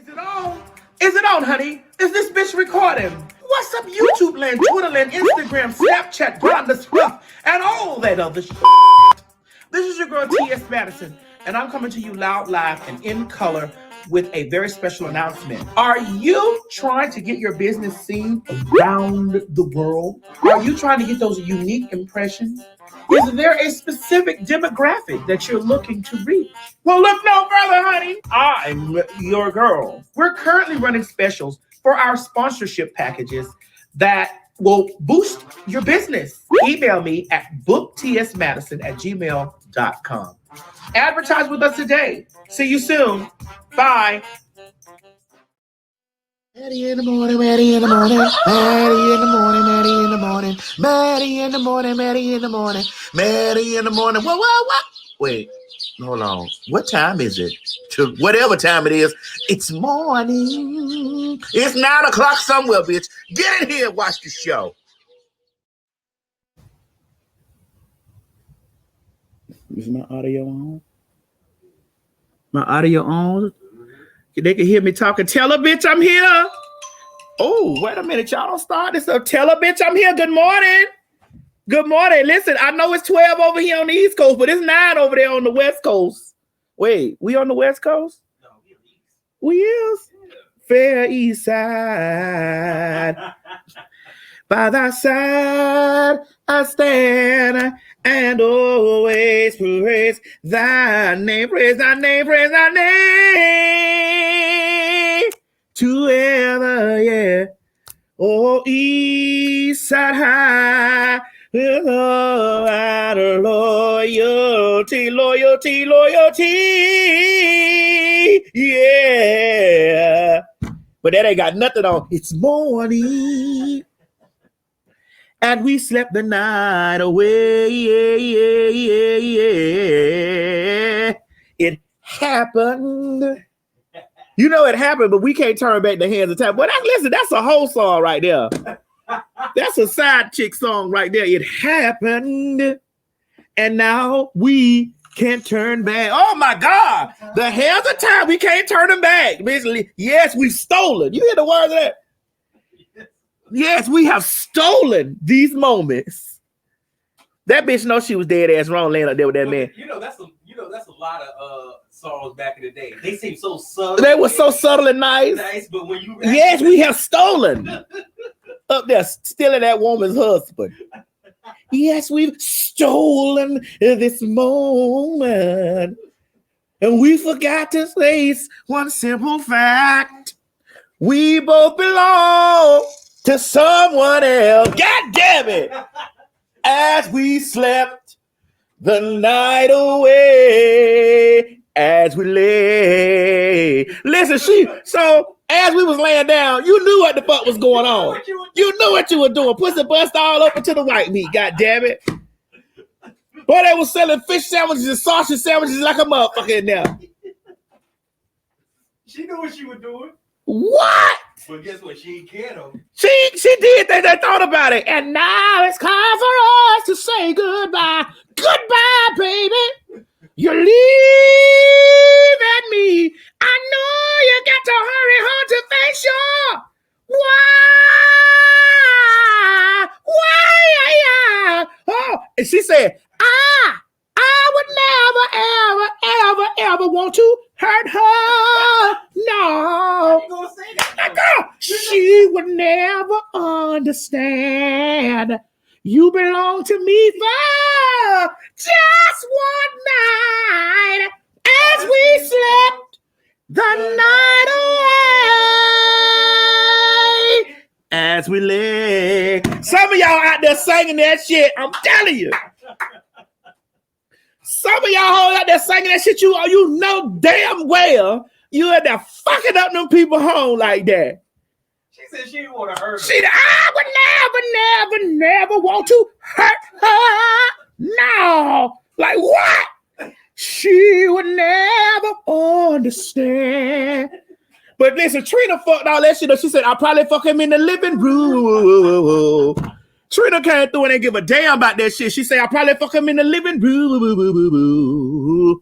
Is it on? Is it on, honey? Is this bitch recording? What's up, YouTube land, Twitter land, Instagram, Snapchat, Grindr, Stuff, and all that other shit? This is your girl, T.S. Madison, and I'm coming to you loud, live, and in color with a very special announcement. Are you trying to get your business seen around the world? Are you trying to get those unique impressions? Is there a specific demographic that you're looking to reach? Well, look no further, honey. I'm your girl. We're currently running specials for our sponsorship packages that will boost your business. Email me at booktsmadison@gmail.com. Advertise with us today. See you soon. Bye. Maddie in the morning, Maddie in the morning, Maddie in the morning, Maddie in the morning, Maddie in the morning, Maddie in the morning, Maddie in the morning. What? Wait, hold on. What time is it? Whatever time it is, it's morning. It's 9 o'clock somewhere, bitch. Get in here and watch the show. Is my audio on? My audio on? They can hear me talking. Tell her, bitch, I'm here. Oh, wait a minute. Y'all don't start this up. Tell her, bitch, I'm here. Good morning. Good morning. Listen, I know it's 12 over here on the East Coast, but it's 9 over there on the West Coast. Wait, we on the West Coast? No, we is. Fair East Side. By thy side I stand and always praise thy name, praise thy name, praise thy name. To ever, yeah. Oh, East Side High, with all our loyalty, loyalty, loyalty. Yeah. But that ain't got nothing on. It's morning. And we slept the night away. It happened. You know it happened, but we can't turn back the hands of time. But listen, that's a whole song right there. That's a side chick song right there. It happened. And now we can't turn back. Oh my God. The hands of time, we can't turn them back. Basically, yes, we've stolen. You hear the words of that? Yes, we have stolen these moments. That bitch knows she was dead ass wrong laying up there with that man. That's a lot of songs back in the day. They seem so subtle. They were so subtle and nice. But when you yes, we have stolen up there, stealing that woman's husband. Yes, we've stolen this moment, and we forgot to face one simple fact: we both belong to someone else. God damn it. As we slept the night away, as we lay. Listen, so as we was laying down, you knew what the fuck was going on. You knew what you were doing. Pussy bust all over to the white meat. God damn it. Boy, they was selling fish sandwiches and sausage sandwiches like a motherfucker in there. She knew what she was doing. What? But guess what? She ain't care though. She did. They thought about it. And now it's time for us to say goodbye. Goodbye, baby. You leave at me. I know you got to hurry home to face your why? Oh, and she said, I would never, ever want to hurt her. No. Girl, she would never understand. You belong to me for just one night as we slept the night away. As we lay. Some of y'all out there singing that shit. I'm telling you. Some of y'all out there singing that shit, you know damn well you out there fucking up them people home like that. She said she didn't want to hurt her. I would never want to hurt her. No. Like what? She would never understand. But listen, Trina fucked all that shit up. She said, I'll probably fuck him in the living room. Trina came through and didn't give a damn about that shit. She said, I'll probably fuck him in the living room.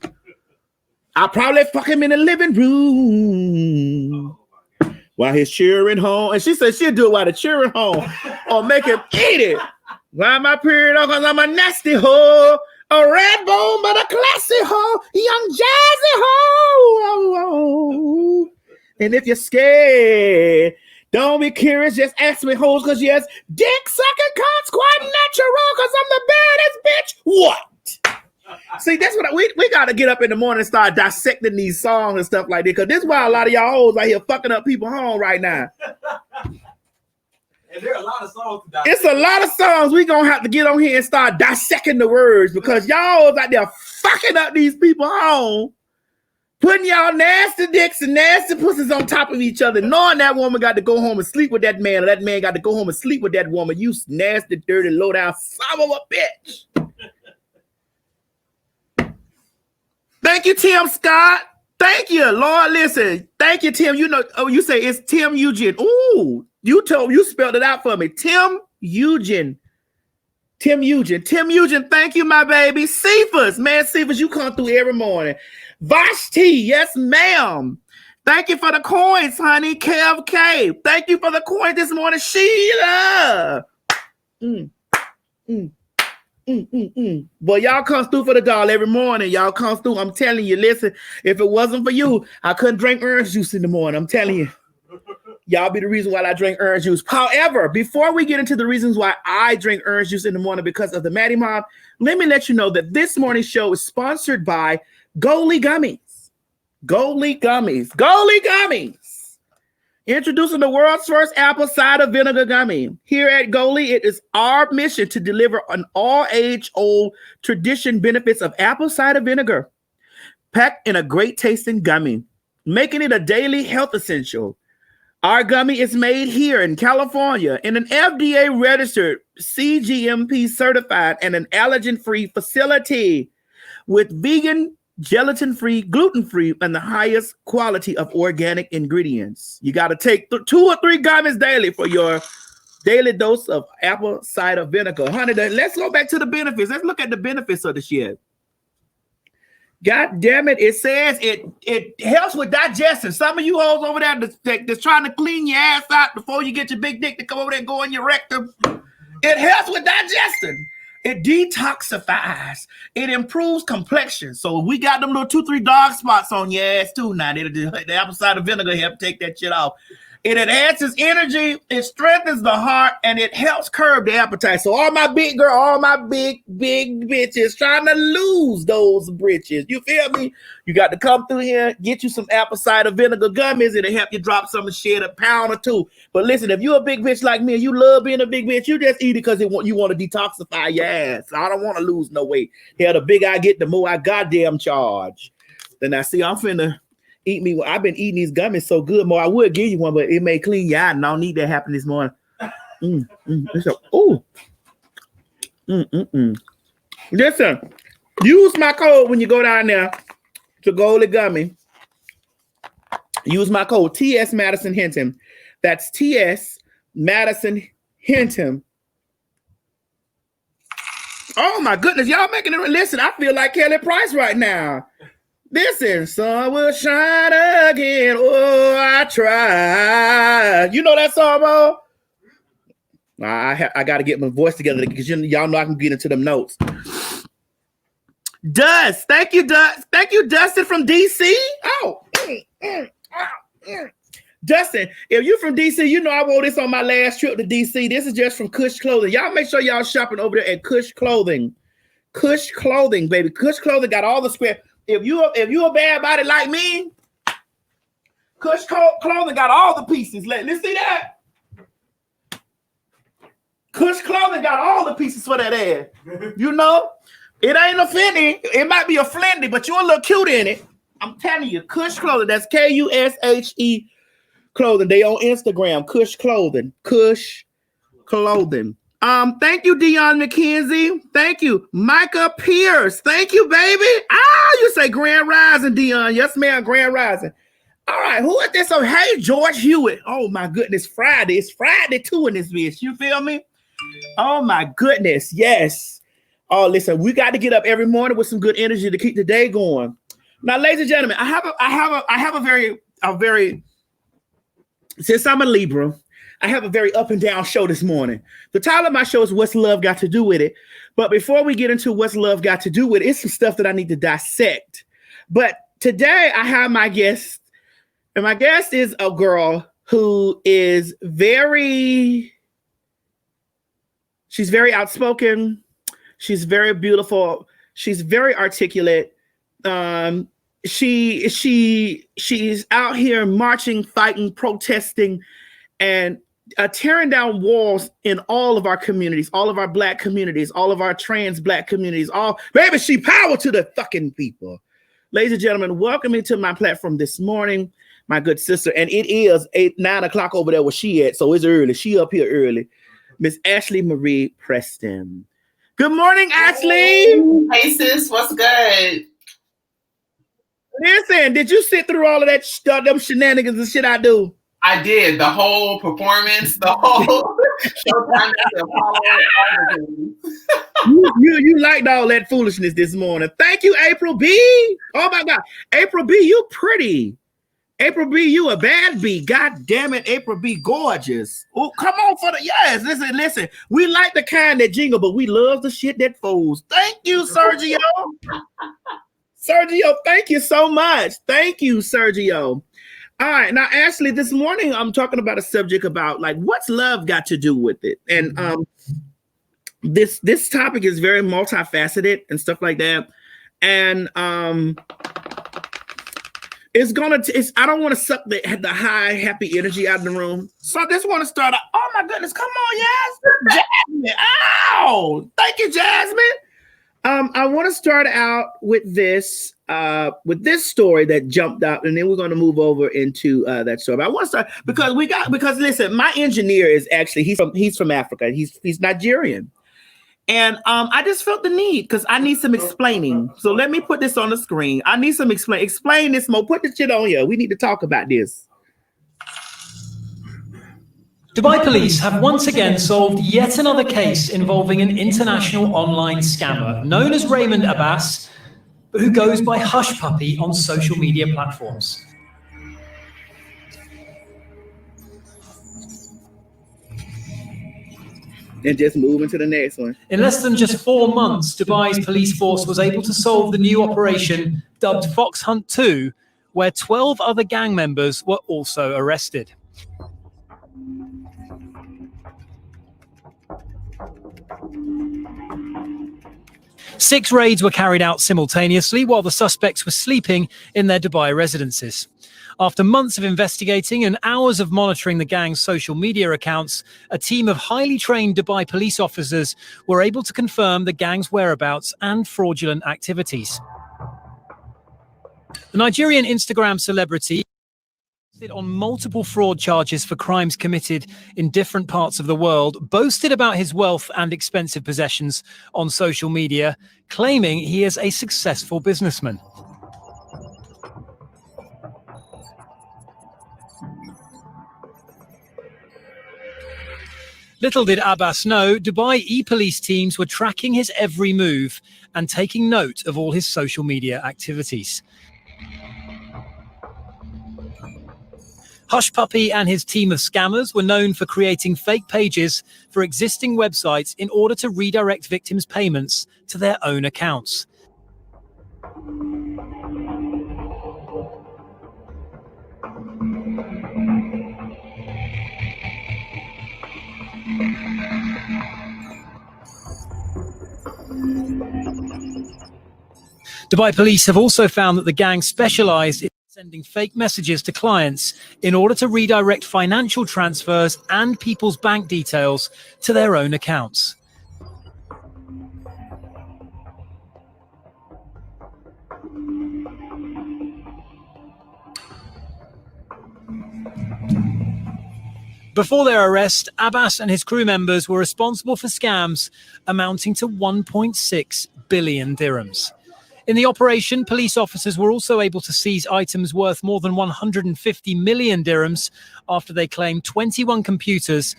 I'll probably fuck him in the living room while his children home. And she said she'll do it while the children home or make him eat it. Why my period on? Because I'm a nasty hoe. A red bone, but a classy hoe. Young jazzy hoe. And if you're scared, don't be curious. Just ask me hoes, because yes, dick sucking cunt's quite natural, because I'm the baddest bitch. What? See, that's what we got to get up in the morning and start dissecting these songs and stuff like that, because this is why a lot of y'all hoes out here fucking up people home right now. And there are a lot of songs. It's a lot of songs we gonna have to get on here and start dissecting the words, because y'all out there fucking up these people home, putting y'all nasty dicks and nasty pussies on top of each other, knowing that woman got to go home and sleep with that man, or that man got to go home and sleep with that woman. You nasty, dirty, low down son of a bitch. Thank you, Tim Scott. Thank you, Lord. Listen, thank you, Tim. You know, oh, you say it's Tim Eugene. Ooh, you spelled it out for me. Tim Eugene. Thank you, my baby. Cephas, man, Cephas, you come through every morning. Vashti, yes, ma'am. Thank you for the coins, honey. Kev K. Thank you for the coins this morning, Sheila. Boy, y'all come through for the doll every morning. Y'all come through. I'm telling you, listen, if it wasn't for you, I couldn't drink orange juice in the morning. I'm telling you. Y'all be the reason why I drink orange juice. However, before we get into the reasons why I drink orange juice in the morning because of the Maddie Mom, let me let you know that this morning's show is sponsored by Goli Gummies. Goli Gummies. Introducing the world's first apple cider vinegar gummy. Here at Goli, it is our mission to deliver an all-age-old tradition benefits of apple cider vinegar, packed in a great tasting gummy, making it a daily health essential. Our gummy is made here in California in an FDA-registered, CGMP certified, and an allergen-free facility with vegan, gelatin-free, gluten-free, and the highest quality of organic ingredients. You got to take 2 or 3 gummies daily for your daily dose of apple cider vinegar. Honey, let's go back to the benefits. Let's look at the benefits of the shit. God damn it. It says it helps with digestion. Some of you hoes over there that's trying to clean your ass out before you get your big dick to come over there and go in your rectum. It helps with digestion. It detoxifies. It improves complexion. So we got them little 2-3 dark spots on your ass too now. The apple cider vinegar help take that shit off. It enhances energy, it strengthens the heart, and it helps curb the appetite. So all my big girl, all my big bitches trying to lose those britches. You feel me? You got to come through here, get you some apple cider vinegar gummies. It'll help you drop some shit, a pound or 2. But listen, if you're a big bitch like me and you love being a big bitch, you just eat it because you want to detoxify your ass. I don't want to lose no weight. Hell, the bigger I get, the more I goddamn charge. Then I see I'm finna eat me. I've been eating these gummies so good, more. I would give you one, but it may clean you out, and I don't need that happen this morning. Listen, use my code when you go down there to Goli Gummy. Use my code TS Madison Hinton. That's TS Madison Hinton. Oh my goodness, y'all making it. Listen, I feel like Kelly Price right now. Listen, sun will shine again. Oh, I tried. You know that song, bro? I got to get my voice together because y'all know I can get into them notes. Dust. Thank you, Dust. Thank you, Dustin from DC. Dustin, if you're from DC, you know I wore this on my last trip to DC. This is just from Kush Clothing. Y'all make sure y'all shopping over there at Kush Clothing. Kush Clothing, baby. Kush Clothing got all the square. If you a bad body like me, Kush Clothing got all the pieces. Let's see that. Kush Clothing got all the pieces for that ass. You know, it ain't a Fendi. It might be a Flendy, but you a little cute in it. I'm telling you, Kush Clothing. That's Kushe Clothing. They on Instagram. Kush Clothing. Kush Clothing. Thank you, Dion McKenzie. Thank you, Micah Pierce. Thank you, baby. You say Grand Rising, Dion. Yes, ma'am, Grand Rising. All right, who is this? Oh, hey, George Hewitt. Oh my goodness, Friday. It's Friday too in this bitch. You feel me? Oh my goodness, yes. Oh, listen, we got to get up every morning with some good energy to keep the day going. Now, ladies and gentlemen, I have a very since I'm a Libra, I have a very up and down show this morning. The title of my show is What's Love Got to Do With It? But before we get into what's love got to do with it, it's some stuff that I need to dissect. But today I have my guest, and my guest is a girl who is she's very outspoken. She's very beautiful. She's very articulate. She's out here marching, fighting, protesting, and tearing down walls in all of our communities, all of our Black communities, all of our trans Black communities. Baby, she power to the fucking people. Ladies and gentlemen, welcome into my platform this morning, my good sister. And it is 9 o'clock over there where she at, so it's early. She up here early. Miss Ashley Marie Preston. Good morning, Ashley. Hey sis, what's good? Listen, did you sit through all of that them shenanigans and shit I do? I did the whole performance, the whole showtime. You liked all that foolishness this morning. Thank you, April B. Oh my God, April B, you pretty. April B, you a bad B. God damn it, April B, gorgeous. Oh, come on for the yes. Listen. We like the kind that jingle, but we love the shit that folds. Thank you, Sergio. Sergio, thank you so much. Thank you, Sergio. All right, now Ashley, this morning I'm talking about a subject about like what's love got to do with it, and this topic is very multifaceted and stuff like that, and it's I don't want to suck the high happy energy out of the room, so I just want to start out. Oh my goodness, come on, yes, Jasmine. Ow, thank you, Jasmine. I want to start out with this story that jumped out, and then we're going to move over into that story. But I want to start because listen, my engineer is actually he's from Africa. He's Nigerian, and I just felt the need because I need some explaining. So let me put this on the screen. I need some explain this more. Put the shit on here. We need to talk about this. Dubai police have once again solved yet another case involving an international online scammer known as Raymond Abbas, but who goes by Hush Puppy on social media platforms. And just moving to the next one. In less than just 4 months, Dubai's police force was able to solve the new operation dubbed Fox Hunt 2, where 12 other gang members were also arrested. Six raids were carried out simultaneously while the suspects were sleeping in their Dubai residences. After months of investigating and hours of monitoring the gang's social media accounts, a team of highly trained Dubai police officers were able to confirm the gang's whereabouts and fraudulent activities. The Nigerian Instagram celebrity on multiple fraud charges for crimes committed in different parts of the world, boasted about his wealth and expensive possessions on social media, claiming he is a successful businessman. Little did Abbas know, Dubai e-police teams were tracking his every move and taking note of all his social media activities. Hush Puppy and his team of scammers were known for creating fake pages for existing websites in order to redirect victims' payments to their own accounts. Dubai police have also found that the gang specialized in sending fake messages to clients in order to redirect financial transfers and people's bank details to their own accounts. Before their arrest, Abbas and his crew members were responsible for scams amounting to 1.6 billion dirhams. In the operation, police officers were also able to seize items worth more than 150 million dirhams after they claimed 21 computers,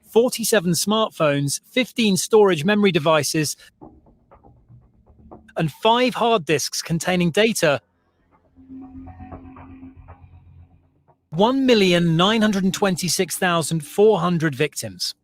47 smartphones, 15 storage memory devices, and 5 hard disks containing data. 1,926,400 victims.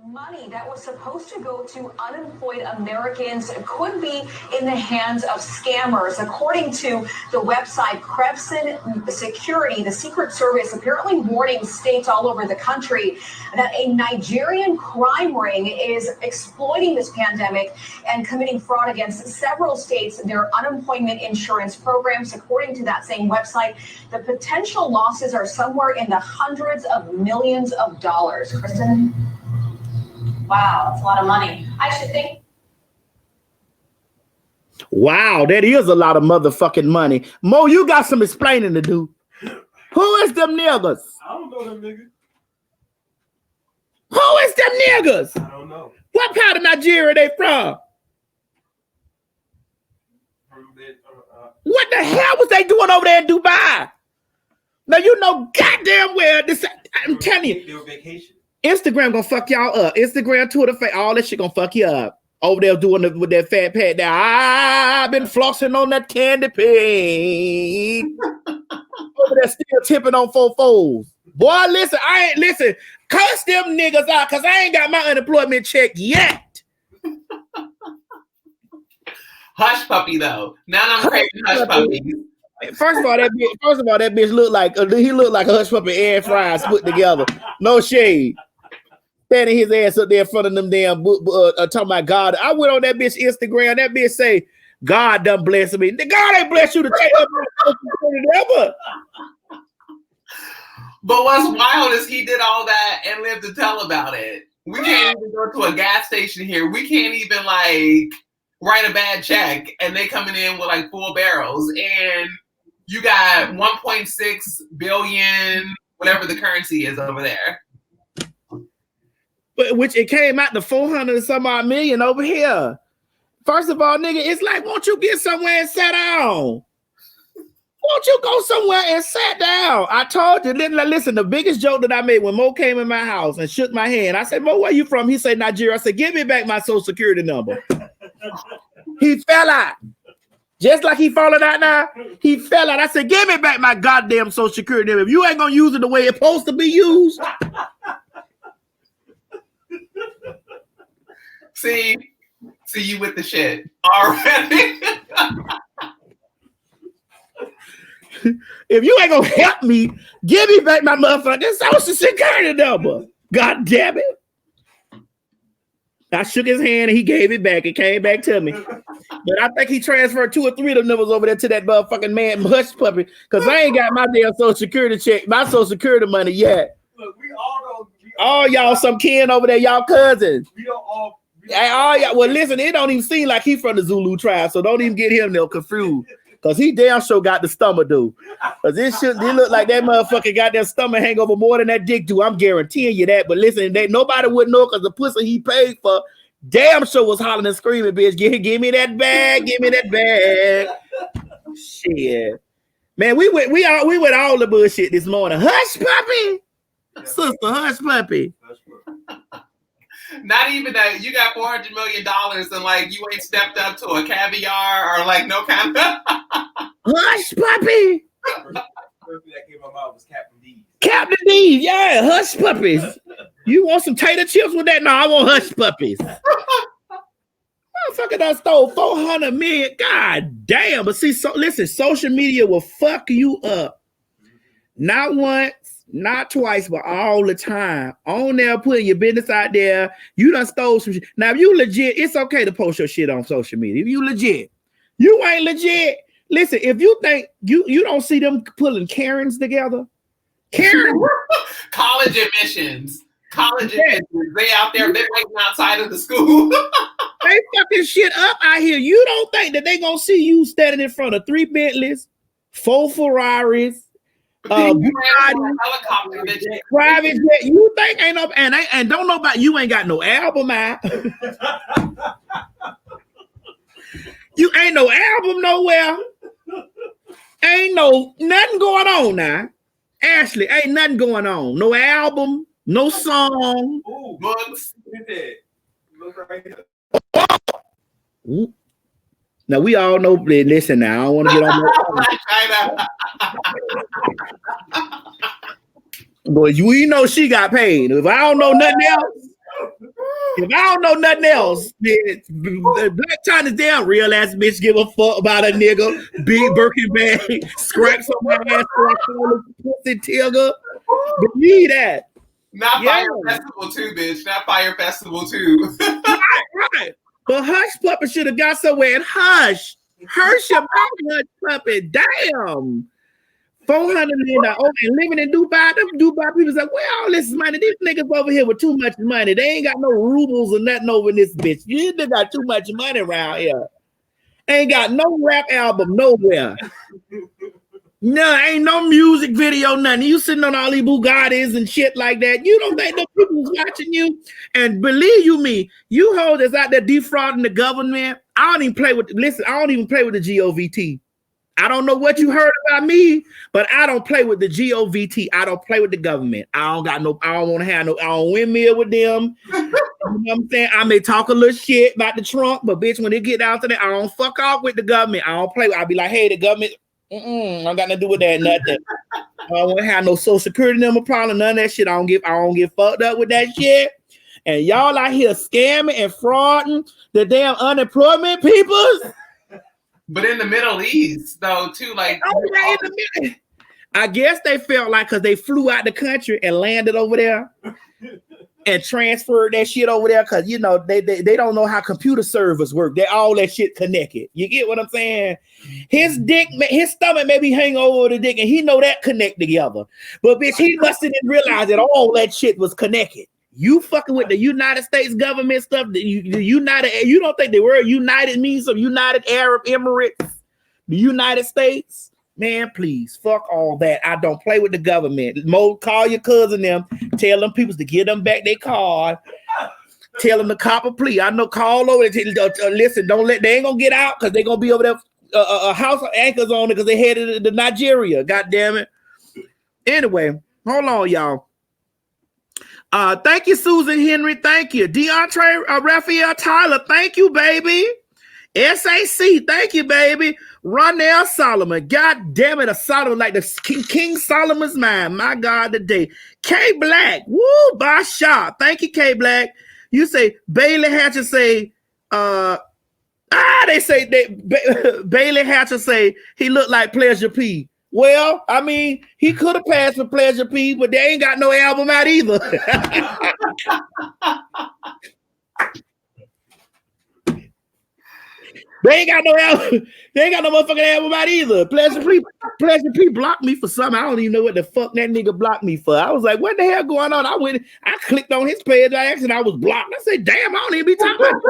Money that was supposed to go to unemployed Americans could be in the hands of scammers. According to the website Crescent Security, the Secret Service apparently warning states all over the country that a Nigerian crime ring is exploiting this pandemic and committing fraud against several states, their unemployment insurance programs. According to that same website, the potential losses are somewhere in the hundreds of millions of dollars. Kristen? Wow, that's a lot of money. I should think. Wow, that is a lot of motherfucking money. Mo, you got some explaining to do. Who is them niggas? I don't know them niggas. Who is them niggas? I don't know. What part of Nigeria they from? What the hell was they doing over there in Dubai? Now you know goddamn well this. I'm telling you, they were vacation. Instagram gonna fuck y'all up. Instagram, Twitter, all that shit gonna fuck you up. Over there doing it with that fat pad. Now I've been flossing on that candy cane. Over there still tipping on 4-4s. Boy, listen, cuss them niggas out because I ain't got my unemployment check yet. Hush puppy though. Now I'm craving hush puppy. First of all, that bitch looked like a hush puppy and fries put together. No shade. Standing his ass up there in front of them damn talking about God. I went on that bitch Instagram. That bitch say, God done bless me. The God ain't bless you to take up ever. But what's wild is he did all that and lived to tell about it. We can't even go to a gas station here. We can't even like write a bad check and they coming in with like full barrels. And you got 1.6 billion, whatever the currency is over there. But which it came out to 400 and some odd million over here. First of all, nigga, it's like, won't you get somewhere and sit down? Won't you go somewhere and sit down? I told you, listen, the biggest joke that I made when Mo came in my house and shook my hand, I said, Mo, where you from? He said, Nigeria. I said, give me back my social security number. He fell out. Just like he falling out now, he fell out. I said, give me back my goddamn social security number. If you ain't gonna use it the way it's supposed to be used. See you with the shit already. If you ain't gonna help me, give me back my motherfucking social security number. God damn it. I shook his hand and he gave it back. It came back to me. But I think he transferred 2 or 3 of them numbers over there to that motherfucking man hush puppy. Because I ain't got my damn social security check, my social security money yet. Look, we all know. All y'all some kin over there, y'all cousins. We don't all. All y'all, well, listen, it don't even seem like he from the Zulu tribe, so don't even get him there confused. Because he damn sure got the stomach do. Because it look like that motherfucker got that stomach hangover more than that dick do. I'm guaranteeing you that. But listen, nobody would know because the pussy he paid for damn sure was hollering and screaming, bitch. Give me that bag. Give me that bag. Shit. Man, we went all the bullshit this morning. Hush puppy. Sister, hush puppy. Not even that. You got $400 million and like you ain't stepped up to a caviar or like no kind of hush puppy. First that came out was Captain D. Captain D, yeah, hush puppies. You want some tater chips with that? No, I want hush puppies. Motherfucker done stole 400 million. God damn. But see, listen, social media will fuck you up. Not once, not twice, but all the time. On there, putting your business out there. You done stole some shit. Now, if you legit, it's okay to post your shit on social media. If you legit, you ain't legit. Listen, if you think you don't see them pulling Karens together, Karen, college admissions. They out there, they're waiting outside of the school. They fucking shit up out here. You don't think that they gonna see you standing in front of 3 Bentleys, 4 Ferraris, helicopter, private jet. You think ain't no and don't know about you ain't got no album out. You ain't no album nowhere. Ain't nothing going on now. Ashley, ain't nothing going on. No album, no song. Ooh, books. Look right here. Now we all know. Listen, now I don't want to get on. But we know she got paid. If I don't know nothing else, then Black China's down. Real ass bitch give a fuck about a nigga. Big Birkin bag, scraps on my ass, pussy tigger. Believe that. Not Fire Festival too, bitch. Not Fire Festival too. Right. But Hush Puppet should have got somewhere and Hush your Hush Puppet. Damn. $400 million and living in Dubai. Them Dubai people say, where all this money? These niggas over here with too much money. They ain't got no rubles or nothing over in this bitch. You ain't got too much money around here. Ain't got no rap album nowhere. No, ain't no music video, nothing. You sitting on all these Bugattis and shit like that. You don't think the people's watching you? And believe you me, you hoes that's out there defrauding the government. I don't even play with the GOVT. I don't know what you heard about me, but I don't play with the GOVT. I don't play with the government. I don't want to have no, I don't windmill with them. You know what I'm saying? I may talk a little shit about the Trump, but bitch, when it get down to that, I don't fuck off with the government. I don't play with, I'll be like, hey, the government, I don't got nothing to do with that, nothing. I don't want to have no social security number problem, none of that shit. I don't get fucked up with that shit. And y'all out here scamming and frauding the damn unemployment peoples. But in the Middle East, though, too, like I guess they felt like because they flew out the country and landed over there and transferred that shit over there because you know they don't know how computer servers work. They all that shit connected. You get what I'm saying? His stomach may be hanging over the dick, and he know that connect together. But bitch, he must have didn't realize that all that shit was connected. You fucking with the United States government stuff. The United, you don't think the word United means some United Arab Emirates? The United States? Man, please, fuck all that. I don't play with the government. Mo, call your cousin them. Tell them people to give them back their card. Tell them to cop a plea. I know, call over and listen, they ain't gonna get out because they're gonna be over there, house anchors on it because they headed to Nigeria. God damn it. Anyway, hold on, y'all. Thank you, Susan Henry. Thank you. DeAndre Raphael Tyler. Thank you, baby. SAC. Thank you, baby. Ronell Solomon. God damn it. A Solomon like the King Solomon's mind. My God, today. K Black. Woo, Basha. Thank you, K Black. You say Bailey Hatcher say, they say Bailey Hatcher say he looked like Pleasure P. Well, I mean, he could have passed for Pleasure P, but they ain't got no album out either. They ain't got no album. They ain't got no motherfucking album out either. Pleasure P blocked me for something. I don't even know what the fuck that nigga blocked me for. I was like, what the hell going on? I clicked on his page. I was blocked. I said, damn, I don't even be talking about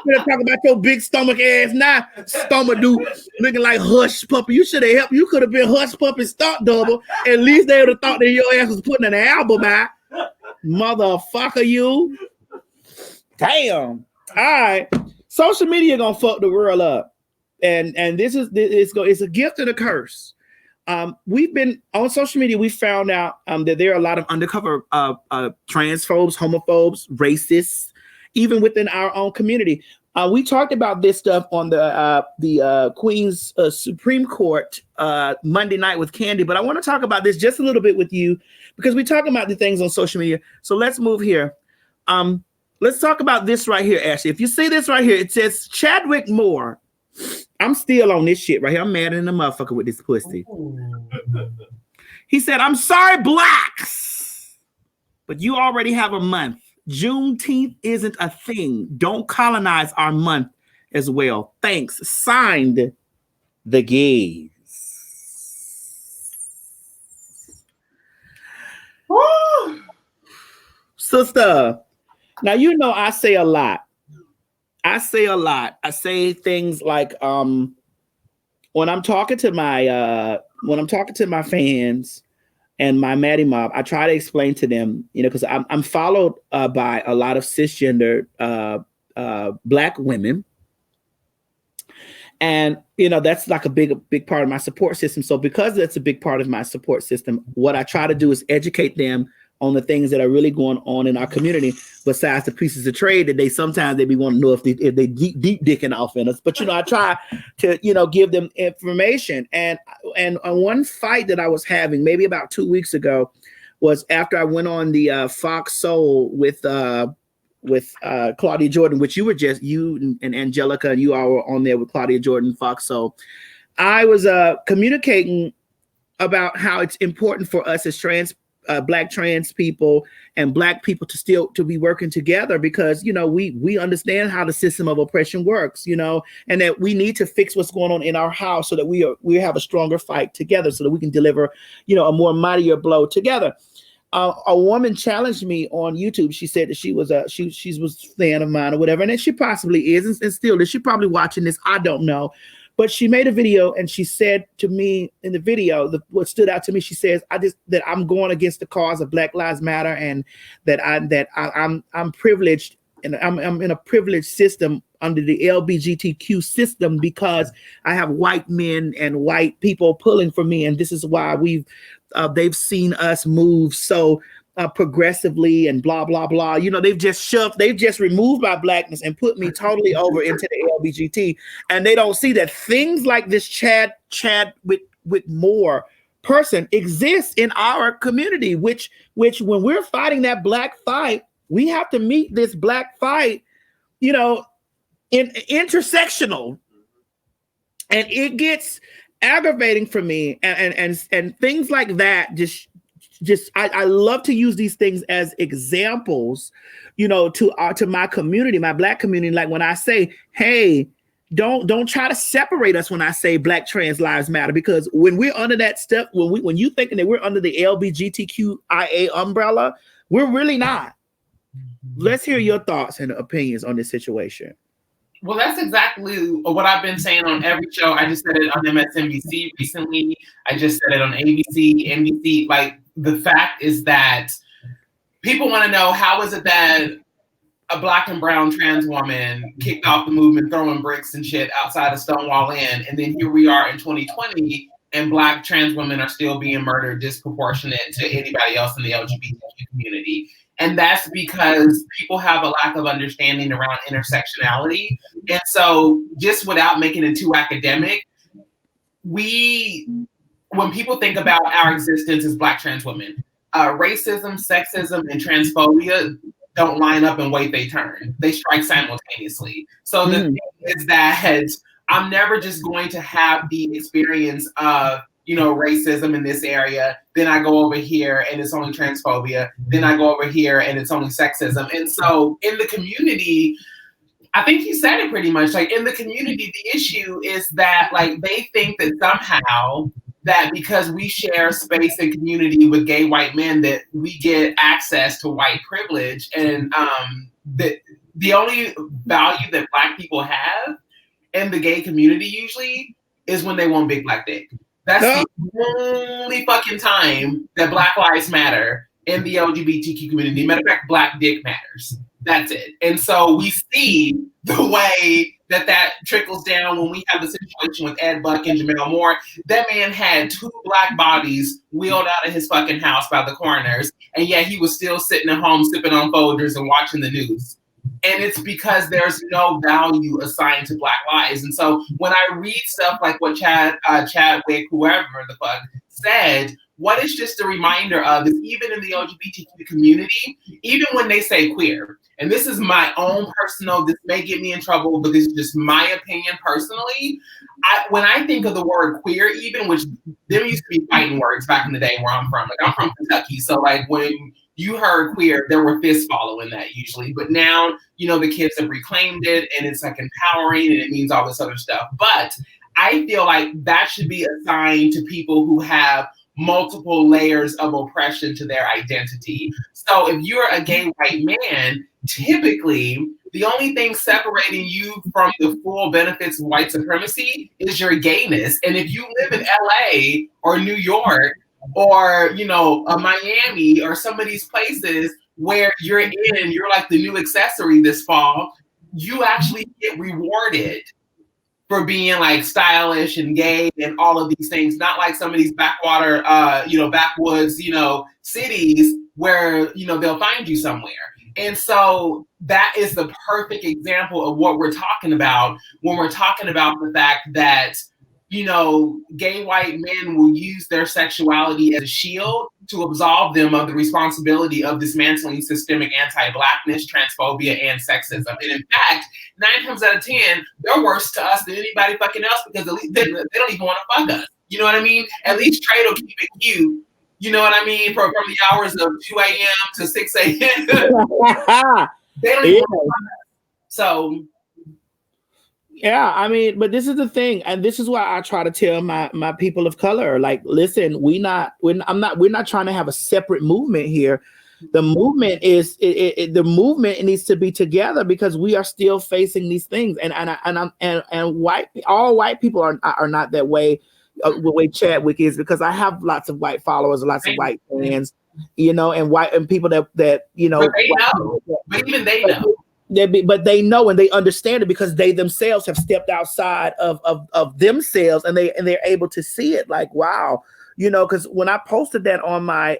you. Talking about your big stomach ass now. Stomach dude looking like Hush Puppy. You should have helped. You could have been Hush Puppy stunt double. At least they would have thought that your ass was putting an album out. Motherfucker, you. Damn. All right. Social media gonna fuck the world up, and it's a gift and a curse. We've been on social media. We found out that there are a lot of undercover transphobes, homophobes, racists, even within our own community. We talked about this stuff on the Queen's Supreme Court Monday night with Candy, but I want to talk about this just a little bit with you because we talk about the things on social media. So let's move here. Let's talk about this right here, Ashley. If you see this right here, it says Chadwick Moore. I'm still on this shit right here. I'm mad in the motherfucker with this pussy. He said, I'm sorry, blacks, but you already have a month. Juneteenth isn't a thing. Don't colonize our month as well. Thanks. Signed, the gays. Woo! Sister. Now, you know, I say a lot. I say things like when I'm talking to my fans and my Maddie mob, I try to explain to them, you know, because I'm followed by a lot of cisgender black women. And, you know, that's like a big part of my support system. So because that's a big part of my support system, what I try to do is educate them on the things that are really going on in our community, besides the pieces of trade that they sometimes be wanting to know if they deep dicking off in us. But I try to give them information. And one fight that I was having maybe about 2 weeks ago was after I went on the Fox Soul with Claudia Jordan, which you and Angelica, and you all were on there with Claudia Jordan, Fox Soul. I was communicating about how it's important for us as Black trans people and Black people to be working together, because we understand how the system of oppression works, and that we need to fix what's going on in our house so that we have a stronger fight together, so that we can deliver a more mightier blow together. A woman challenged me on YouTube. She said that she was a fan of mine or whatever, and that she possibly is, and still is she probably watching this, I don't know. But she made a video and she said to me in the video, what stood out to me, she says, that I'm going against the cause of Black Lives Matter, and that I'm privileged, and I'm in a privileged system under the LGBTQ system, because I have white men and white people pulling for me, and this is why they've seen us move so progressively and blah blah blah. They've just removed my Blackness and put me totally over into the LGBT, and they don't see that things like this Chad with more person exists in our community, which when we're fighting that Black fight, we have to meet this Black fight, in intersectional, and it gets aggravating for me, and things like that. I love to use these things as examples, to my community, my Black community. Like when I say, hey, don't try to separate us when I say Black trans lives matter, because when we're under that step, when you thinking that we're under the LGBTQIA umbrella, we're really not. Let's hear your thoughts and opinions on this situation. Well, that's exactly what I've been saying on every show. I just said it on MSNBC recently. I just said it on ABC, NBC. Like, the fact is that people want to know, how is it that a Black and brown trans woman kicked off the movement, throwing bricks and shit outside of Stonewall Inn, and then here we are in 2020, and Black trans women are still being murdered disproportionate to anybody else in the LGBTQ community. And that's because people have a lack of understanding around intersectionality. And so, just without making it too academic, when people think about our existence as Black trans women, racism, sexism, and transphobia don't line up and wait they turn. They strike simultaneously. So the thing is that I'm never just going to have the experience of racism in this area, then I go over here and it's only transphobia, then I go over here and it's only sexism. And so in the community, I think you said it pretty much, like in the community, the issue is that like they think that somehow that because we share space and community with gay white men that we get access to white privilege, and that the only value that Black people have in the gay community usually is when they want big Black dick. That's the only fucking time that Black lives matter in the LGBTQ community. Matter of fact, Black dick matters. That's it. And so we see the way that trickles down when we have the situation with Ed Buck and Jamel Moore. That man had 2 Black bodies wheeled out of his fucking house by the coroners, and yet he was still sitting at home sipping on Folgers and watching the news. And it's because there's no value assigned to Black lives. And so when I read stuff like what Chadwick, whoever the fuck, said, what it's just a reminder of is even in the LGBTQ community, even when they say queer, and this is my own personal, this may get me in trouble, but this is just my opinion personally. When I think of the word queer, even, which there used to be fighting words back in the day where I'm from. Like, I'm from Kentucky. So like when you heard queer, there were fists following that usually. But now, the kids have reclaimed it, and it's like empowering, and it means all this other stuff. But I feel like that should be assigned to people who have multiple layers of oppression to their identity. So if you're a gay white man, typically the only thing separating you from the full benefits of white supremacy is your gayness. And if you live in LA or New York or, Miami or some of these places where you're like the new accessory this fall, you actually get rewarded for being like stylish and gay and all of these things. Not like some of these backwoods, cities where, you know, they'll find you somewhere. And so that is the perfect example of what we're talking about when we're talking about the fact that, you know, gay white men will use their sexuality as a shield to absolve them of the responsibility of dismantling systemic anti-Blackness, transphobia, and sexism. And in fact, 9 times out of 10, they're worse to us than anybody fucking else because at least they don't even want to fuck us. You know what I mean? At least trade will keep it cute. You know what I mean? From the hours of 2 a.m. to 6 a.m. They don't even want to fuck us. So... Yeah, I mean, but this is the thing, and this is why I try to tell my people of color, like, listen, we're not trying to have a separate movement here. The movement is the movement needs to be together because we are still facing these things, and all white people are not that way. The way Chadwick is, because I have lots of white followers, lots of white fans, you know, and people that you know. But they know. But even they know. But they know and they understand it because they themselves have stepped outside of themselves and they're able to see it. Like, wow, you know, because when I posted that on my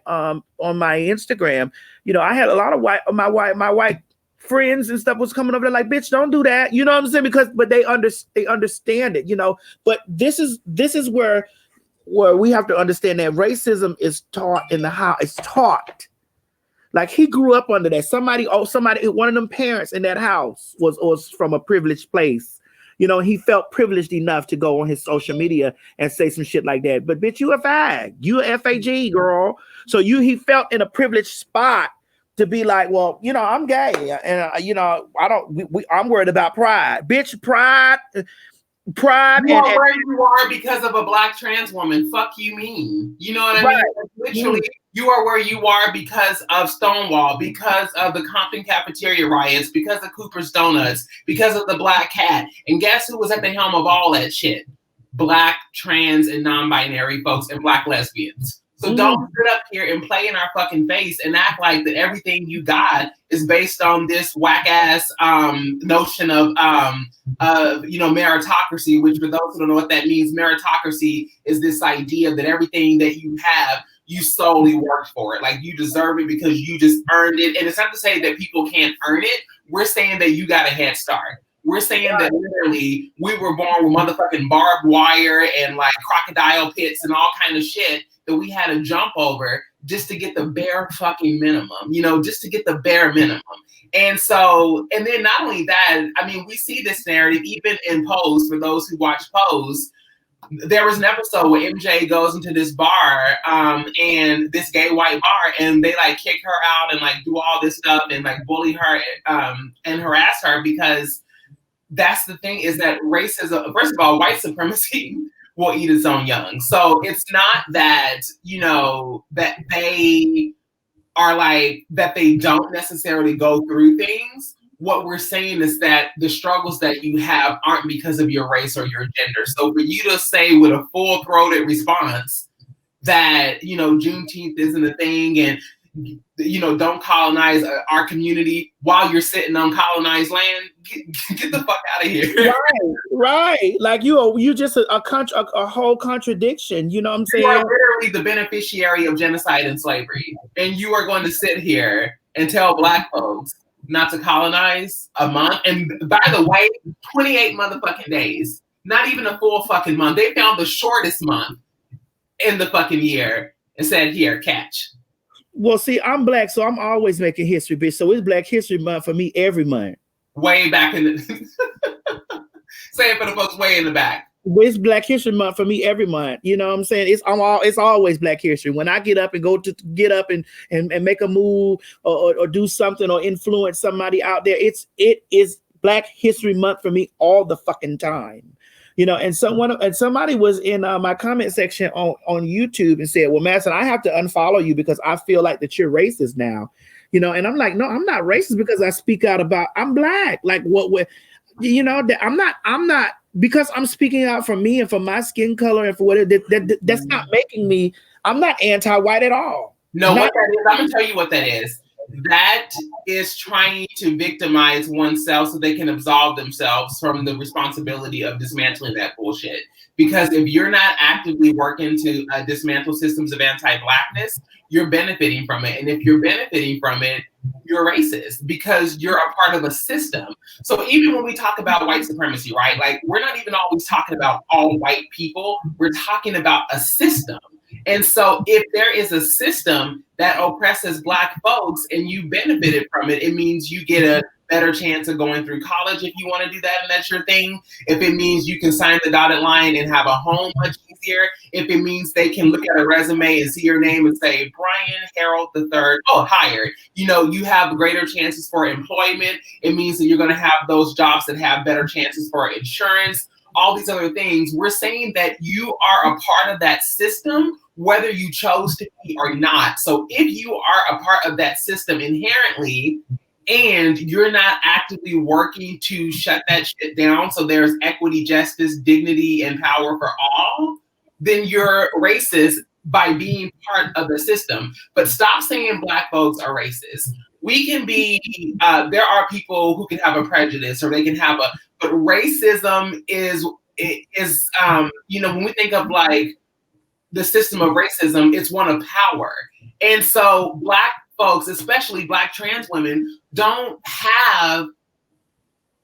Instagram, you know, I had a lot of my white friends and stuff was coming over there like, bitch, don't do that. You know what I'm saying? But they understand it, you know. But this is where we have to understand that racism is taught in the house. It's taught. Like, he grew up under that. Somebody, one of them parents in that house was from a privileged place. You know, he felt privileged enough to go on his social media and say some shit like that. But bitch, you a fag. You a FAG, girl. So he felt in a privileged spot to be like, well, you know, I'm gay. And, you know, I'm worried about pride. Bitch, pride. You are where you are because of a Black trans woman. Fuck you mean. You know what I mean? Literally, you are where you are because of Stonewall, because of the Compton cafeteria riots, because of Cooper's Donuts, because of the Black Cat. And guess who was at the helm of all that shit? Black, trans, and non-binary folks and Black lesbians. So don't sit up here and play in our fucking face and act like that everything you got is based on this whack ass notion of you know, meritocracy, which for those who don't know what that means, meritocracy is this idea that everything that you have, you solely worked for it. Like, you deserve it because you just earned it. And it's not to say that people can't earn it. We're saying that you got a head start. We're saying that literally we were born with motherfucking barbed wire and like crocodile pits and all kind of shit that we had to jump over just to get the bare fucking minimum, you know, just to get the bare minimum. And so, and then not only that, I mean, we see this narrative even in Pose. For those who watch Pose, there was an episode where MJ goes into this bar and this gay white bar, and they like kick her out and like do all this stuff and like bully her and harass her, because that's the thing, is that racism, first of all, white supremacy will eat its own young. So it's not that, you know, that they are like, that they don't necessarily go through things. What we're saying is that the struggles that you have aren't because of your race or your gender. So for you to say with a full-throated response that, you know, Juneteenth isn't a thing and, you know, don't colonize our community while you're sitting on colonized land, get the fuck out of here. Right. Like, you just a whole contradiction. You know what I'm saying? You are literally the beneficiary of genocide and slavery, and you are going to sit here and tell Black folks not to colonize a month. And by the way, 28 motherfucking days, not even a full fucking month. They found the shortest month in the fucking year and said, here, catch. Well, see, I'm Black, so I'm always making history, bitch. So it's Black History Month for me every month. Way back in the say it for the folks way in the back. It's Black History Month for me every month. You know what I'm saying? It's always Black History. When I get up and get up and make a move or do something or influence somebody out there, it is Black History Month for me all the fucking time. You know, and somebody was in my comment section on YouTube and said, well, Madison, I have to unfollow you because I feel like that you're racist now. You know, and I'm like, no, I'm not racist because I speak out about, I'm Black. Like, you know, that I'm not because I'm speaking out for me and for my skin color and for whatever, that's not making me, I'm not anti-white at all. No, what that is, I'm gonna tell you what that is. that is trying to victimize oneself so they can absolve themselves from the responsibility of dismantling that bullshit. Because if you're not actively working to dismantle systems of anti-Blackness, you're benefiting from it. And if you're benefiting from it, you're racist because you're a part of a system. So even when we talk about white supremacy, right? Like, we're not even always talking about all white people. We're talking about a system. And so if there is a system that oppresses Black folks and you benefited from it, it means you get a better chance of going through college if you want to do that and that's your thing. If it means you can sign the dotted line and have a home much easier. If it means they can look at a resume and see your name and say, Brian Harold III, oh, hired. You know, you have greater chances for employment. It means that you're going to have those jobs that have better chances for insurance, all these other things. We're saying that you are a part of that system, whether you chose to be or not. So if you are a part of that system inherently, and you're not actively working to shut that shit down so there's equity, justice, dignity, and power for all, then you're racist by being part of the system. But stop saying Black folks are racist. We can be, there are people who can have a prejudice or they can have but racism is you know, when we think of like the system of racism, it's one of power. And so Black folks, especially Black trans women, don't have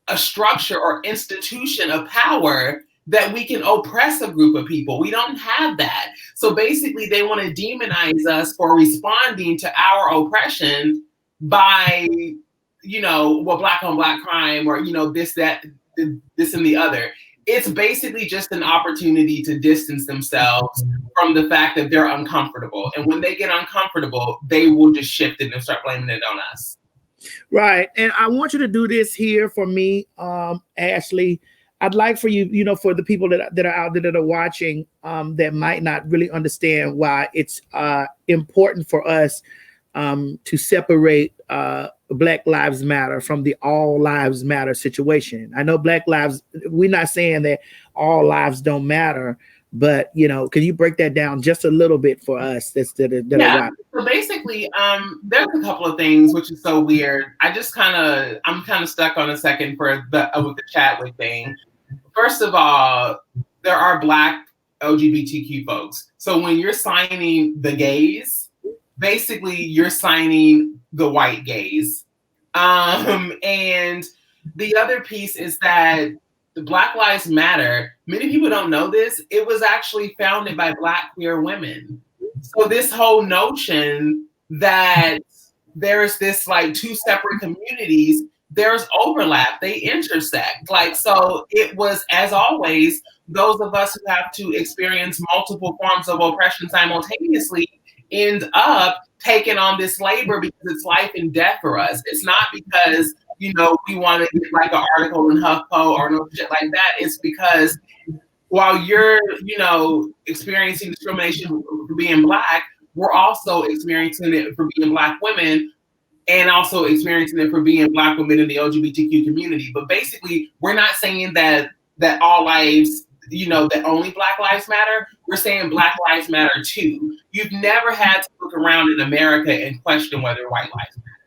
a structure or institution of power that we can oppress a group of people. We don't have that. So basically they want to demonize us for responding to our oppression by, you know, well, Black on Black crime or, you know, this, that, this and the other. It's basically just an opportunity to distance themselves from the fact that they're uncomfortable. And when they get uncomfortable, they will just shift it and start blaming it on us. Right. And I want you to do this here for me, Ashley. I'd like for you, you know, for the people that are out there that are watching that might not really understand why it's important for us to separate Black Lives Matter from the All Lives Matter situation. I know Black lives, we're not saying that all lives don't matter, but, you know, can you break that down just a little bit for us? Yeah. So basically, there's a couple of things which is so weird. I'm kind of stuck on a second for with the Chadwick thing. First of all, there are Black LGBTQ folks. So when you're signing the gays, basically you're signing the white gays. And the other piece is that the Black Lives Matter, many people don't know this, it was actually founded by Black queer women. So this whole notion that there's this like two separate communities, there's overlap, they intersect. Like, so it was, as always, those of us who have to experience multiple forms of oppression simultaneously end up taking on this labor because it's life and death for us. It's not because, you know, we want to get like an article in HuffPo or no shit like that. It's because while you're, you know, experiencing discrimination for being Black, we're also experiencing it for being Black women and also experiencing it for being Black women in the LGBTQ community. But basically, we're not saying that all lives, you know, that only Black lives matter. We're saying Black lives matter too. You've never had to look around in America and question whether white lives matter.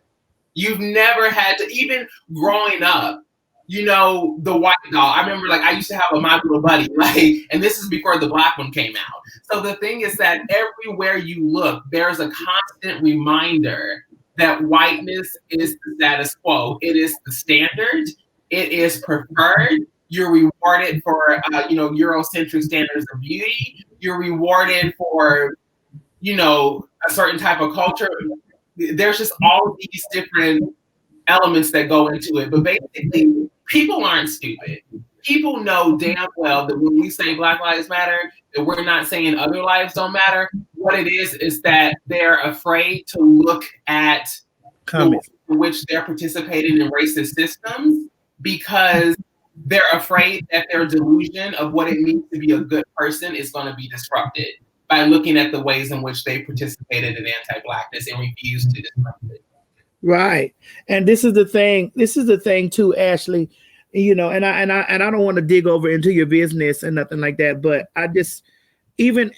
You've never had to, even growing up, you know, the white doll. I remember, like, I used to have a My Little Buddy, like, and this is before the Black one came out. So the thing is that everywhere you look, there's a constant reminder that whiteness is the status quo. It is the standard. It is preferred. You're rewarded for, you know, Eurocentric standards of beauty. You're rewarded for, you know, a certain type of culture. There's just all of these different elements that go into it. But basically, people aren't stupid. People know damn well that when we say Black Lives Matter, that we're not saying other lives don't matter. What it is that they're afraid to look at the way in which they're participating in racist systems because they're afraid that their delusion of what it means to be a good person is going to be disrupted by looking at the ways in which they participated in anti-Blackness and refused to disrupt it. Right. And this is the thing too, Ashley, you know, and I don't want to dig over into your business and nothing like that, but I just, even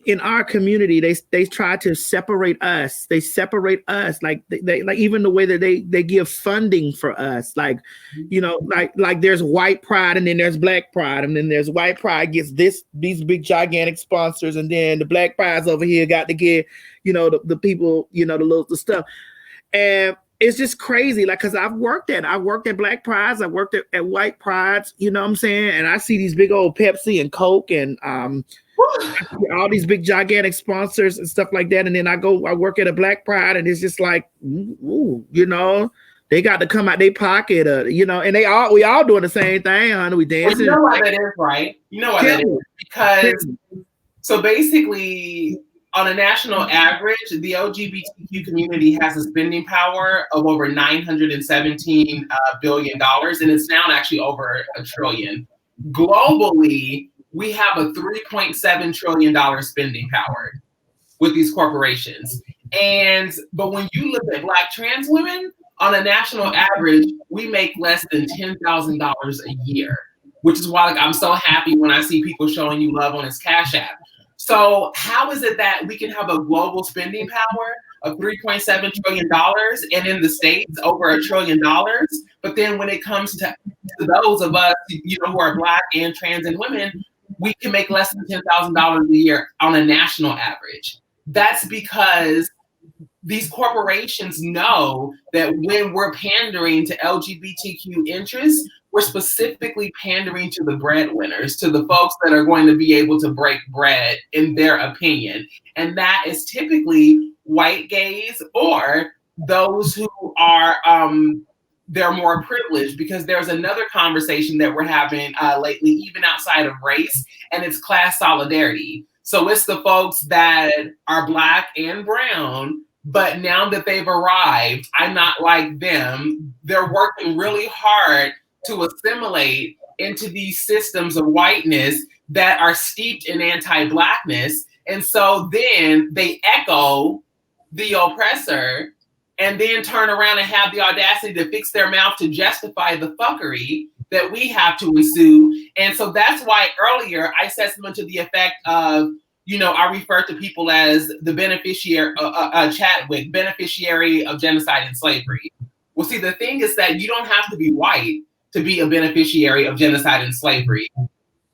in our community, they try to separate us. They separate us, like they like even the way that they give funding for us, like like there's white pride and then there's black pride, and then there's white pride gets these big gigantic sponsors, and then the black pride's over here got to get the people the stuff, and it's just crazy. Like, because I worked at black prides, I worked at white prides, you know what I'm saying, and I see these big old Pepsi and Coke and all these big gigantic sponsors and stuff like that, and then I work at a black pride, and it's just like, ooh, they got to come out their pocket, and we all doing the same thing, honey. We dancing. Well, you know why that is, right? You know why that is, because so basically, on a national average, the LGBTQ community has a spending power of over $917 billion, and it's now actually over $1 trillion. Globally, we have a $3.7 trillion spending power with these corporations. But when you look at Black trans women, on a national average, we make less than $10,000 a year, which is why I'm so happy when I see people showing you love on his Cash App. So how is it that we can have a global spending power of $3.7 trillion and in the States over $1 trillion? But then when it comes to those of us, who are Black and trans and women, we can make less than $10,000 a year on a national average. That's because these corporations know that when we're pandering to LGBTQ interests, we're specifically pandering to the breadwinners, to the folks that are going to be able to break bread, in their opinion. And that is typically white gays or those who are they're more privileged, because there's another conversation that we're having lately, even outside of race, and it's class solidarity. So it's the folks that are Black and brown, but now that they've arrived, I'm not like them. They're working really hard to assimilate into these systems of whiteness that are steeped in anti-Blackness. And so then they echo the oppressor and then turn around and have the audacity to fix their mouth to justify the fuckery that we have to ensue. And so that's why earlier I said something to the effect of, I refer to people as the beneficiary, Chadwick, beneficiary of genocide and slavery. Well, see, the thing is that you don't have to be white to be a beneficiary of genocide and slavery.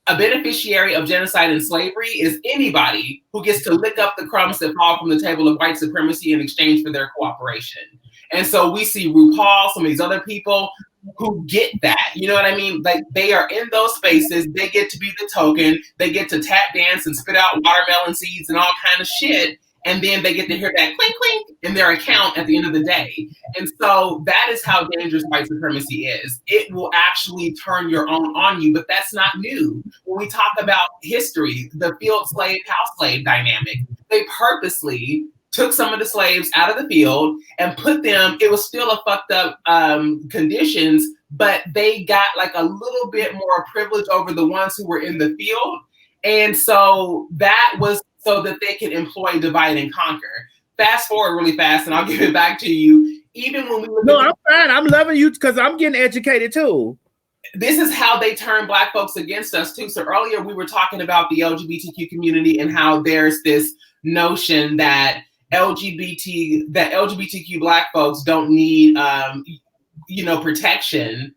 A beneficiary of genocide and slavery is anybody who gets to lick up the crumbs that fall from the table of white supremacy in exchange for their cooperation. And so we see RuPaul, some of these other people who get that, you know what I mean? Like, they are in those spaces, they get to be the token, they get to tap dance and spit out watermelon seeds and all kind of shit. And then they get to hear that clink, clink in their account at the end of the day. And so that is how dangerous white supremacy is. It will actually turn your own on you, but that's not new. When we talk about history, the field slave, house slave dynamic, they purposely took some of the slaves out of the field and put them, it was still a fucked up conditions, but they got like a little bit more privilege over the ones who were in the field. And so that was so that they can employ, divide, and conquer. Fast forward really fast, and I'll give it back to you. Even when we look I'm fine. I'm loving you because I'm getting educated too. This is how they turn Black folks against us too. So earlier we were talking about the LGBTQ community and how there's this notion that LGBTQ Black folks don't need, protection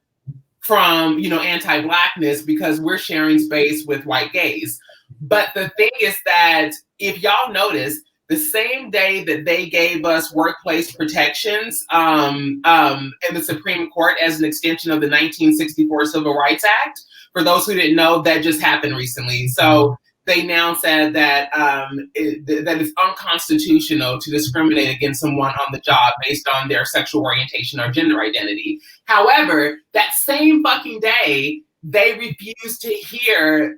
from, anti-Blackness because we're sharing space with white gays. But the thing is that if y'all notice, the same day that they gave us workplace protections in the Supreme Court as an extension of the 1964 Civil Rights Act, for those who didn't know, that just happened recently. So they now said that that it's unconstitutional to discriminate against someone on the job based on their sexual orientation or gender identity. However, that same fucking day, they refused to hear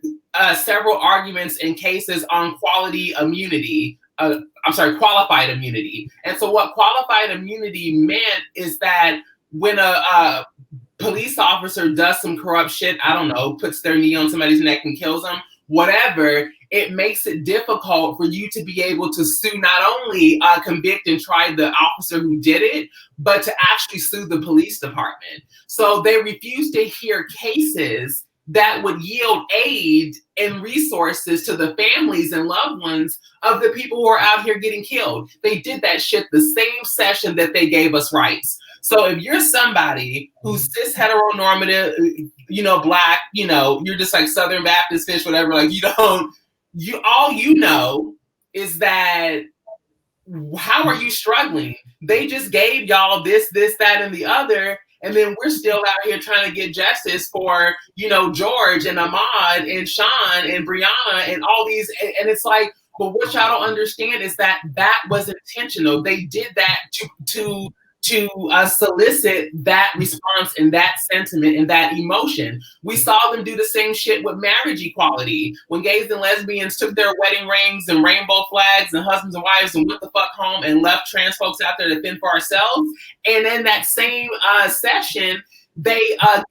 several arguments in cases on qualified immunity. And so what qualified immunity meant is that when a police officer does some corrupt shit, I don't know, puts their knee on somebody's neck and kills them, whatever, it makes it difficult for you to be able to sue, not only convict and try the officer who did it, but to actually sue the police department. So they refuse to hear cases that would yield aid and resources to the families and loved ones of the people who are out here getting killed. They did that shit the same session that they gave us rights. So if you're somebody who's cis heteronormative, Black, you're just like Southern Baptist fish, whatever, like all you know is that, how are you struggling? They just gave y'all this, that, and the other. And then we're still out here trying to get justice for, George and Ahmaud and Sean and Brianna and all these. And it's like, but what y'all don't understand is that was intentional. They did that to solicit that response and that sentiment and that emotion. We saw them do the same shit with marriage equality. When gays and lesbians took their wedding rings and rainbow flags and husbands and wives and went the fuck home and left trans folks out there to fend for ourselves. And in that same session, they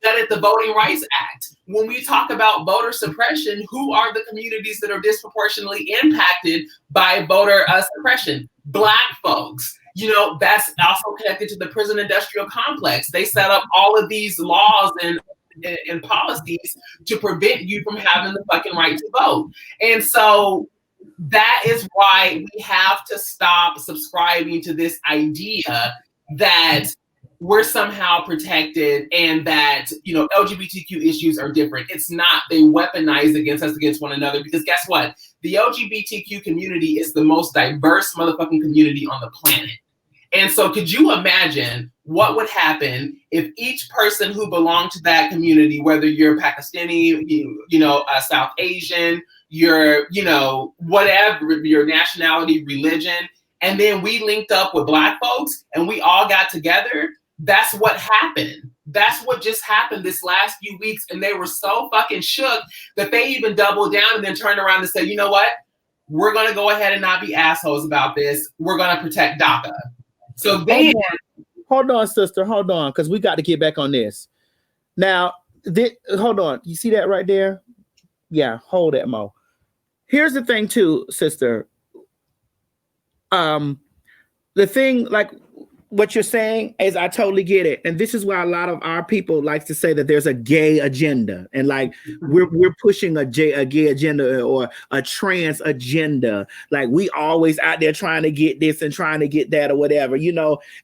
gutted the Voting Rights Act. When we talk about voter suppression, who are the communities that are disproportionately impacted by voter suppression? Black folks. That's also connected to the prison industrial complex. They set up all of these laws and policies to prevent you from having the fucking right to vote. And so that is why we have to stop subscribing to this idea that we're somehow protected and that, LGBTQ issues are different. It's not. They weaponize against one another, because guess what? The LGBTQ community is the most diverse motherfucking community on the planet. And so could you imagine what would happen if each person who belonged to that community, whether you're Pakistani, South Asian, you're, whatever your nationality, religion, and then we linked up with Black folks and we all got together? That's what happened. That's what just happened this last few weeks. And they were so fucking shook that they even doubled down and then turned around and said, you know what? We're going to go ahead and not be assholes about this. We're going to protect DACA. So then... Hold on, sister. Hold on, because we got to get back on this. Now, hold on. You see that right there? Yeah, hold that, Mo. Here's the thing, too, sister. The thing, like... What you're saying is I totally get it. And this is why a lot of our people like to say that there's a gay agenda. And like we're pushing a gay agenda or a trans agenda. Like we always out there trying to get this and trying to get that or whatever,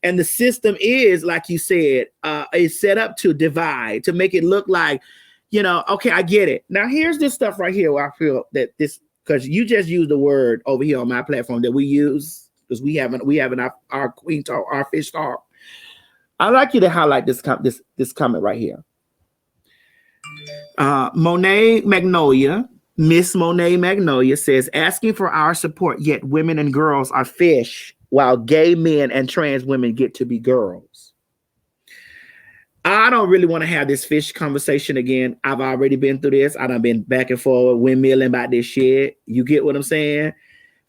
And the system is, like you said, is set up to divide, to make it look like, okay, I get it. Now here's this stuff right here where I feel that this, because you just used the word over here on my platform that we use. Because we haven't our queen talk, our fish talk. I'd like you to highlight this comment right here. Monet Magnolia, Miss Monet Magnolia says, asking for our support, yet women and girls are fish, while gay men and trans women get to be girls. I don't really want to have this fish conversation again. I've already been through this. I done been back and forward, windmilling about this shit. You get what I'm saying?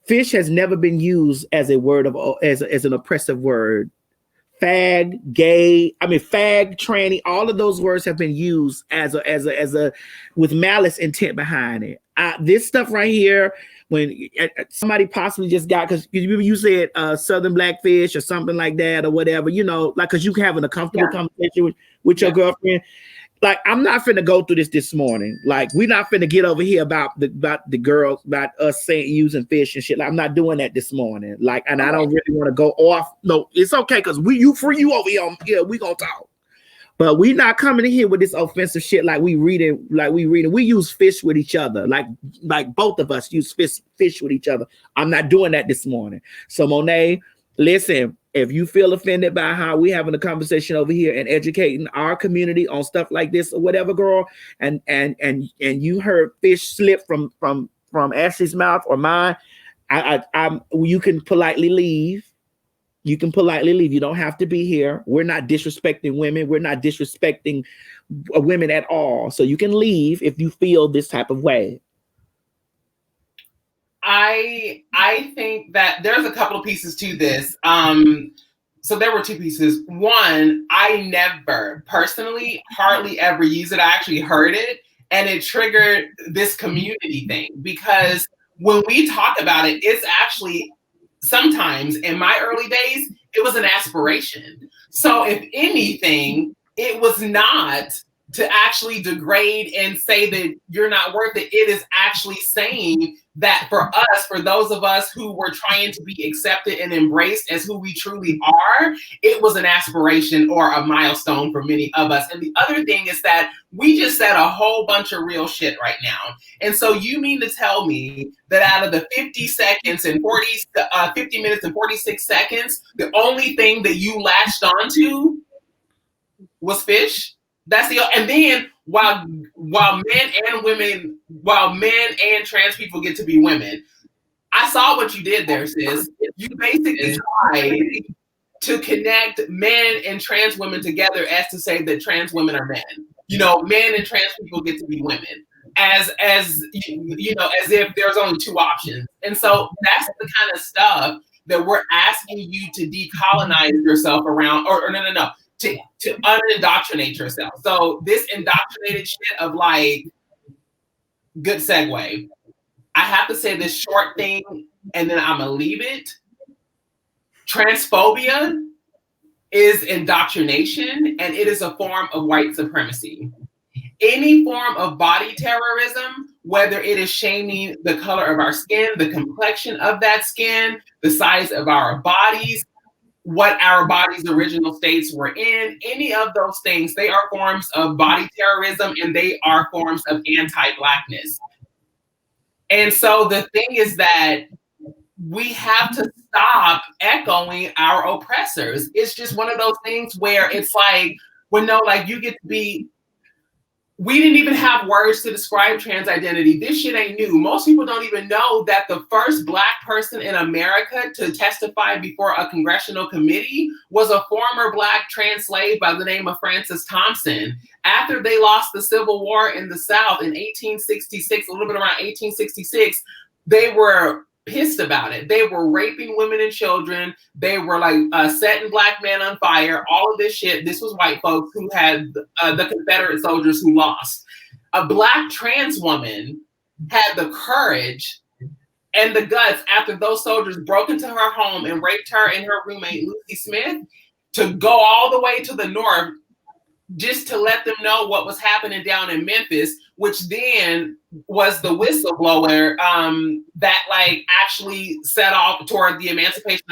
Fish has never been used as a word as an oppressive word. Fag, gay, fag, tranny, all of those words have been used as a with malice intent behind it. This stuff right here, when somebody possibly just got, because you said Southern Blackfish or something like that or whatever, like because you having a comfortable conversation with your girlfriend. Like, I'm not finna go through this morning. Like, we're not finna get over here about the girls, about us saying using fish and shit. Like, I'm not doing that this morning. Like, and I don't really want to go off. No, it's okay, because you over here, we gonna talk. But we not coming in here with this offensive shit like we reading. We use fish with each other. Like both of us use fish with each other. I'm not doing that this morning. So Monet, listen. If you feel offended by how we having a conversation over here and educating our community on stuff like this or whatever, girl, and you heard fish slip from Ashley's mouth or mine, you can politely leave. You can politely leave. You don't have to be here. We're not disrespecting women. We're not disrespecting women at all. So you can leave if you feel this type of way. I think that there's a couple of pieces to this. So there were two pieces. One, I never personally hardly ever use it. I actually heard it and it triggered this community thing, because when we talk about it, it's actually sometimes in my early days, it was an aspiration. So if anything, it was not to actually degrade and say that you're not worth it. It is actually saying that for us, for those of us who were trying to be accepted and embraced as who we truly are, it was an aspiration or a milestone for many of us. And the other thing is that we just said a whole bunch of real shit right now. And so you mean to tell me that out of the 50 minutes and 46 seconds, the only thing that you latched onto was fish? That's the, and then while men and trans people get to be women, I saw what you did there, sis. You basically tried to connect men and trans women together as to say that trans women are men. You know, men and trans people get to be women, as you know, as if there's only two options. And so that's the kind of stuff that we're asking you to decolonize yourself around, or no. To unindoctrinate yourself. So this indoctrinated shit of like, good segue. I have to say this short thing and then I'm gonna leave it. Transphobia is indoctrination and it is a form of white supremacy. Any form of body terrorism, whether it is shaming the color of our skin, the complexion of that skin, the size of our bodies, what our body's original states were in, any of those things, they are forms of body terrorism and they are forms of anti-Blackness. And so the thing is that we have to stop echoing our oppressors. It's just one of those things where it's like, well, no, like you get to be, we didn't even have words to describe trans identity. This shit ain't new. Most people don't even know that the first Black person in America to testify before a congressional committee was a former Black trans slave by the name of Francis Thompson. After they lost the Civil War in the South in 1866, a little bit around 1866, they were pissed about it. They were raping women and children. They were like setting Black men on fire. All of this shit. This was white folks who had the Confederate soldiers who lost. A Black trans woman had the courage and the guts after those soldiers broke into her home and raped her and her roommate Lucy Smith to go all the way to the north just to let them know what was happening down in Memphis, which then was the whistleblower that like actually set off toward the Emancipation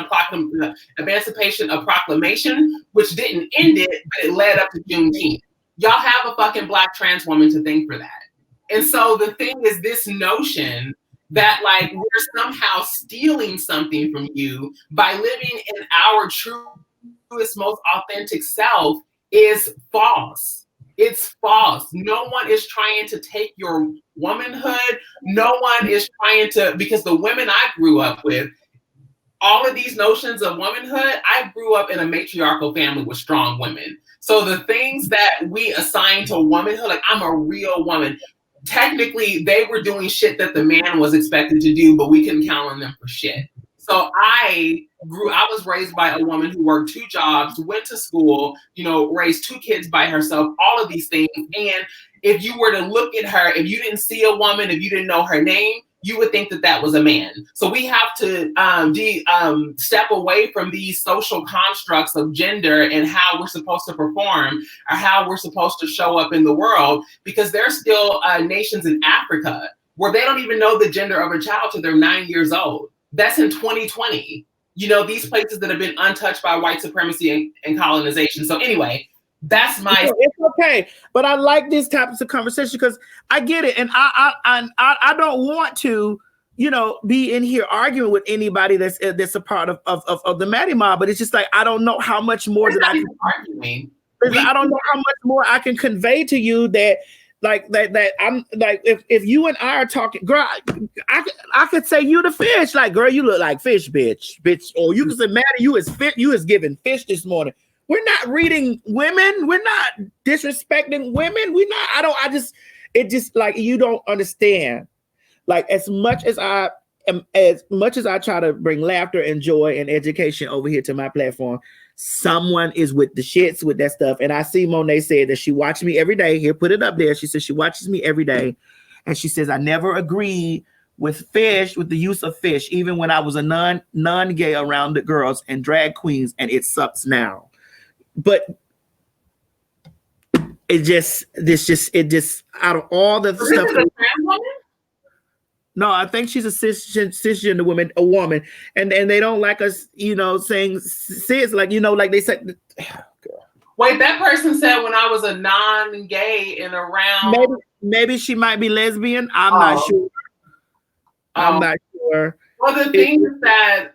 of Proclamation, which didn't end it, but it led up to Juneteenth. Y'all have a fucking Black trans woman to thank for that. And so the thing is this notion that like we're somehow stealing something from you by living in our truest, most authentic self is false. It's false. No one is trying to take your womanhood. No one is trying to, because the women I grew up with, all of these notions of womanhood, I grew up in a matriarchal family with strong women. So the things that we assign to womanhood, like I'm a real woman, technically they were doing shit that the man was expected to do, but we couldn't count on them for shit. So I was raised by a woman who worked 2 jobs, went to school, you know, raised 2 kids by herself, all of these things. And if you were to look at her, if you didn't see a woman, if you didn't know her name, you would think that that was a man. So we have to step away from these social constructs of gender and how we're supposed to perform or how we're supposed to show up in the world, because there's still nations in Africa where they don't even know the gender of a child till they're 9 years old. That's in 2020. You know, these places that have been untouched by white supremacy and colonization. So anyway, that's my. It's okay, but I like these types of conversation because I get it, and I don't want to, you know, be in here arguing with anybody that's a part of the Maddie mob. But it's just like I don't know how much more that I can arguing. I don't know how much more I can convey to you that. Like that I'm like if you and I are talking, girl, I could say you the fish, like girl, you look like fish, bitch, or you could say Maddie, you is giving fish this morning. We're not reading women, we're not disrespecting women, it just like you don't understand. Like as much as I try to bring laughter and joy and education over here to my platform, someone is with the shits with that stuff. And I see Monet said that she watches me every day. Here, put it up there. She says she watches me every day. And she says, I never agreed with the use of fish, even when I was a non-gay around the girls and drag queens, and it sucks now. But it just out of all the So this stuff. is a trans woman? No, I think she's a cisgender woman, a woman, and they don't like us, saying cis, like like they said. Wait, that person said when I was a non-gay and around. Maybe she might be lesbian. I'm not sure. Well, the thing is that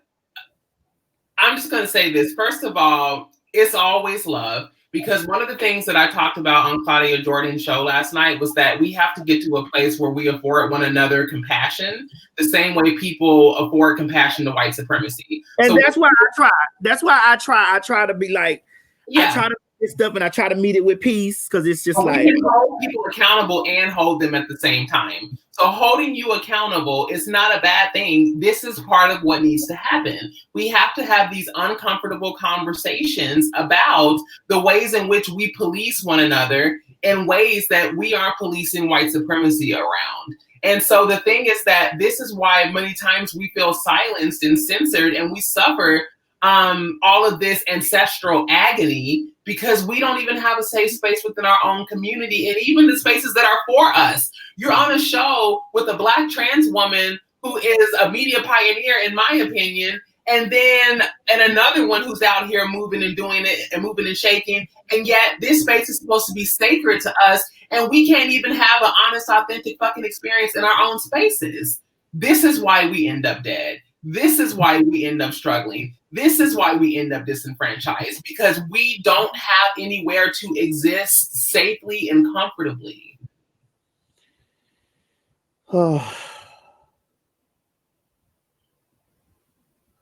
I'm just going to say this. First of all, it's always love. Because one of the things that I talked about on Claudia Jordan's show last night was that we have to get to a place where we afford one another compassion, the same way people afford compassion to white supremacy. And so that's why I try. That's why I try. I try to be like, I try to do stuff and I try to meet it with peace, because it's just we can hold people accountable and hold them at the same time. So holding you accountable is not a bad thing. This is part of what needs to happen. We have to have these uncomfortable conversations about the ways in which we police one another in ways that we aren't policing white supremacy around. And so the thing is that this is why many times we feel silenced and censored, and we suffer all of this ancestral agony because we don't even have a safe space within our own community, and even the spaces that are for us. You're on a show with a Black trans woman who is a media pioneer, in my opinion, and another one who's out here moving and doing it and moving and shaking, and yet this space is supposed to be sacred to us, and we can't even have an honest, authentic fucking experience in our own spaces. This is why we end up dead. This is why we end up struggling. This is why we end up disenfranchised, because we don't have anywhere to exist safely and comfortably. Oh.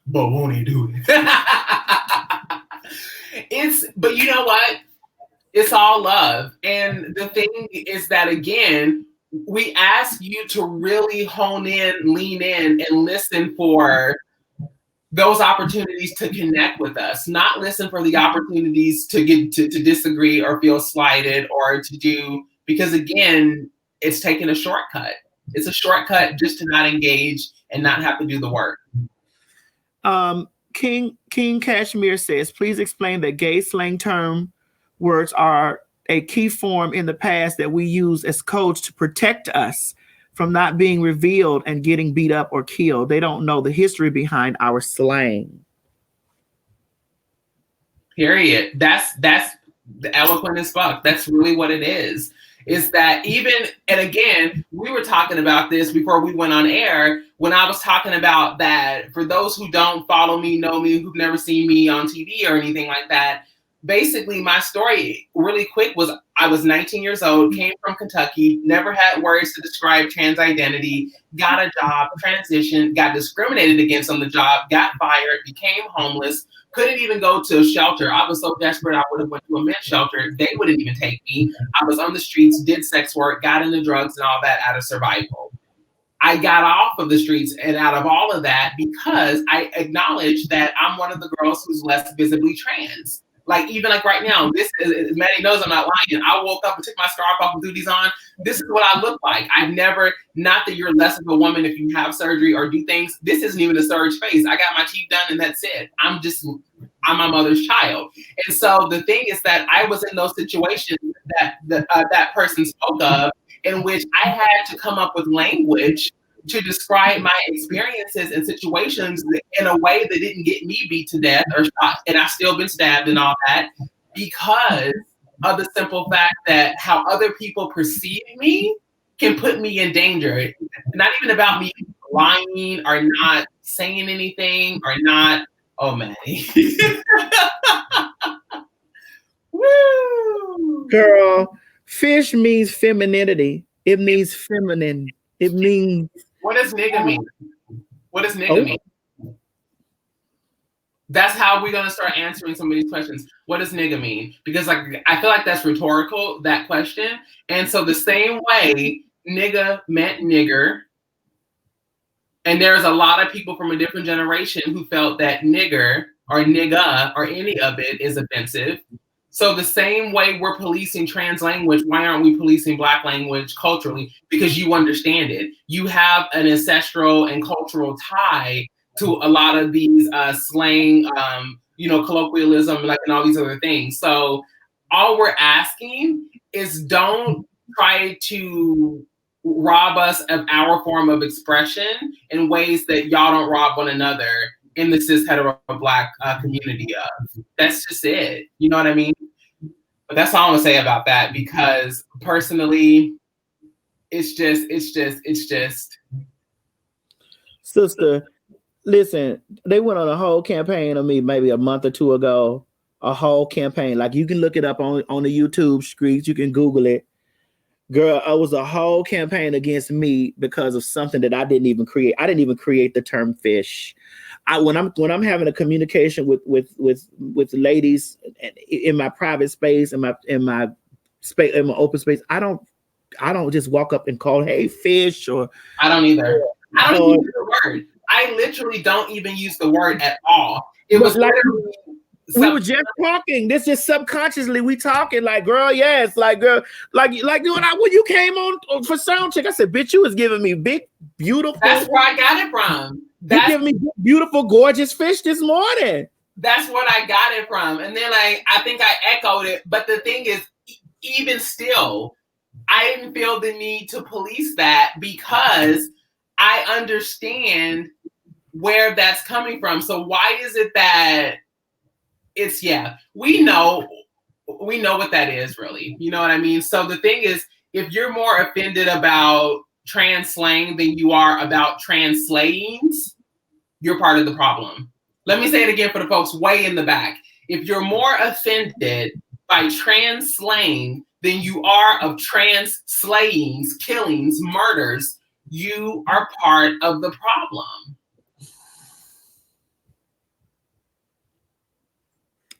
But won't he do it? But you know what? It's all love. And the thing is that, again, we ask you to really hone in, lean in, and listen for those opportunities to connect with us, not listen for the opportunities to get to disagree or feel slighted or to do, because again, it's taking a shortcut. It's a shortcut just to not engage and not have to do the work. King Kashmir says, please explain that gay slang term words are a key form in the past that we use as codes to protect us from not being revealed and getting beat up or killed. They don't know the history behind our slang. Period. That's eloquent as fuck. That's really what it is. Is that even, and again, we were talking about this before we went on air, when I was talking about that, for those who don't follow me, know me, who've never seen me on TV or anything like that, basically my story really quick was I was 19 years old, came from Kentucky, never had words to describe trans identity, got a job, transitioned, got discriminated against on the job, got fired, became homeless, couldn't even go to a shelter. I was so desperate I would have went to a men's shelter. They wouldn't even take me. I was on the streets, did sex work, got into drugs and all that out of survival. I got off of the streets and out of all of that because I acknowledged that I'm one of the girls who's less visibly trans. Like, even like right now, this is, Maddie knows I'm not lying. I woke up and took my scarf off and threw these on. This is what I look like. I've never, not that you're less of a woman if you have surgery or do things. This isn't even a surge face. I got my teeth done and that's it. I'm my mother's child. And so the thing is that I was in those situations that that person spoke of, in which I had to come up with language to describe my experiences and situations in a way that didn't get me beat to death or shot, and I've still been stabbed and all that, because of the simple fact that how other people perceive me can put me in danger. Not even about me lying or not saying anything or not, oh man. Woo! Girl, fish means femininity. It means feminine. It means... What does nigga mean? What does nigga mean? That's how we're gonna start answering some of these questions. What does nigga mean? Because like I feel like that's rhetorical, that question. And so the same way nigga meant nigger, and there's a lot of people from a different generation who felt that nigger or nigga or any of it is offensive. So the same way we're policing trans language, why aren't we policing Black language culturally? Because you understand it. You have an ancestral and cultural tie to a lot of these slang, colloquialism, like, and all these other things. So all we're asking is don't try to rob us of our form of expression in ways that y'all don't rob one another in the cis hetero Black community of. That's just it. You know what I mean? But that's all I'm gonna say about that, because personally, it's just. Sister, listen, they went on a whole campaign on me maybe a month or two ago. A whole campaign. Like, you can look it up on the YouTube streets. You can Google it. Girl, it was a whole campaign against me because of something that I didn't even create. I didn't even create the term fish. When I'm having a communication with ladies in my private space, in my space, in my open space, I don't just walk up and call, hey, fish, or I don't either. I don't use the word. I literally don't even use the word at all. It was like literally. We were just talking. This is subconsciously we talking. Like, girl, yes, like, girl, like when you came on for sound check, I said, bitch, you was giving me big, beautiful. That's where I got it from. You giving me beautiful, gorgeous fish this morning. That's what I got it from, and then I think I echoed it. But the thing is, even still, I didn't feel the need to police that because I understand where that's coming from. So why is it that it's, we know what that is, really. You know what I mean? So the thing is, if you're more offended about trans slang than you are about trans slayings, you're part of the problem. Let me say it again for the folks way in the back. If you're more offended by trans slang than you are of trans slayings, killings, murders, you are part of the problem.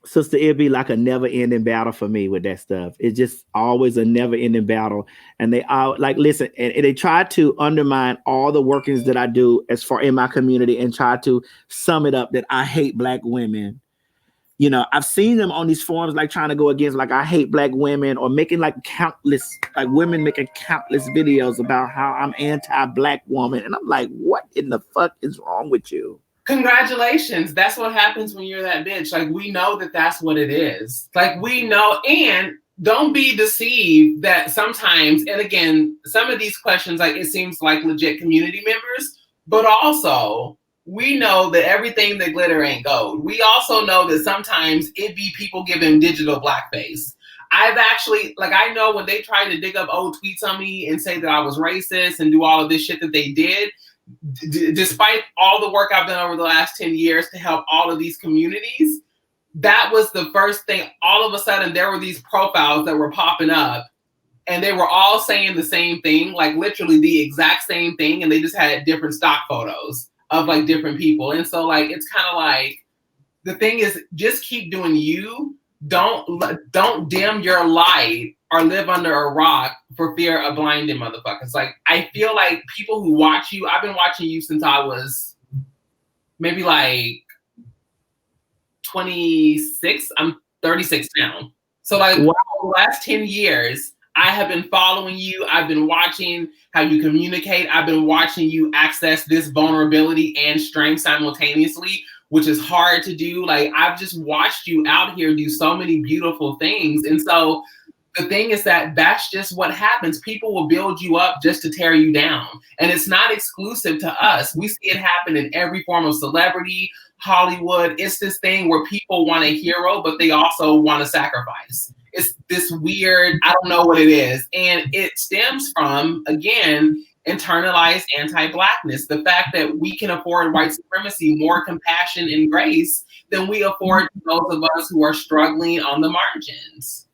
Sister, it'd be like a never-ending battle for me with that stuff. It's just always a never-ending battle. And they all listen, and they try to undermine all the workings that I do as far in my community and try to sum it up that I hate Black women. You know, I've seen them on these forums trying to go against I hate Black women, or making countless women making countless videos about how I'm anti-Black woman. And I'm like, what in the fuck is wrong with you? Congratulations. That's what happens when you're that bitch. We know that that's what it is. We know, and don't be deceived that sometimes, and again, some of these questions, it seems like legit community members, but also we know that everything that glitter ain't gold. We also know that sometimes it be people giving digital blackface. I've actually, I know when they tried to dig up old tweets on me and say that I was racist and do all of this shit that they did, despite all the work I've done over the last 10 years to help all of these communities, that was the first thing. All of a sudden, there were these profiles that were popping up, and they were all saying the same thing, literally the exact same thing, and they just had different stock photos of different people. And so it's kind of the thing is, just keep doing you. Don't dim your light or live under a rock for fear of blinding motherfuckers. I feel like people who watch you, I've been watching you since I was maybe 26. I'm 36 now. So wow. The last 10 years, I have been following you. I've been watching how you communicate. I've been watching you access this vulnerability and strength simultaneously, which is hard to do. I've just watched you out here do so many beautiful things. And so the thing is that's just what happens. People will build you up just to tear you down. And it's not exclusive to us. We see it happen in every form of celebrity, Hollywood. It's this thing where people want a hero, but they also want to sacrifice. It's this weird, I don't know what it is. And it stems from, again, internalized anti-Blackness. The fact that we can afford white supremacy, more compassion and grace than we afford those of us who are struggling on the margins.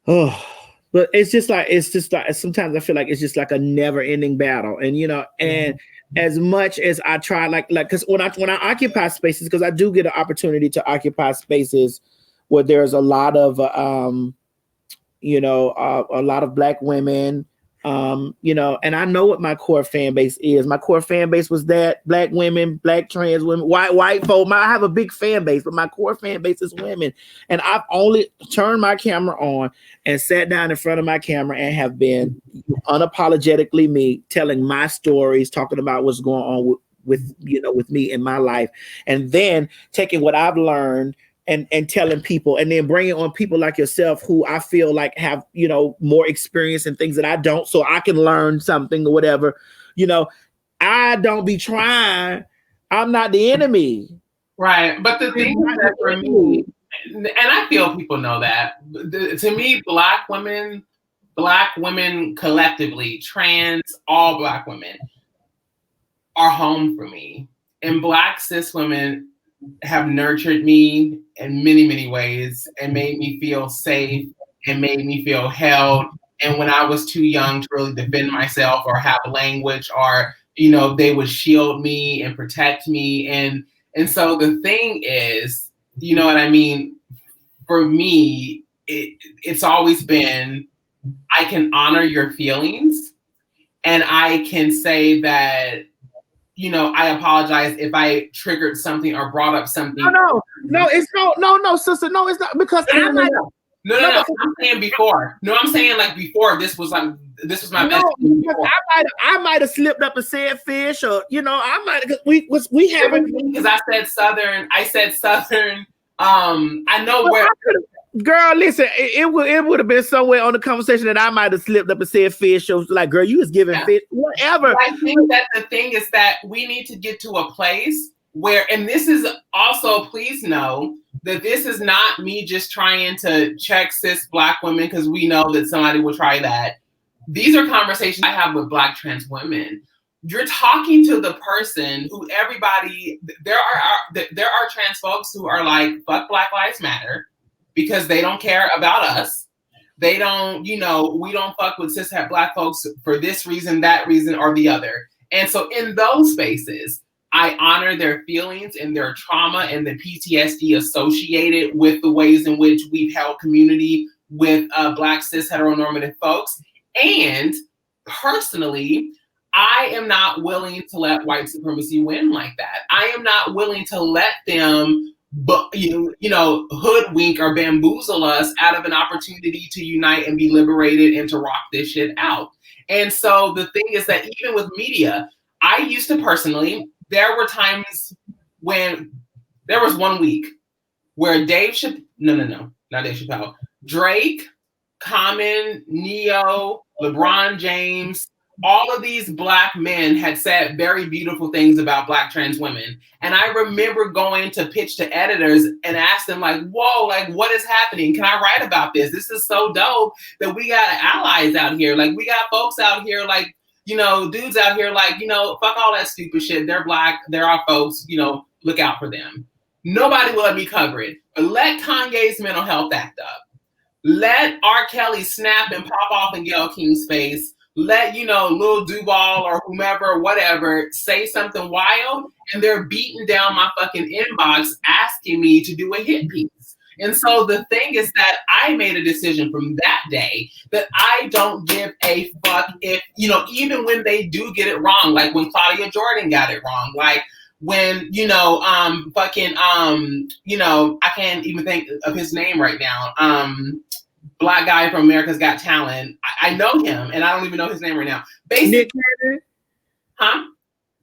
Oh, but it's just sometimes I feel like it's just a never-ending battle. And and as much as I try, because when I occupy spaces, because I do get an opportunity to occupy spaces where there's a lot of a lot of Black women, and I know what my core fan base is. My core fan base was that Black women, Black trans women, white folk. I have a big fan base, but my core fan base is women. And I've only turned my camera on and sat down in front of my camera and have been unapologetically me, telling my stories, talking about what's going on with me in my life, and then taking what I've learned and telling people, and then bringing on people like yourself who I feel like have, you know, more experience in things that I don't, so I can learn something or whatever. You know, I don't be trying. I'm not the enemy. Right. But the thing is that for me, and I feel people know that, to me, Black women collectively, trans, all Black women are home for me. And Black cis women have nurtured me in many, many ways and made me feel safe and made me feel held. And when I was too young to really defend myself or have language, or, you know, they would shield me and protect me. And so the thing is, you know what I mean? For me, it's always been, I can honor your feelings and I can say that, you know, I apologize if I triggered something or brought up something. No, it's no, sister. No, it's not, because No. I'm saying before. No, I'm saying like before. This was my best. I might have slipped up and said fish, or, you know, I might have, we haven't, because I said Southern. I know where. Girl, listen, it would have been somewhere on the conversation that I might have slipped up and said fish. So like, girl, you was giving fish, whatever. I think that the thing is that we need to get to a place where, and this is also, please know that this is not me just trying to check cis Black women, because we know that somebody will try that. These are conversations I have with Black trans women. You're talking to the person who there are trans folks who are like, fuck Black Lives Matter, because they don't care about us. They don't, you know, we don't fuck with cishet Black folks for this reason, that reason, or the other. And so in those spaces, I honor their feelings and their trauma and the PTSD associated with the ways in which we've held community with Black cis heteronormative folks. And personally, I am not willing to let white supremacy win like that. I am not willing to let them, but you know, hoodwink or bamboozle us out of an opportunity to unite and be liberated and to rock this shit out. And so the thing is that even with media, I used to personally, there were times when there was 1 week where not Dave Chappelle, Drake, Common, Neo, LeBron James, all of these Black men had said very beautiful things about Black trans women. And I remember going to pitch to editors and ask them like, whoa, like what is happening? Can I write about this? This is so dope that we got allies out here. Like we got folks out here, like, you know, dudes out here, like, you know, fuck all that stupid shit. They're Black, they're our folks, you know, look out for them. Nobody will let me cover it. But let Kanye's mental health act up. Let R. Kelly snap and pop off in Gayle King's face. Let, you know, Lil Duval or whomever, whatever, say something wild, and they're beating down my fucking inbox asking me to do a hit piece. And so the thing is that I made a decision from that day that I don't give a fuck if, you know, even when they do get it wrong, like when Claudia Jordan got it wrong, like when, you know, you know, I can't even think of his name right now. Black guy from America's Got Talent. I know him, and I don't even know his name right now. Basically, Nick Cannon? Huh?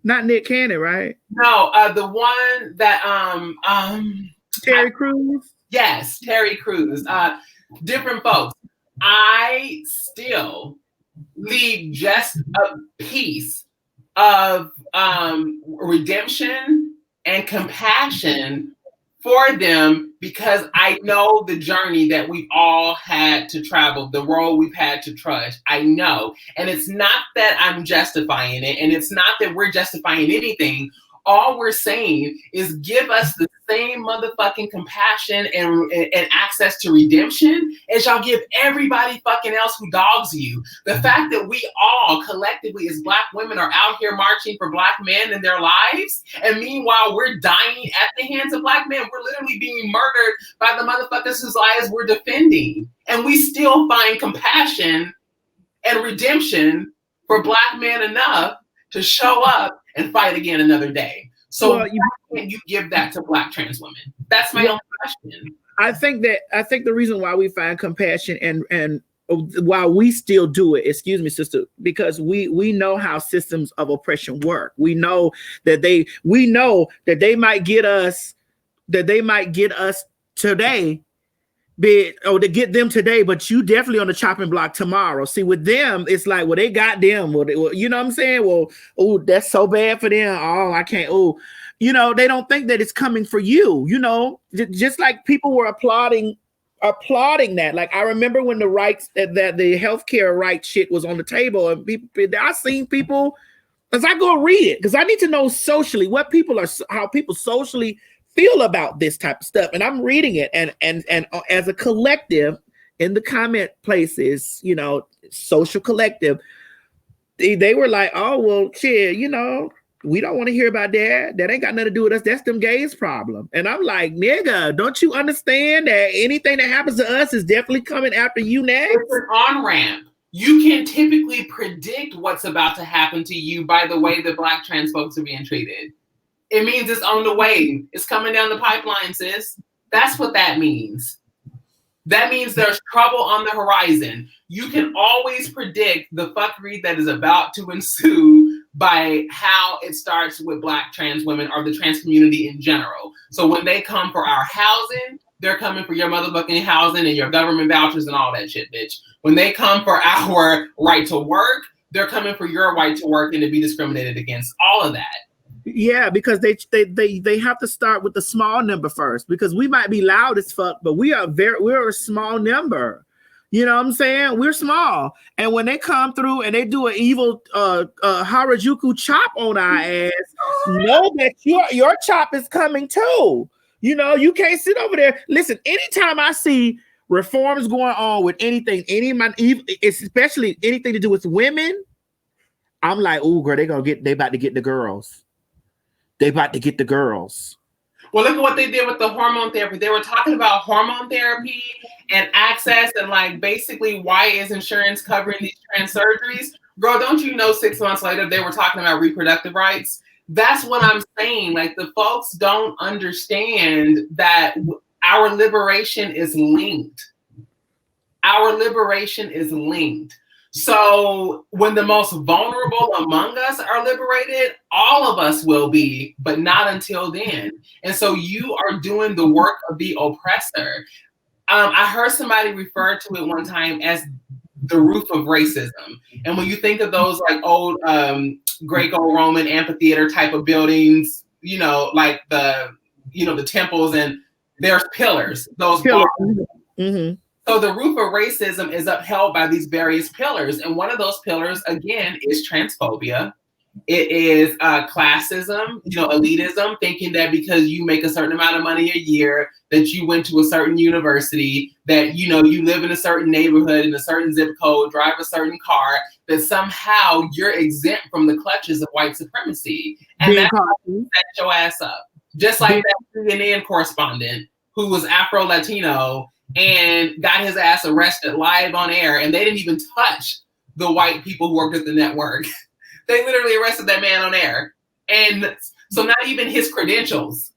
Not Nick Cannon, right? No, the one that Terry Crews. Yes, Terry Crews. Different folks. I still leave just a piece of redemption and compassion for them, because I know the journey that we've all had to travel, the road we've had to trudge. I know. And it's not that I'm justifying it, and it's not that we're justifying anything. All we're saying is give us the same motherfucking compassion and access to redemption as y'all give everybody fucking else who dogs you. The fact that we all collectively as Black women are out here marching for Black men in their lives, and meanwhile we're dying at the hands of Black men. We're literally being murdered by the motherfuckers whose lives we're defending. And we still find compassion and redemption for Black men enough to show up and fight again another day. So why can't you give that to Black trans women? That's my own question. I think the reason why we find compassion and why we still do it, excuse me, sister, because we know how systems of oppression work. We know that they might get us today, to get them today, but you definitely on the chopping block tomorrow. See, with them, it's like, well, they got them. Well, you know what I'm saying? Well, oh, that's so bad for them. Oh, I can't. Oh, you know, they don't think that it's coming for you. You know, just like people were applauding that. Like I remember when the rights that the healthcare rights shit was on the table, and people, I seen people as I go read it because I need to know socially how people socially feel about this type of stuff. And I'm reading it, and as a collective in the comment places, you know, social collective, they were like, oh well, shit, you know, we don't want to hear about that. That ain't got nothing to do with us. That's them gays' problem. And I'm like, nigga, don't you understand that anything that happens to us is definitely coming after you next? It's an on-ramp. You can typically predict what's about to happen to you by the way that Black trans folks are being treated. It means it's on the way. It's coming down the pipeline, sis. That's what that means. That means there's trouble on the horizon. You can always predict the fuckery that is about to ensue by how it starts with Black trans women or the trans community in general. So when they come for our housing, they're coming for your motherfucking housing and your government vouchers and all that shit, bitch. When they come for our right to work, they're coming for your right to work and to be discriminated against. All of that. Yeah, because they have to start with the small number first, because we might be loud as fuck, but we're a small number. You know what I'm saying? We're small. And when they come through and they do an evil Harajuku chop on our ass, know that your chop is coming too. You know, you can't sit over there. Listen, anytime I see reforms going on with anything, especially anything to do with women, I'm like, ooh, girl, they about to get the girls. They about to get the girls. Well, look at what they did with the hormone therapy. They were talking about hormone therapy and access and like basically why is insurance covering these trans surgeries? Girl, don't you know 6 months later they were talking about reproductive rights? That's what I'm saying. Like the folks don't understand that our liberation is linked. Our liberation is linked. So when the most vulnerable among us are liberated, all of us will be, but not until then. And so you are doing the work of the oppressor. I heard somebody refer to it one time as the roof of racism. And when you think of those like old Greco-Roman amphitheater type of buildings, you know, like the temples, and there's pillars, those pillars. Mm-hmm. So the roof of racism is upheld by these various pillars. And one of those pillars, again, is transphobia. It is classism, you know, elitism, thinking that because you make a certain amount of money a year, that you went to a certain university, that, you know, you live in a certain neighborhood, in a certain zip code, drive a certain car, that somehow you're exempt from the clutches of white supremacy. And that's how you set your ass up. Just like that CNN correspondent who was Afro-Latino and got his ass arrested live on air, and they didn't even touch the white people who worked at the network. They literally arrested that man on air. And so not even his credentials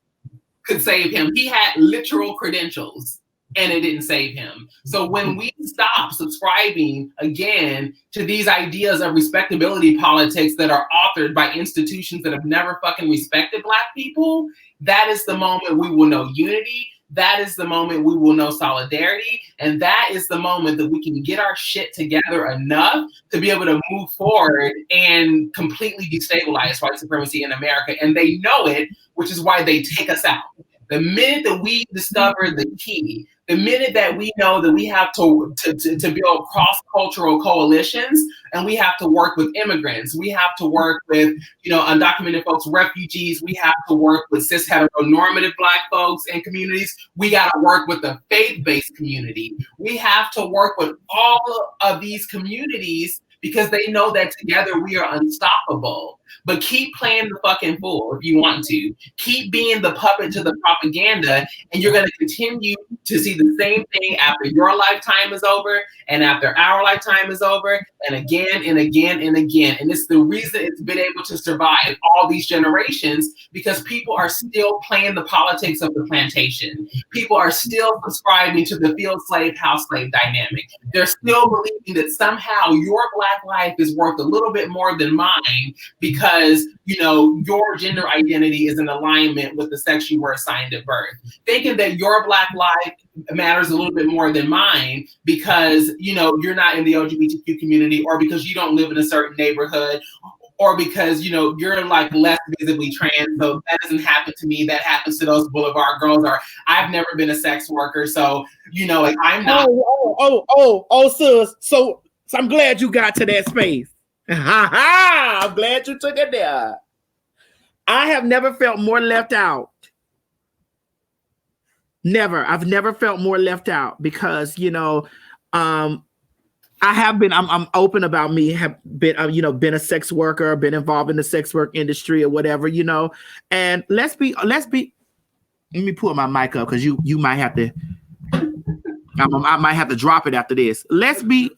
could save him. He had literal credentials, and it didn't save him. So when we stop subscribing again to these ideas of respectability politics that are authored by institutions that have never fucking respected Black people, that is the moment we will know unity. That is the moment we will know solidarity. And that is the moment that we can get our shit together enough to be able to move forward and completely destabilize white supremacy in America. And they know it, which is why they take us out. The minute that we discover the key, the minute that we know that we have to build cross-cultural coalitions, and we have to work with immigrants, we have to work with, you know, undocumented folks, refugees, we have to work with cis heteronormative Black folks and communities, we got to work with the faith-based community. We have to work with all of these communities because they know that together we are unstoppable. But keep playing the fucking fool if you want to. Keep being the puppet to the propaganda, and you're going to continue to see the same thing after your lifetime is over, and after our lifetime is over, and again and again and again. And it's the reason it's been able to survive all these generations, because people are still playing the politics of the plantation. People are still subscribing to the field slave, house slave dynamic. They're still believing that somehow your Black Black life is worth a little bit more than mine because, you know, your gender identity is in alignment with the sex you were assigned at birth. Thinking that your Black life matters a little bit more than mine because, you know, you're not in the LGBTQ community or because you don't live in a certain neighborhood or because, you know, you're like less visibly trans, so that doesn't happen to me. That happens to those Boulevard girls. Or I've never been a sex worker, so, you know, like, I'm not. Sis. So I'm glad you got to that space. I'm glad you took it there. I have never felt more left out. Never. I've never felt more left out because, you know, I have been, I'm open about me, have been, you know, been a sex worker, been involved in the sex work industry or whatever, you know, and let me pull my mic up because you might have to, I might have to drop it after this. Let's be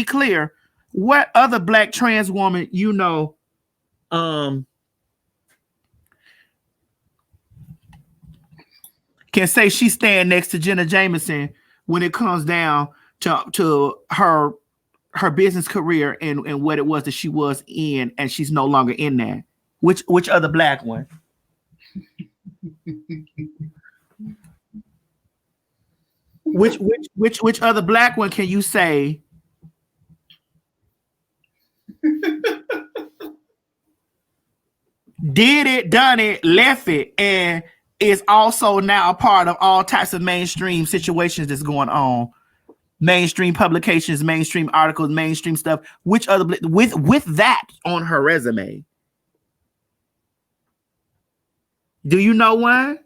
clear. What other Black trans woman, you know, can say she stand next to Jenna Jameson when it comes down to her business career and what it was that she was in, and she's no longer in that. Which other Black one? Which other Black one can you say? Did it, done it, left it, and is also now a part of all types of mainstream situations that's going on. Mainstream publications, mainstream articles, mainstream stuff. Which other with that on her resume? Do you know one?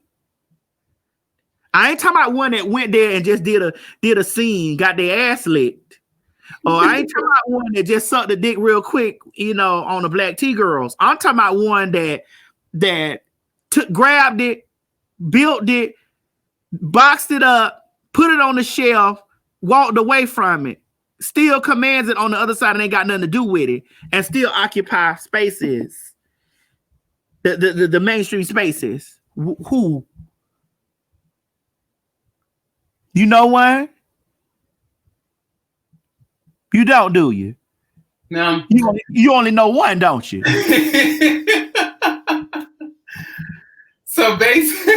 I ain't talking about one that went there and just did a scene, got their ass licked. Or I ain't talking about one that just sucked the dick real quick, you know, on the Black T girls. I'm talking about one that grabbed it, built it, boxed it up, put it on the shelf, walked away from it, still commands it on the other side and ain't got nothing to do with it, and still occupy spaces, the mainstream spaces. Who? You know one? You don't, do you? No. You only know one, don't you? So basically,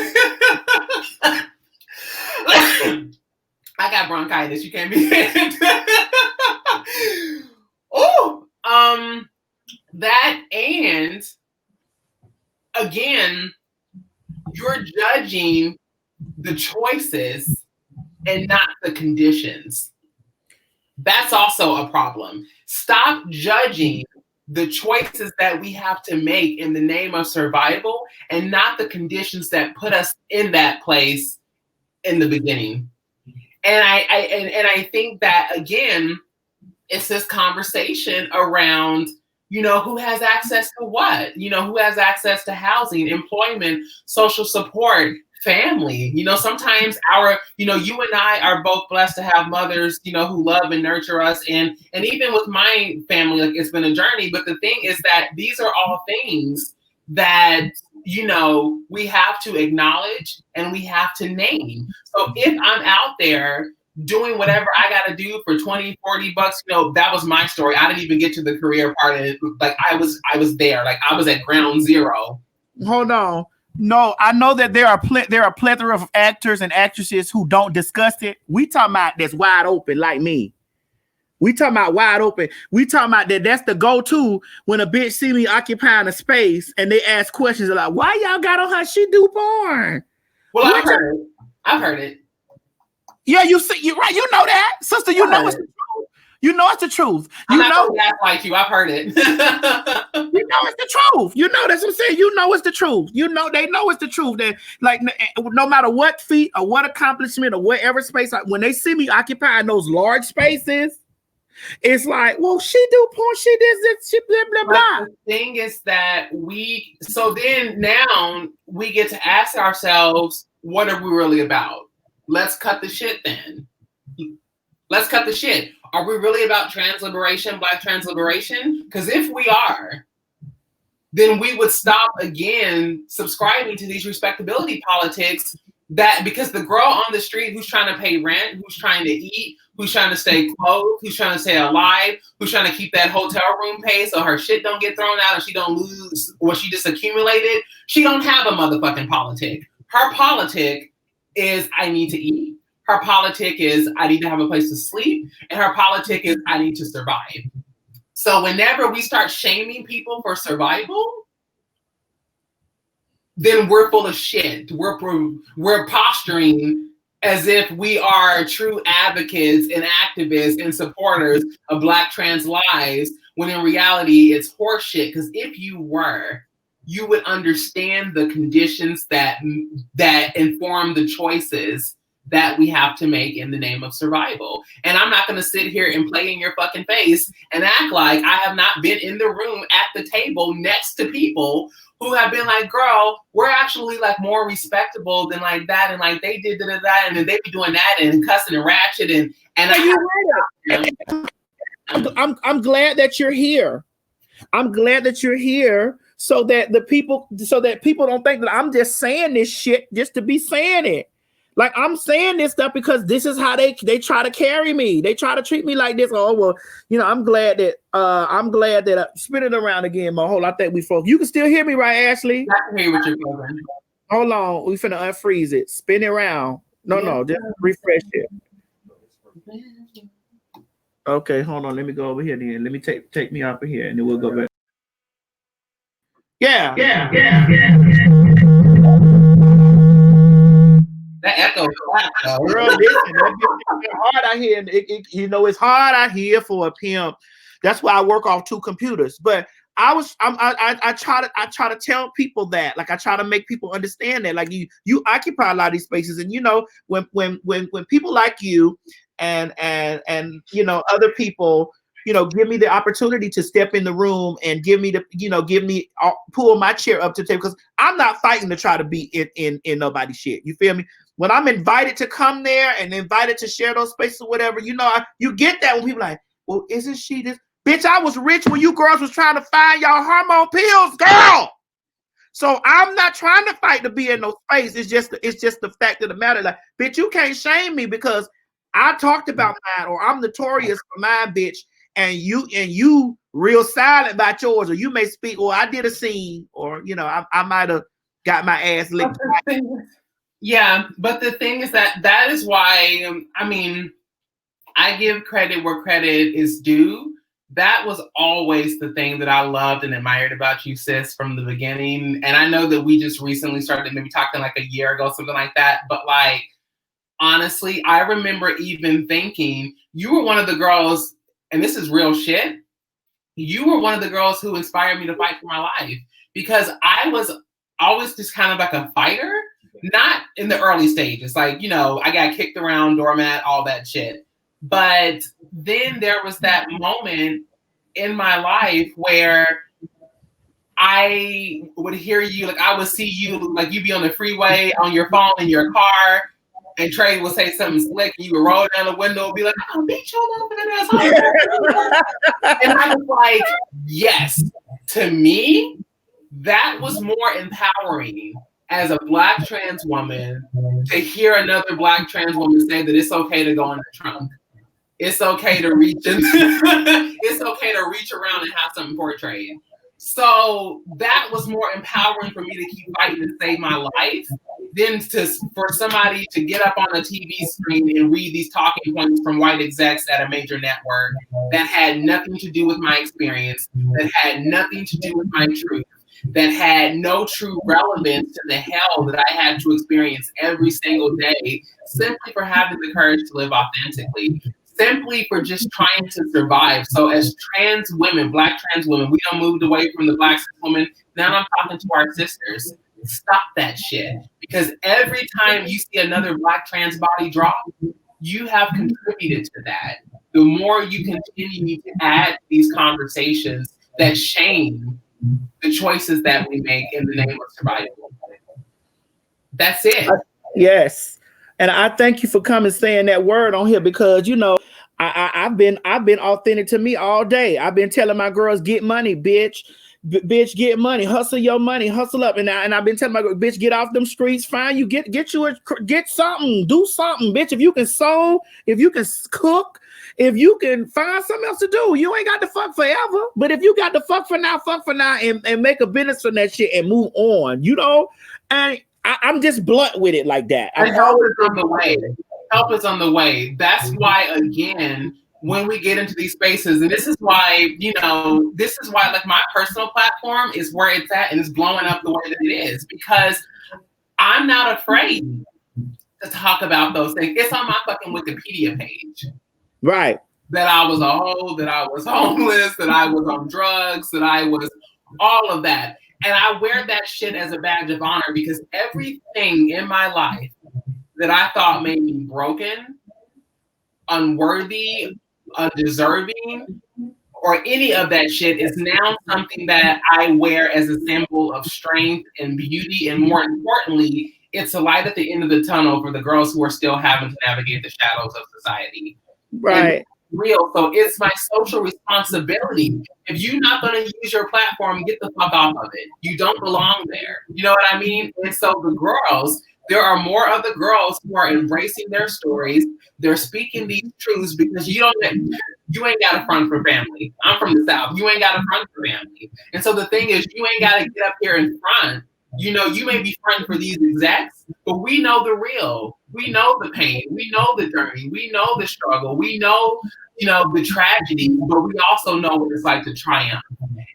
I got bronchitis. You can't be. That, and again, you're judging the choices and not the conditions. That's also a problem. Stop judging the choices that we have to make in the name of survival and not the conditions that put us in that place in the beginning. And I think that, again, it's this conversation around, you know, who has access to what, you know, who has access to housing, employment, social support, family. You know, sometimes you and I are both blessed to have mothers, you know, who love and nurture us. And even with my family, like, it's been a journey. But the thing is that these are all things that, you know, we have to acknowledge and we have to name. So if I'm out there doing whatever I got to do for 20, 40 bucks, you know, that was my story. I didn't even get to the career part of it. Like, I was there, like, I was at ground zero. Hold on. No, I know that there are a plethora of actors and actresses who don't discuss it. We talking about that's wide open, like me. We talking about wide open. We talking about that's the go-to when a bitch see me occupying a space and they ask questions like, why y'all got on her? She do porn. Well, I've heard it. Yeah, you're right. You know that, sister. You know it's the truth. You know it's the truth. I'm not gonna act like you. I've heard it. You know it's the truth. You know that's what I'm saying. You know it's the truth. You know they know it's the truth. That, like, no matter what feat or what accomplishment or whatever space, when they see me occupying those large spaces, it's like, well, she do porn, she this, she blah blah blah. The thing is that now we get to ask ourselves, what are we really about? Let's cut the shit then. Let's cut the shit. Are we really about trans liberation, Black trans liberation? Because if we are, then we would stop again subscribing to these respectability politics, that because the girl on the street who's trying to pay rent, who's trying to eat, who's trying to stay clothed, who's trying to stay alive, who's trying to keep that hotel room paid so her shit don't get thrown out and she don't lose what she just accumulated. She don't have a motherfucking politic. Her politic is I need to eat. Her politic is I need to have a place to sleep. And her politic is I need to survive. So whenever we start shaming people for survival, then we're full of shit. We're posturing as if we are true advocates and activists and supporters of Black trans lives, when in reality it's horseshit. Because if you were, you would understand the conditions that inform the choices that we have to make in the name of survival. And I'm not going to sit here and play in your fucking face and act like I have not been in the room at the table next to people who have been like, girl, we're actually like more respectable than like that. And like they did that. And then they be doing that and cussing and ratchet. I'm glad that you're here. I'm glad that you're here so that people don't think that I'm just saying this shit just to be saying it. Like I'm saying this stuff because this is how they try to carry me. They try to treat me like this. Oh well, I'm glad that spin it around again, Mo. I think we focus. You can still hear me, right, Ashley? I can hear what you're doing. Hold on, we finna unfreeze it. Spin it around. No, just refresh it. Okay, hold on. Let me go over here then. Let me take me off of here, and then we'll go back. Yeah. That echo. Girl, listen, it's hard out here. It's hard out here for a pimp. That's why I work off 2 computers. But I try to tell people that. Like I try to make people understand that. Like you occupy a lot of these spaces, and when people like you and other people give me the opportunity to step in the room and pull my chair up to the table, because I'm not fighting to try to be in nobody's shit. You feel me? When I'm invited to come there and invited to share those spaces or whatever, you get that when people like, well, isn't she this? Bitch, I was rich when you girls was trying to find y'all hormone pills, girl. So I'm not trying to fight to be in no space. It's just the fact of the matter. Like, bitch, you can't shame me because I talked about mine, or I'm notorious for mine, bitch. And you real silent about yours, or you may speak, or I did a scene, or I might have got my ass licked. Yeah, but the thing is that is why I give credit where credit is due. That was always the thing that I loved and admired about you, sis, from the beginning. And I know that we just recently started maybe talking like a year ago, something like that. But like, honestly, I remember even thinking you were one of the girls, and this is real shit, you were one of the girls who inspired me to fight for my life, because I was always just kind of like a fighter, not in the early stages. Like, I got kicked around, doormat, all that shit. But then there was that moment in my life where I would hear you, like I would see you, like you'd be on the freeway on your phone in your car, and Trey would say something slick, and you would roll down the window and be like, "I'll beat your motherfucking ass." And I was like, yes. To me, that was more empowering as a Black trans woman to hear another Black trans woman say that it's okay to go in the trunk. It's okay to reach in. It's okay to reach around and have something portrayed. So that was more empowering for me to keep fighting and save my life than for somebody to get up on a TV screen and read these talking points from white execs at a major network that had nothing to do with my experience, that had nothing to do with my truth, that had no true relevance to the hell that I had to experience every single day, simply for having the courage to live authentically. Simply for just trying to survive. So as trans women, Black trans women, we don't moved away from the Black cis woman. Now I'm talking to our sisters. Stop that shit. Because every time you see another Black trans body drop, you have contributed to that. The more you continue to add these conversations that shame the choices that we make in the name of survival. That's it. Yes. And I thank you for coming saying that word on here, because I've been authentic to me all day. I've been telling my girls, get money, bitch. bitch, get money, hustle your money, hustle up. And I've been telling my girl, bitch, get off them streets. Fine, you get something, do something, bitch. If you can sew, if you can cook, if you can find something else to do, you ain't got to fuck forever. But if you got to fuck for now, and make a business from that shit and move on, you know. And I'm just blunt with it like that. Help is on the way. Help is on the way. That's why, again, when we get into these spaces, and this is why, like my personal platform is where it's at and it's blowing up the way that it is, because I'm not afraid to talk about those things. It's on my fucking Wikipedia page. Right. That I was a hoe, that I was homeless, that I was on drugs, that I was all of that. And I wear that shit as a badge of honor, because everything in my life that I thought made me broken, unworthy, undeserving, or any of that shit is now something that I wear as a symbol of strength and beauty. And more importantly, it's a light at the end of the tunnel for the girls who are still having to navigate the shadows of society. Right. Real. So it's my social responsibility. If you're not going to use your platform, get the fuck off of it. You don't belong there. You know what I mean? And so the girls, there are more other girls who are embracing their stories. They're speaking these truths, because you ain't got a front for family. I'm from the South. You ain't got a front for family. And so the thing is, you ain't got to get up here in front. You know, you may be fronting for these execs, but we know the real. We know the pain. We know the journey. We know the struggle. We know, the tragedy, but we also know what it's like to triumph.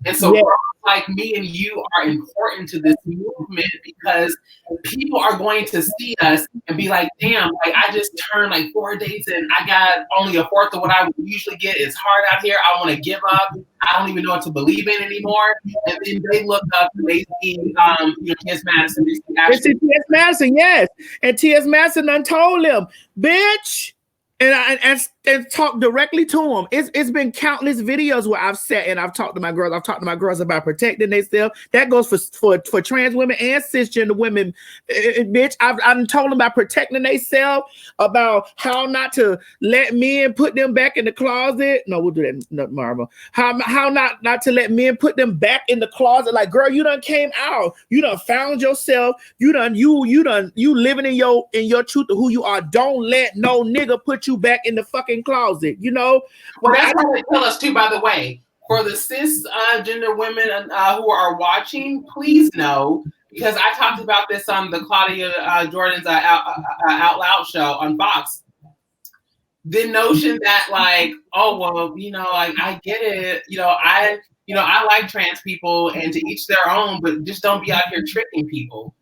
And so girls like me and you are important to this movement, because people are going to see us and be like, damn, like I just turned like 4 dates and I got only a fourth of what I would usually get. It's hard out here. I want to give up. I don't even know what to believe in anymore. And then they look up and they see, T.S. Madison. It's T.S. Madison, yes. And T.S. Madison done told him, bitch. And talk directly to them. It's been countless videos where I've sat and I've talked to my girls. I've talked to my girls about protecting themselves. That goes for trans women and cisgender women. Bitch, I've told them about protecting themselves, about how not to let men put them back in the closet. No, we'll do that tomorrow. How not to let men put them back in the closet. Like, girl, you done came out. You done found yourself. You living in your truth of who you are. Don't let no nigga put you back in the fucking closet, Well, that's what they tell us too, by the way. For the cisgender women who are watching, please know, because I talked about this on the Claudia Jordan's Out Loud show on Fox. The notion that like, oh well, like I get it, I like trans people and to each their own, but just don't be out here tricking people.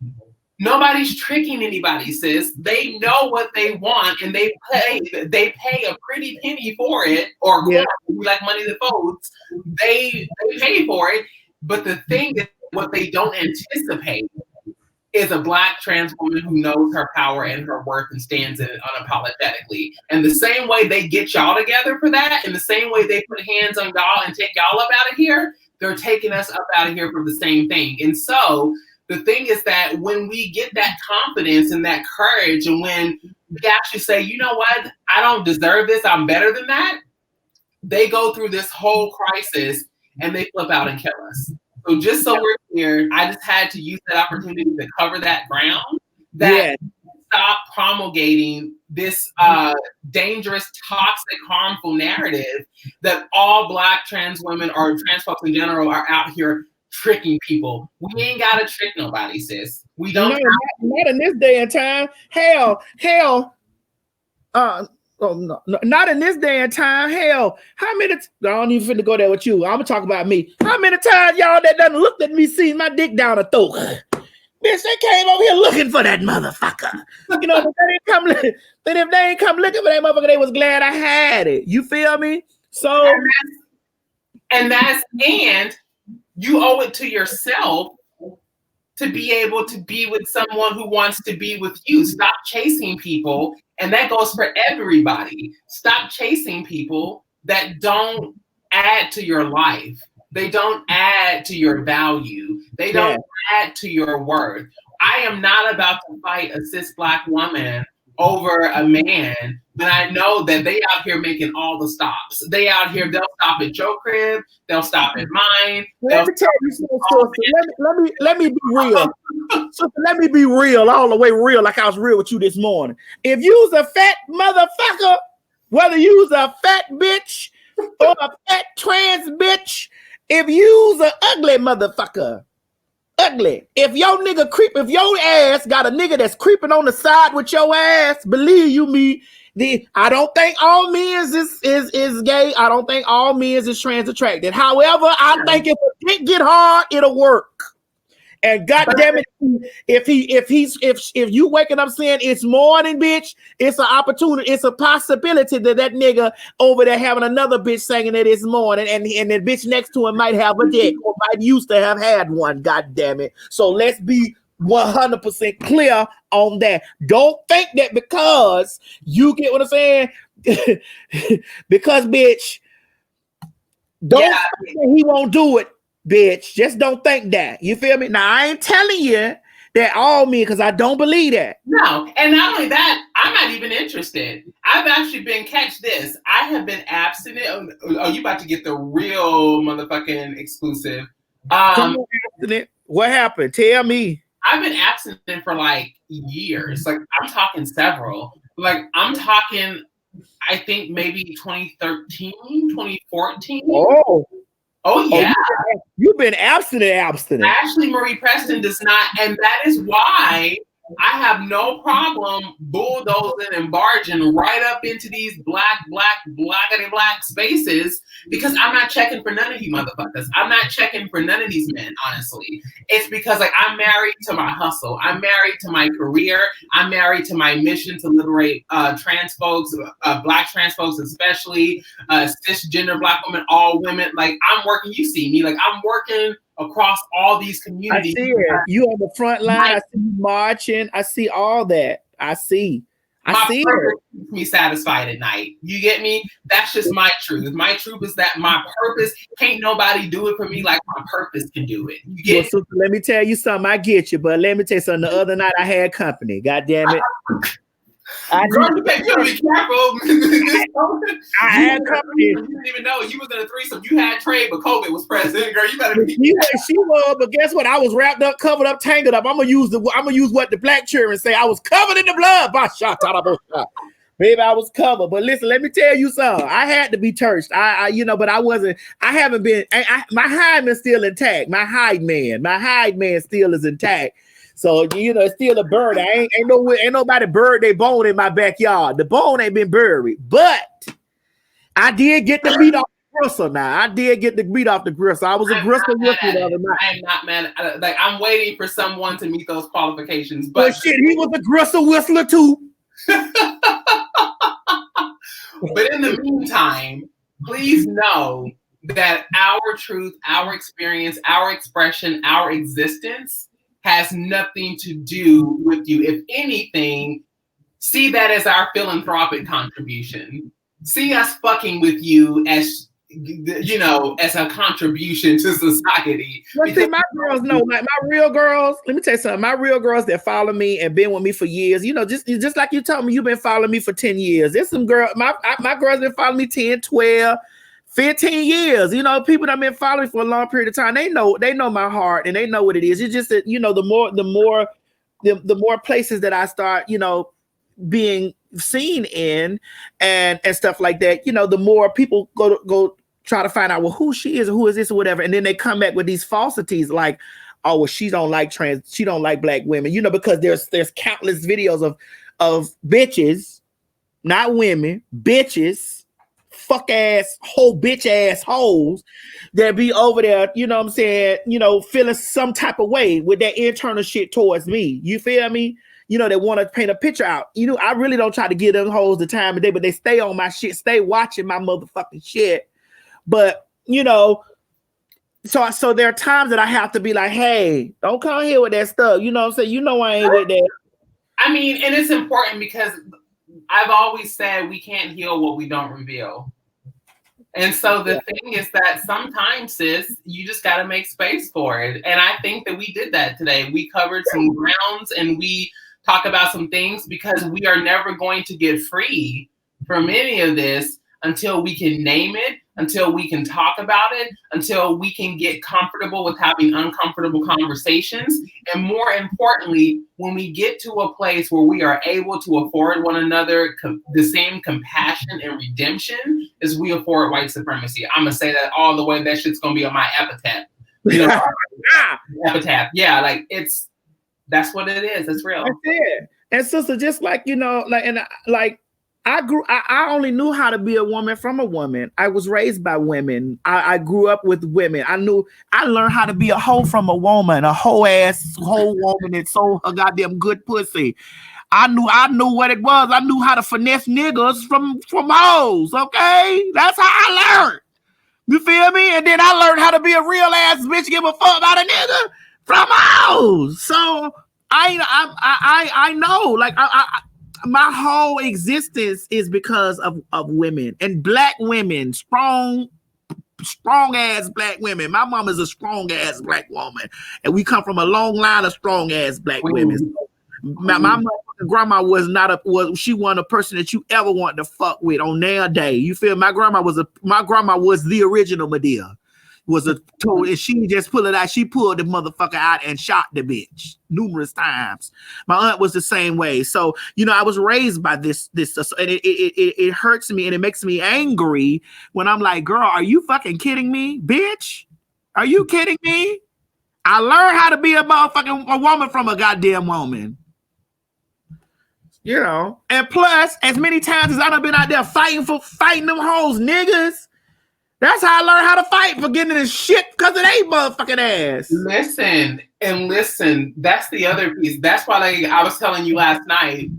Nobody's tricking anybody, sis. They know what they want, and they pay a pretty penny for it, or like money that folds. They pay for it. But the thing is, what they don't anticipate is a Black trans woman who knows her power and her worth and stands in it unapologetically. And the same way they get y'all together for that, and the same way they put hands on y'all and take y'all up out of here, they're taking us up out of here for the same thing. And so the thing is that when we get that confidence and that courage, and when we actually say, you know what, I don't deserve this, I'm better than that, they go through this whole crisis and they flip out and kill us. So just so we're clear, I just had to use that opportunity to cover that ground, that stop promulgating this dangerous, toxic, harmful narrative that all Black trans women or trans folks in general are out here tricking people. We ain't gotta trick nobody, sis. We don't. No, not in this day and time. Hell. No, not in this day and time. Hell, how many? I don't even finna go there with you. I'm gonna talk about me. How many times y'all that done looked at me, seen my dick down a throat? Bitch, they came over here looking for that motherfucker. If they ain't come looking for that motherfucker, they was glad I had it. You feel me? So, and you owe it to yourself to be able to be with someone who wants to be with you. Stop chasing people. And that goes for everybody. Stop chasing people that don't add to your life. They don't add to your value. They don't add to your worth. I am not about to fight a cis Black woman over a man when I know that they out here making all the stops. They out here, they'll stop at your crib, they'll stop at mine. Let me tell you something, sister. Let me be real. Sister, let me be real, all the way real, like I was real with you this morning. If you's a fat motherfucker, whether you's a fat bitch or a fat trans bitch, if you's an ugly motherfucker, ugly. If your nigga if your ass got a nigga that's creeping on the side with your ass, believe you me, I don't think all men is gay. I don't think all men is trans attracted. However, I think if a dick get hard, it'll work. And goddamn it, if you waking up saying it's morning, bitch, it's an opportunity, it's a possibility that nigga over there having another bitch saying that it's morning, and the bitch next to him might have a dick or might used to have had one. Goddamn it! So let's be 100% clear on that. Don't think that because you get what I'm saying, because bitch, don't think that he won't do it. Bitch, just don't think that. You feel me? Now, I ain't telling you that all men, because I don't believe that. No, and not only that, I'm not even interested. I've actually been, catch this, I have been abstinent. Oh, you about to get the real motherfucking exclusive. What happened? Tell me. I've been abstinent for like years. Like, I'm talking several. Like, I'm talking, I think maybe 2013, 2014. Oh yeah. You've been abstinent. Ashley Marie Preston does not, and that is why I have no problem bulldozing and barging right up into these blackity black spaces, because I'm not checking for none of you motherfuckers. I'm not checking for none of these men, honestly. It's because like I'm married to my hustle. I'm married to my career. I'm married to my mission to liberate trans folks, black trans folks especially, cisgender black women, all women. Like I'm working, you see me, like I'm working across all these communities. I see it. You on the front line. I see you marching. I see all that. I see it. Keeps me satisfied at night. You get me? That's just my truth. My truth is that my purpose, can't nobody do it for me like my purpose can do it. You get so let me tell you something. I get you, but let me tell you something. The other night I had company. God damn it. Girl, you better be careful. I had company. You didn't even know you was in a threesome. You had trade, but COVID was present. Girl, you better be. She was, but guess what? I was wrapped up, covered up, tangled up. I'm gonna use what the black children say. I was covered in the blood. Baby, I was covered. But listen, let me tell you something. I had to be touched. But I wasn't. I haven't been. My hide man's still intact. My hide man still is intact. So it's still a bird. Ain't nobody buried their bone in my backyard. The bone ain't been buried, but I did get the meat off the gristle. Now I did get the meat off the gristle. I was a gristle with it the other night. I am not mad. Like I'm waiting for someone to meet those qualifications. But shit, he was a gristle whistler too. But in the meantime, please know that our truth, our experience, our expression, our existence has nothing to do with you. If anything, see that as our philanthropic contribution. See us fucking with you as, as a contribution to society. But see, my girls know, like my real girls, let me tell you something, my real girls that follow me and been with me for years, just like you told me, you've been following me for 10 years. There's some girl, my girls been following me 10, 12, 15 years. People that have been following me for a long period of time. They know my heart and they know what it is. It's just that, the more places that I start, being seen in and stuff like that, the more people go try to find out, well, who she is or who is this or whatever. And then they come back with these falsities like, oh, well, she don't like black women, because there's countless videos of bitches, not women, bitches, fuck ass whole bitch ass hoes that be over there, feeling some type of way with that internal shit towards me. You feel me? They want to paint a picture out. I really don't try to give them hoes the time of day, but they stay on my shit, stay watching my motherfucking shit. But so there are times that I have to be like, hey, don't come here with that stuff. You know what I'm saying? I ain't with that. I mean, and it's important because I've always said we can't heal what we don't reveal. And so the thing is that sometimes, sis, you just got to make space for it. And I think that we did that today. We covered some grounds and we talk about some things, because we are never going to get free from any of this until we can name it, until we can talk about it, until we can get comfortable with having uncomfortable conversations. And more importantly, when we get to a place where we are able to afford one another the same compassion and redemption as we afford white supremacy. I'm going to say that all the way. That shit's going to be on my epitaph. You know, epitaph. Yeah, like that's what it is. It's real. That's it. And sister, just like, you know, I only knew how to be a woman from a woman. I was raised by women. I grew up with women. I learned how to be a hoe from a woman, a whole woman that sold her goddamn good pussy. I knew what it was. I knew how to finesse niggas from hoes. Okay, that's how I learned. You feel me? And then I learned how to be a real ass bitch, give a fuck about a nigga from hoes. So I know, like my whole existence is because of women and black women, strong ass black women. My mom is a strong ass black woman, and we come from a long line of strong ass black women. So my motherfucking grandma she wasn't a person that you ever wanted to fuck with on their day. You feel? My grandma was the original Medea. And she just pulled it out. She pulled the motherfucker out and shot the bitch numerous times. My aunt was the same way. So, you know, I was raised by this, and it hurts me and it makes me angry when I'm like, girl, are you fucking kidding me, bitch? Are you kidding me? I learned how to be a woman from a goddamn woman. You know, and plus, as many times as I done been out there fighting them hoes, niggas. That's how I learned how to fight, for getting this shit because it ain't motherfucking ass. Listen, that's the other piece. That's why, like, I was telling you last night,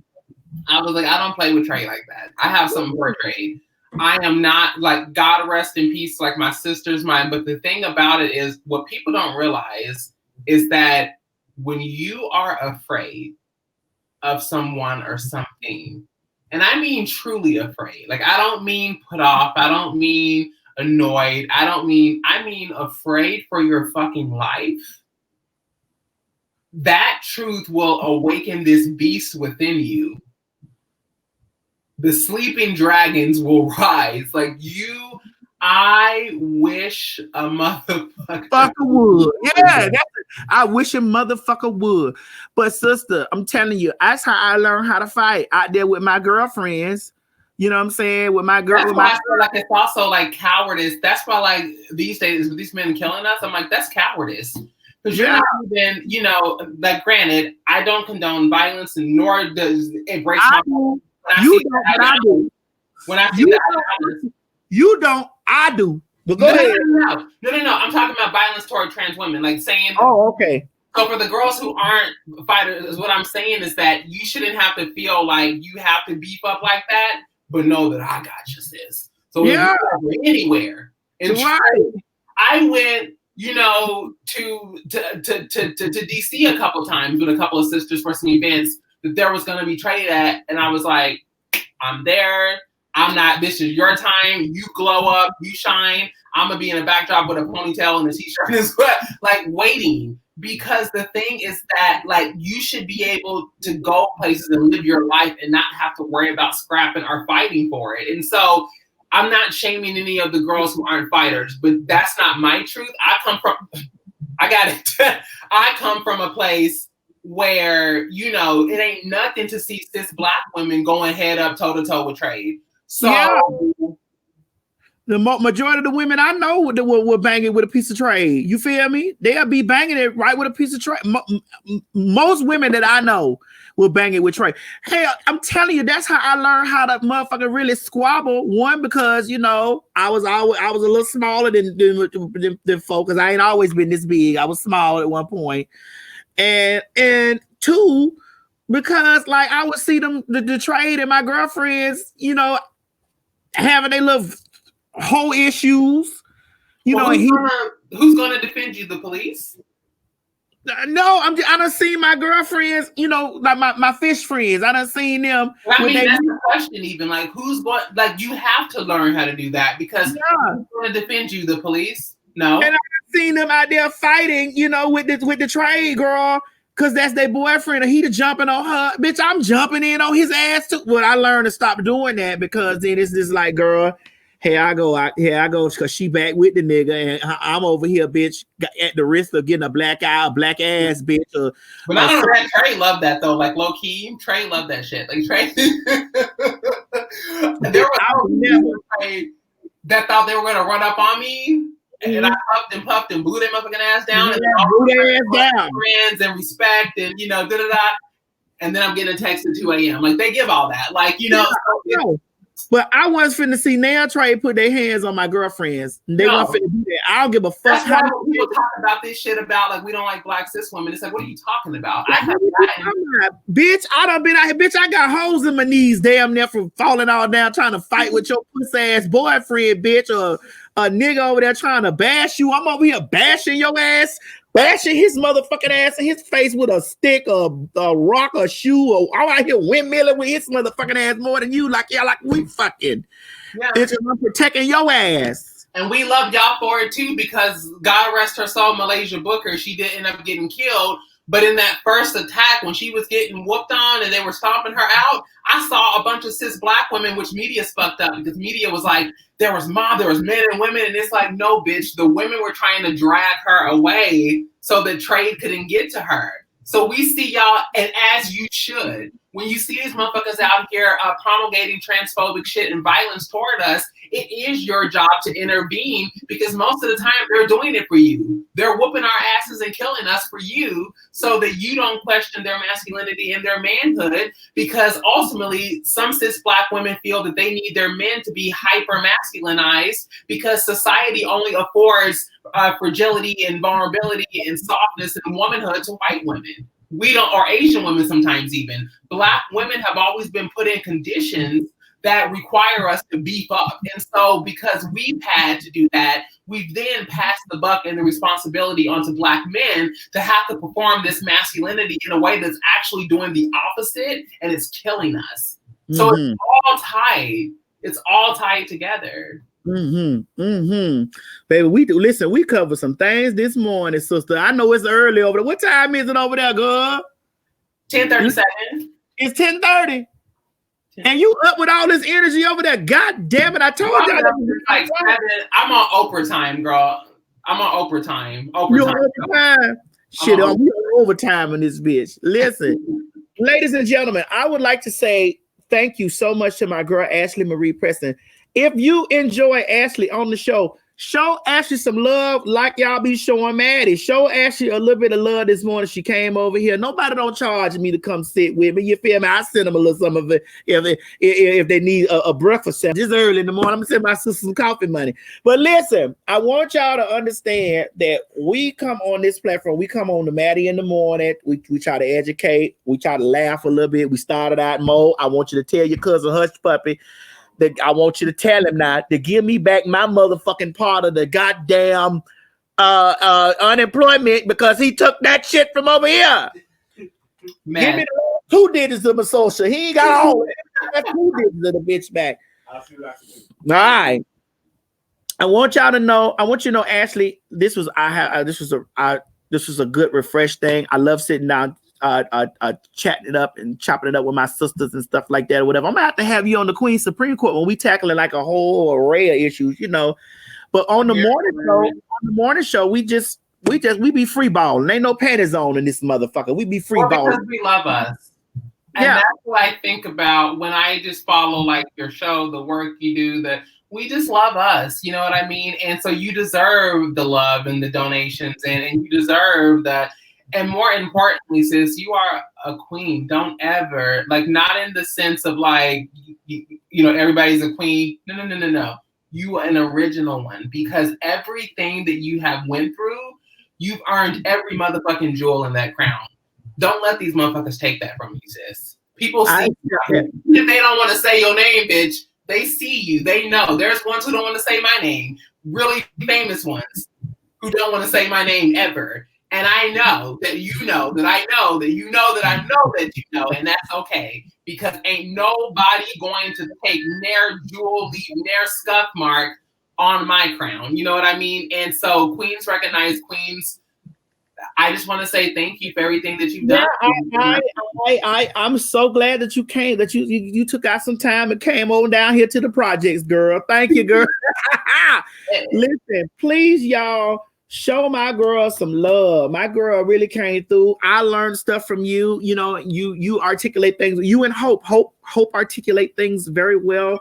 I was like, I don't play with Trey like that. I have something for Trey. I am not, like, God rest in peace, like my sister's mine. But the thing about it is, what people don't realize is that when you are afraid of someone or something, and I mean truly afraid, like, I don't mean put off, I don't mean annoyed, I mean afraid for your fucking life, that truth will awaken this beast within you. The sleeping dragons will rise. Like, I wish a motherfucker would. Yeah, I wish a motherfucker would. But sister, I'm telling you, that's how I learned how to fight, out there with my girlfriends. You know what I'm saying? With my girl. That's why I feel like it's also like cowardice. That's why, like, these days with these men killing us, I'm like, that's cowardice. Because you're not even, you know, like, granted, I don't condone violence, and nor does it break my heart. You don't, I do. But go ahead. No. I'm talking about violence toward trans women. Like, saying, oh, okay. So for the girls who aren't fighters, what I'm saying is that you shouldn't have to feel like you have to beef up like that, but know that I got you, sis. So if you're anywhere. And I went, you know, to DC a couple times with a couple of sisters for some events that there was going to be trade at, and I was like, I'm there. I'm not. This is your time. You glow up. You shine. I'm gonna be in a backdrop with a ponytail and a t-shirt as well, like, waiting. Because the thing is that, like, you should be able to go places and live your life and not have to worry about scrapping or fighting for it. And so I'm not shaming any of the girls who aren't fighters, but that's not my truth. I come from a place where, you know, it ain't nothing to see cis black women going head up toe to toe with trade. So the majority of the women I know will bang it with a piece of trade. You feel me? They'll be banging it right with a piece of trade. Most women that I know will bang it with trade. Hey, I'm telling you, that's how I learned how to motherfucker really squabble. One, because, you know, I was a little smaller than folk, because I ain't always been this big. I was small at one point. And two, because, like, I would see them, the trade and my girlfriends, you know, having their little whole issues, you know. Who's gonna defend you? The police? No, I done seen my girlfriends, you know, like my fish friends. I done seen them. I mean, that's the question. Even, like, who's going? Like, you have to learn how to do that, because who's gonna defend you? The police? No. And I seen them out there fighting, you know, with the trade, girl. Cause that's their boyfriend, and he the jumping on her. Bitch, I'm jumping in on his ass too. But I learned to stop doing that because then it's just like, girl, here I go, cause she back with the nigga, and I'm over here, bitch, at the risk of getting a black eye, a black ass, bitch. But I don't know that Trey loved that though. Like low key, Trey loved that shit. Like Trey, there was Trey that thought they were gonna run up on me. And I puffed and blew their motherfucking ass down. Yeah, and blew their ass down. Friends and respect and, you know, da-da-da. And then I'm getting a text at 2 a.m. Like, they give all that. Like, you know. No. But I was finna see now Trey put their hands on my girlfriends. They weren't finna do that. I don't give a fuck. That's why when people talk about this shit about, like, we don't like black cis women. It's like, what are you talking about? Bitch, I done been out here. Bitch, I got holes in my knees damn near from falling all down trying to fight with your pussy ass boyfriend, bitch, or a nigga over there trying to bash you. I'm over here bashing your ass, bashing his motherfucking ass in his face with a stick, a rock, a shoe, or I'm out here windmilling with his motherfucking ass more than you. Like, yeah, like we fucking. Yeah. Bitch, I'm protecting your ass. And we love y'all for it too, because God rest her soul, Malaysia Booker, she did end up getting killed. But in that first attack, when she was getting whooped on and they were stomping her out, I saw a bunch of cis black women, which media's fucked up because media was like, there was men and women. And it's like, no, bitch, the women were trying to drag her away so that trade couldn't get to her. So we see y'all, and as you should, when you see these motherfuckers out here promulgating transphobic shit and violence toward us, it is your job to intervene because most of the time they're doing it for you. They're whooping our asses and killing us for you so that you don't question their masculinity and their manhood, because ultimately some cis black women feel that they need their men to be hyper masculinized because society only affords fragility and vulnerability and softness and womanhood to white women. We don't, or Asian women sometimes even. Black women have always been put in conditions that require us to beef up. And so because we've had to do that, we've then passed the buck and the responsibility onto black men to have to perform this masculinity in a way that's actually doing the opposite, and it's killing us. So it's all tied. It's all tied together. Baby, we covered some things this morning, sister. I know it's early over there. What time is it over there, girl? 10:37. It's 10:30. And you up with all this energy over there? God damn it! I told you. Like I'm on Oprah time, girl. I'm on Oprah time. Overtime. Shit, we on overtime in this bitch. Listen, ladies and gentlemen, I would like to say thank you so much to my girl Ashley Marie Preston. If you enjoy Ashley on the show, show Ashley some love like y'all be showing Maddie. Show Ashley a little bit of love this morning. She came over here. Nobody don't charge me to come sit with me. You feel me? I send them a little some of it if they need a breakfast sandwich. Just early in the morning, I'm going to send my sister some coffee money. But listen, I want y'all to understand that we come on this platform. We come on to Maddie in the morning. We try to educate. We try to laugh a little bit. We started out Mo. I want you to tell your cousin Hush Puppy that I want you to tell him now to give me back my motherfucking part of the goddamn unemployment because he took that shit from over here. Man. Give me the 2 digits of my social. He ain't got all that 2 digits of the bitch back. I'll see what I can do. All right. I want y'all to know. I want you to know, Ashley. This was a good refresh thing. I love sitting down. Chatting it up and chopping it up with my sisters and stuff like that or whatever. I'm gonna have to have you on the Queen Supreme Court when we tackling like a whole array of issues, you know. But on the morning show, we be free balling. Ain't no panties on in this motherfucker. We be free balling because we love us. And that's what I think about when I just follow like your show, the work you do, we just love us, you know what I mean? And so you deserve the love and the donations and you deserve that. And more importantly, sis, you are a queen. Don't ever, like, not in the sense of like, you know, everybody's a queen. No. You are an original one because everything that you have went through, you've earned every motherfucking jewel in that crown. Don't let these motherfuckers take that from you, sis. People see you. If they don't want to say your name, bitch, they see you. They know. There's ones who don't want to say my name. Really famous ones who don't want to say my name ever. And I know that you know that I know that you know that I know that you know, and that's okay because ain't nobody going to take their jewel, their scuff mark on my crown. You know what I mean? And so queens recognize queens. I just want to say thank you for everything that you've Yeah, done. I'm so glad that you came, that you took out some time and came on down here to the projects, girl. Thank you, girl. Listen, please, y'all, show my girl some love. My girl really came through. I learned stuff from you. You know, you articulate things. You and Hope articulate things very well.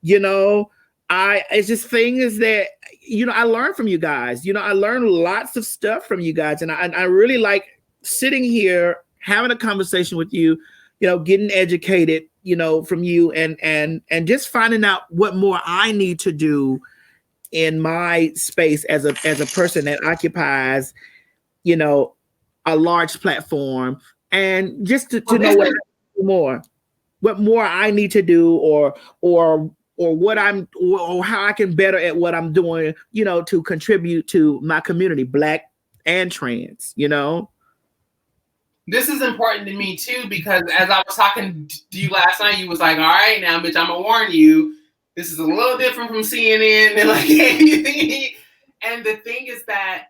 You know, it's just things that, you know, I learned from you guys. You know, I learned lots of stuff from you guys, and I really like sitting here having a conversation with you. You know, getting educated, you know, from you, and just finding out what more I need to do in my space as a person that occupies, you know, a large platform, and just to know what more I need to do, or what I'm, or how I can better at what I'm doing, you know, to contribute to my community, Black and trans, you know. This is important to me too, because as I was talking to you last night, you was like, all right, now, bitch, I'm gonna warn you, this is a little different from CNN and like anything. And the thing is that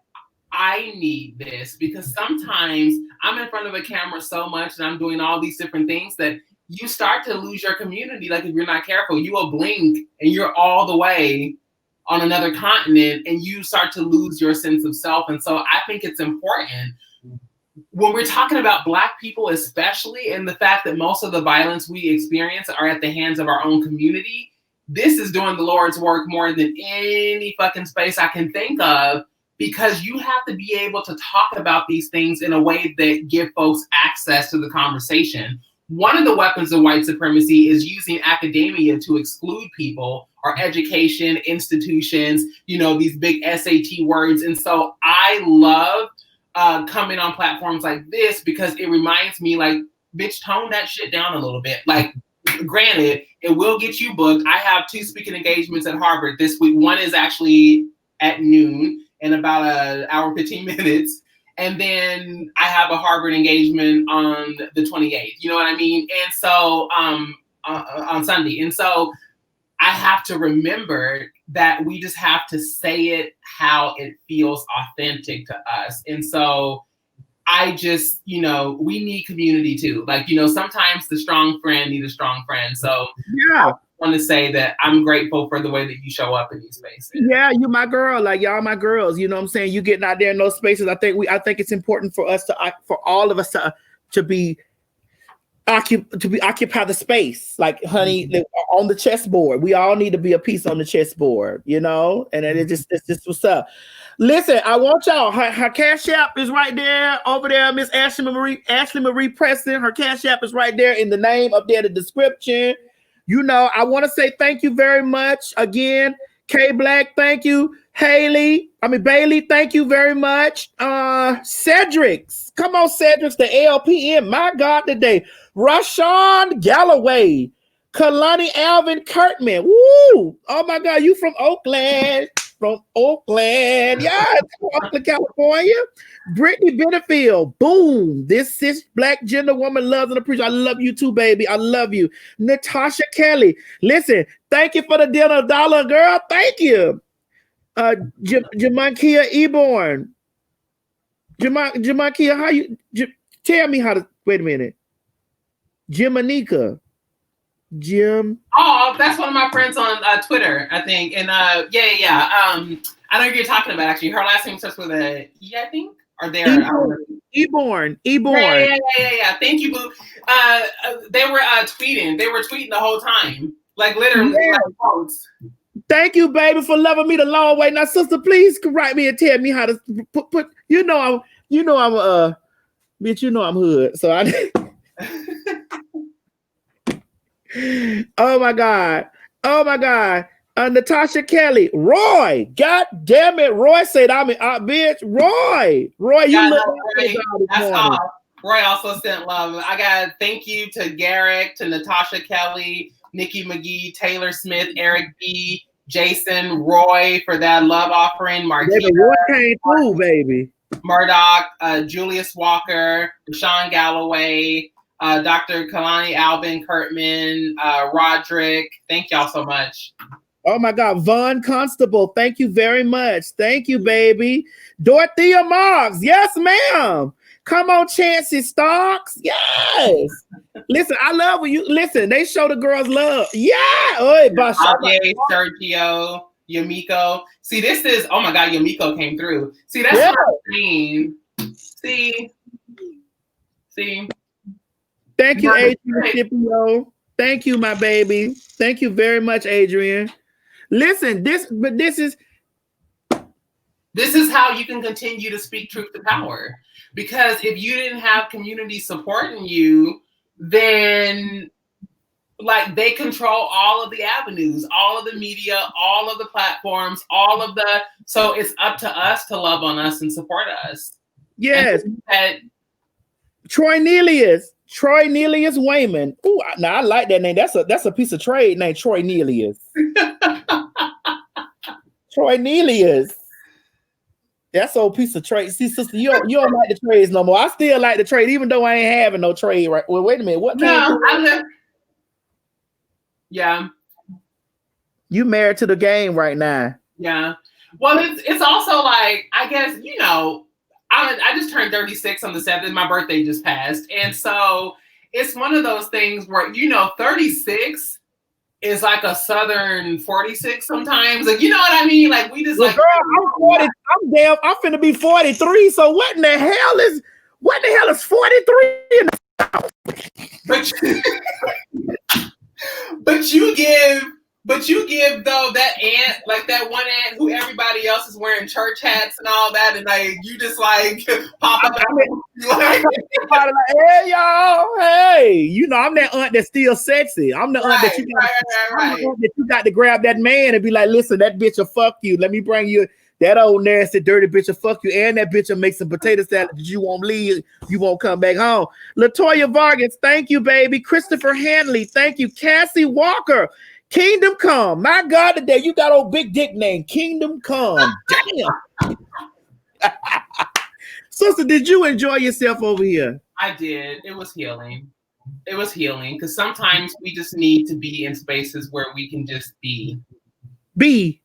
I need this, because sometimes I'm in front of a camera so much and I'm doing all these different things that you start to lose your community. Like, if you're not careful, you will blink and you're all the way on another continent and you start to lose your sense of self. And so I think it's important when we're talking about Black people, especially, and the fact that most of the violence we experience are at the hands of our own community. This is doing the Lord's work more than any fucking space I can think of, because you have to be able to talk about these things in a way that give folks access to the conversation. One of the weapons of white supremacy is using academia to exclude people, or education, institutions, you know, these big SAT words. And so I love coming on platforms like this, because it reminds me, like, bitch, tone that shit down a little bit. Like, granted, it will get you booked. I have 2 speaking engagements at Harvard this week. One is actually at noon in about an hour and 15 minutes. And then I have a Harvard engagement on the 28th. You know what I mean? And so on Sunday. And so I have to remember that we just have to say it how it feels authentic to us. And so I just, you know, we need community too. Like, you know, sometimes the strong friend need a strong friend. So yeah, I want to say that I'm grateful for the way that you show up in these spaces. Yeah, you my girl, like y'all my girls. You know what I'm saying? You getting out there in those spaces. I think it's important for us for all of us to be occupy the space, like, honey, on the chessboard. We all need to be a piece on the chessboard, you know. And it's just what's up. Listen, I want y'all. Her Cash App is right there over there, Miss Ashley Marie Preston. Her Cash App is right there in the name up there, the description. You know, I want to say thank you very much again, K Black. Thank you, Bailey. Thank you very much. Cedric's, come on, Cedric's, the LPN. My God, today. Rashawn Galloway, Kalani Alvin Kurtman. Woo! Oh my God, you from Oakland. Yeah, Oakland, California. Brittany Benefield, boom. This cis Black gender woman loves and appreciates. I love you too, baby. I love you. Natasha Kelly, listen, thank you for the dinner $1, girl. Thank you. Jamankia Eborn. Jamankia, how you tell me how to wait a minute. Jim. Oh, that's one of my friends on Twitter, I think. And yeah. I know who you're talking about, actually. Her last name starts with a E, I think. Or there. Eborn. Yeah. Thank you, boo. They were tweeting. They were tweeting the whole time. Like, literally. Yeah. Like, quotes. Thank you, baby, for loving me the long way. Now, sister, please write me and tell me how to put I'm hood. So I Oh my God. Natasha Kelly. Roy. God damn it. Roy said I'm a bitch. Roy, you look that's all. Roy also sent love. I got thank you to Garrick, to Natasha Kelly, Nikki McGee, Taylor Smith, Eric B, Jason, Roy for that love offering. Marquita, Roy came through, baby. Murdoch, Julius Walker, Rashawn Galloway, Dr. Kalani Alvin Kurtman, Roderick. Thank y'all so much. Oh my God, Vaughn Constable, thank you very much. Thank you, baby. Dorothea Marks, yes, ma'am. Come on, Chancey Starks, yes. Listen, I love when you listen. They show the girls love. Yeah. Oi, Javier, Sergio, Yamiko. See, this is, oh my God, Yamiko came through. See, that's Yeah. what I'm saying. See. Thank you, Adrian Scipio. Thank you, my baby. Thank you very much, Adrian. Listen, this is how you can continue to speak truth to power. Because if you didn't have community supporting you, then like they control all of the avenues, all of the media, all of the platforms, so it's up to us to love on us and support us. yes. Troy Nelius Wayman. Ooh, now I like that name. That's a piece of trade named Troy Nelius. Troy Nelius. That's old piece of trade. See, sister, you don't like the trades no more. I still like the trade, even though I ain't having no trade. Right? Well, wait a minute. What? Yeah. You married to the game right now. Yeah. Well, it's also like, I guess, I just turned 36 on the 7th. My birthday just passed. And so it's one of those things where, 36 is like a Southern 46 sometimes. Like, you know what I mean? Like, we just like. Girl, I'm 40. I'm finna be 43. So what in the hell is 43 in the But you give though that aunt, like that one aunt who everybody else is wearing church hats and all that, and like you just like pop up. Like, hey y'all, hey, I'm that aunt that's still sexy. I'm the aunt that you got to grab that man and be like, listen, that bitch will fuck you. Let me bring you that old nasty dirty bitch will fuck you, and that bitch will make some potato salad that you won't leave. You won't come back home. Latoya Vargas, thank you, baby. Christopher Hanley, thank you. Cassie Walker. Kingdom Come. My God, today you got old big dick name. Kingdom Come. Damn. Sister, did you enjoy yourself over here? I did. It was healing. Because sometimes we just need to be in spaces where we can just be.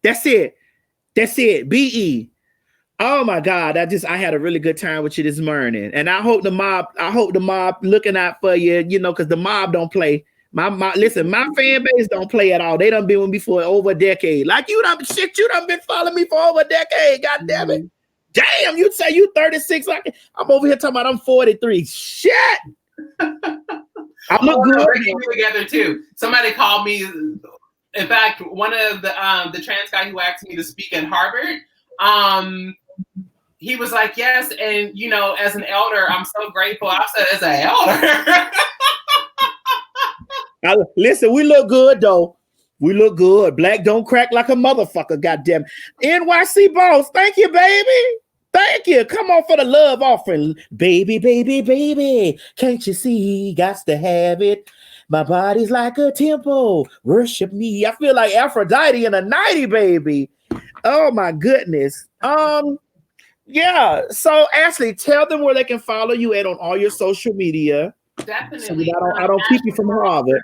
That's it. Be. Oh my God. I had a really good time with you this morning. And I hope the mob looking out for you, because the mob don't play. Listen, my fan base don't play at all. They done been with me for over a decade. Like you done been following me for over a decade. God damn it. Damn, you say you 36. Like I'm over here talking about I'm 43. Shit. I look good. We're together too. somebody called me. In fact, one of the trans guy who asked me to speak at Harvard, he was like, yes, and as an elder, I'm so grateful. I said, as an elder. Listen, we look good though. We look good. Black don't crack like a motherfucker. Goddamn. NYC boss, thank you, baby. Thank you. Come on for the love offering, baby, baby, baby. Can't you see? Got to have it. My body's like a temple. Worship me. I feel like Aphrodite in a 90, baby. Oh my goodness. Yeah. So Ashley, tell them where they can follow you at on all your social media. Definitely. So I don't keep you from Harvard.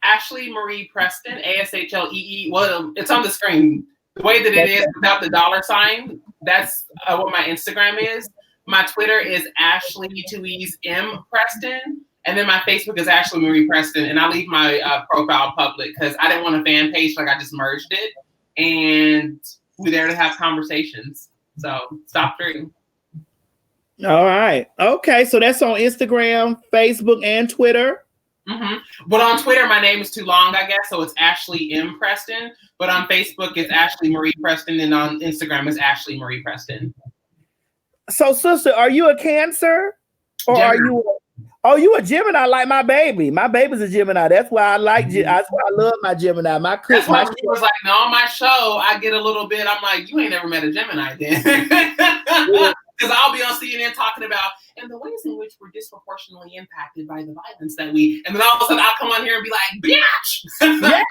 Ashley Marie Preston, ASHLEE. Well, it's on the screen. The way that it is without the $sign, that's what my Instagram is. My Twitter is Ashley 2E's M Preston. And then my Facebook is Ashley Marie Preston. And I leave my profile public because I didn't want a fan page. Like I just merged it. And we're there to have conversations. So stop through. All right. Okay. So that's on Instagram, Facebook, and Twitter. Mm-hmm. But on Twitter, my name is too long, I guess. So it's Ashley M. Preston. But on Facebook, it's Ashley Marie Preston. And on Instagram, it's Ashley Marie Preston. So, sister, are you a Cancer? Or Gemini. Are you a Gemini like my baby? My baby's a Gemini. That's why I like that's why I love my Gemini. That's why she was like, no, on my show, I get a little bit. I'm like, you ain't never met a Gemini then. Because I'll be on CNN talking about and the ways in which we're disproportionately impacted by the violence that and then all of a sudden I'll come on here and be like, bitch. Yeah.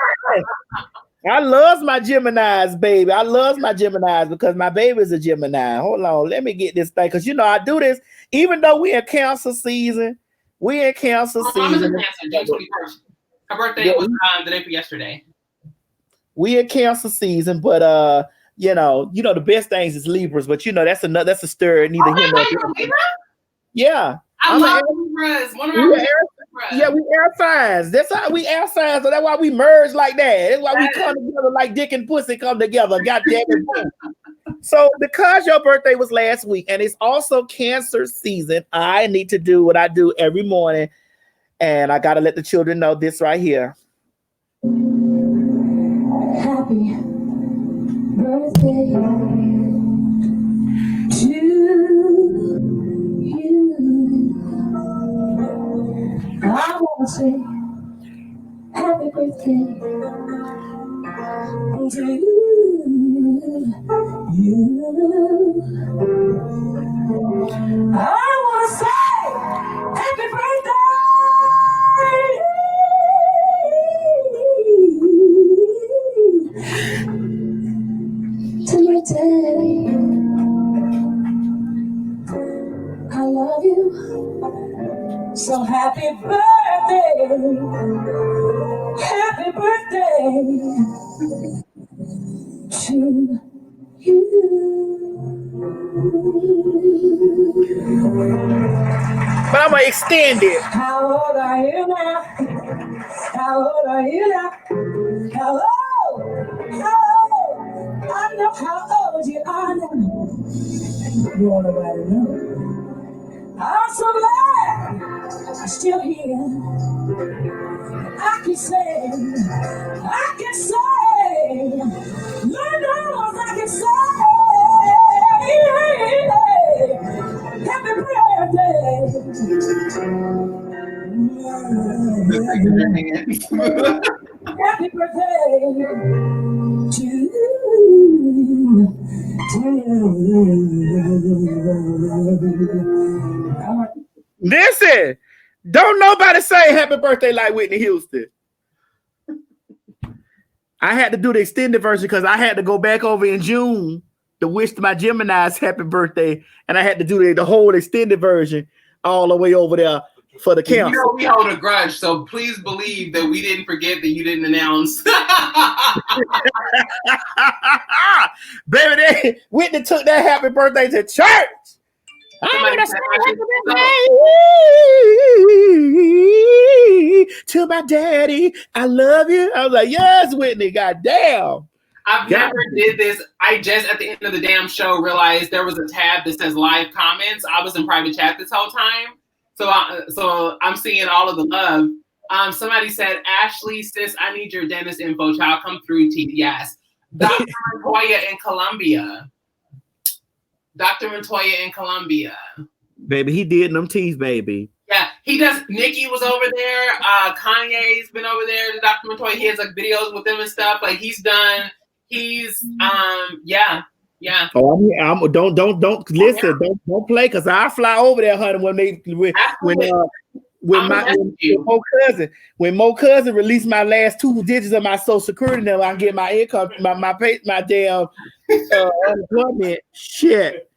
I love my Geminis, baby. I love my Geminis because my baby's a Gemini. Hold on, let me get this thing. Because I do this, even though we're in Cancer season. We're in Cancer season. June 21st. Her birthday was the day for yesterday. We in Cancer season, but you know the best things is Libras, but you know that's a stir. Neither here nor there. Yeah, I love Libras. One of my Libras. Yeah, we air signs. That's how we air signs. So that's why we merge like that. That's why we come together like dick and pussy come together. God damn it. So because your birthday was last week and it's also Cancer season, I need to do what I do every morning. And I got to let the children know this right here. Happy birthday to you. I want to say happy birthday to you. I want to say happy birthday to your daddy. I love you. So happy birthday. Happy birthday to you. But I'm going to extend it. How old are you now? How old are you now? How old? How old? I know how old you are now. You want nobody to know? I'm so glad I'm still here. I can say, Lord knows I can say, happy birthday. Happy birthday to you. Listen, don't nobody say happy birthday like Whitney Houston. I had to do the extended version because I had to go back over in June to wish my Geminis happy birthday, and I had to do the whole extended version all the way over there for the Cancer. You know we hold a grudge, so please believe that we didn't forget that you didn't announce. Baby, Whitney took that happy birthday to church. To my daddy, I love you. I was like, yes, Whitney, goddamn. I've never did this. I just at the end of the damn show realized there was a tab that says live comments. I was in private chat this whole time, so I'm seeing all of the love. Somebody said, Ashley, sis, I need your dentist info. Child, come through. Yes, Dr. Montoya in Colombia. Dr. Montoya in Colombia. Baby, he did them teeth, baby. Yeah, he does. Nikki was over there. Kanye's been over there. Dr. Montoya, he has like videos with them and stuff. Like he's done. He's yeah. Oh, I'm don't listen. Don't play because I fly over there, honey. When Mo cousin released my last 2 digits of my social security number, I get my income, my damn unemployment shit.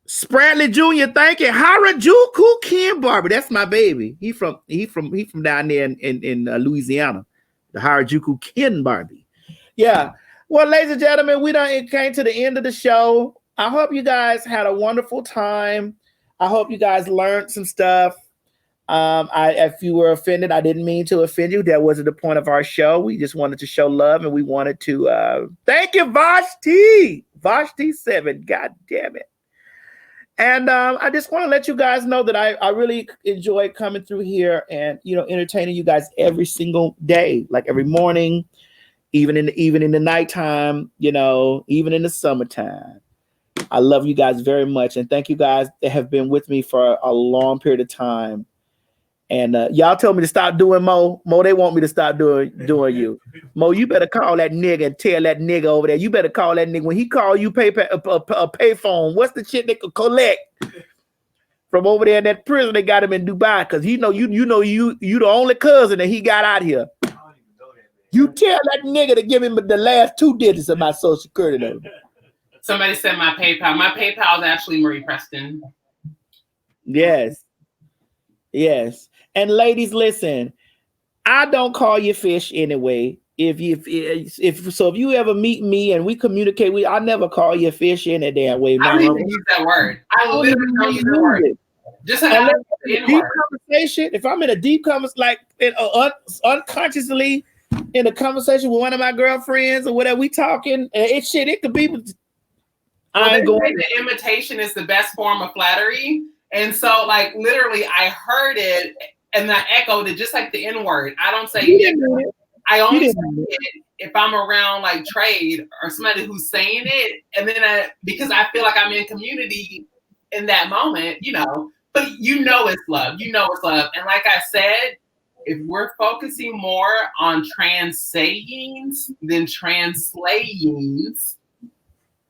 Spradley Jr., thank you. Harajuku Ken Barber, that's my baby. He from down there in Louisiana. The Harajuku Ken Barbie. Yeah. Well, ladies and gentlemen, we came to the end of the show. I hope you guys had a wonderful time. I hope you guys learned some stuff. If you were offended, I didn't mean to offend you. That wasn't the point of our show. We just wanted to show love, and we wanted to thank you, Vashti 7. God damn it. And I just want to let you guys know that I really enjoy coming through here and entertaining you guys every single day, like every morning, even in the nighttime, even in the summertime. I love you guys very much, and thank you guys that have been with me for a long period of time. And y'all told me to stop doing Mo. Mo, they want me to stop doing you. Mo, you better call that nigga and tell that nigga over there. You better call that nigga when he call you pay phone. What's the shit they could collect from over there in that prison? They got him in Dubai because you the only cousin that he got out here. You tell that nigga to give him the last 2 digits of my social security number. Somebody said my PayPal. My PayPal is actually Marie Preston. Yes. And ladies, listen, I don't call you fish anyway. if you ever meet me and we communicate, I never call you a fish in that damn way. I don't even use that word. I literally don't use that word. Just like Unless the in a deep N-word. conversation, if I'm in a deep conversation, like unconsciously in a conversation with one of my girlfriends or whatever, we talking, it could be. Well, I ain't they going. say the imitation is the best form of flattery. And so, like, literally, I heard it and I echoed it just like the N-word. I don't say it. I only say it if I'm around, like, trade or somebody who's saying it. And then because I feel like I'm in community in that moment, you know. But you know it's love. You know it's love. And like I said, if we're focusing more on trans sayings than translayings,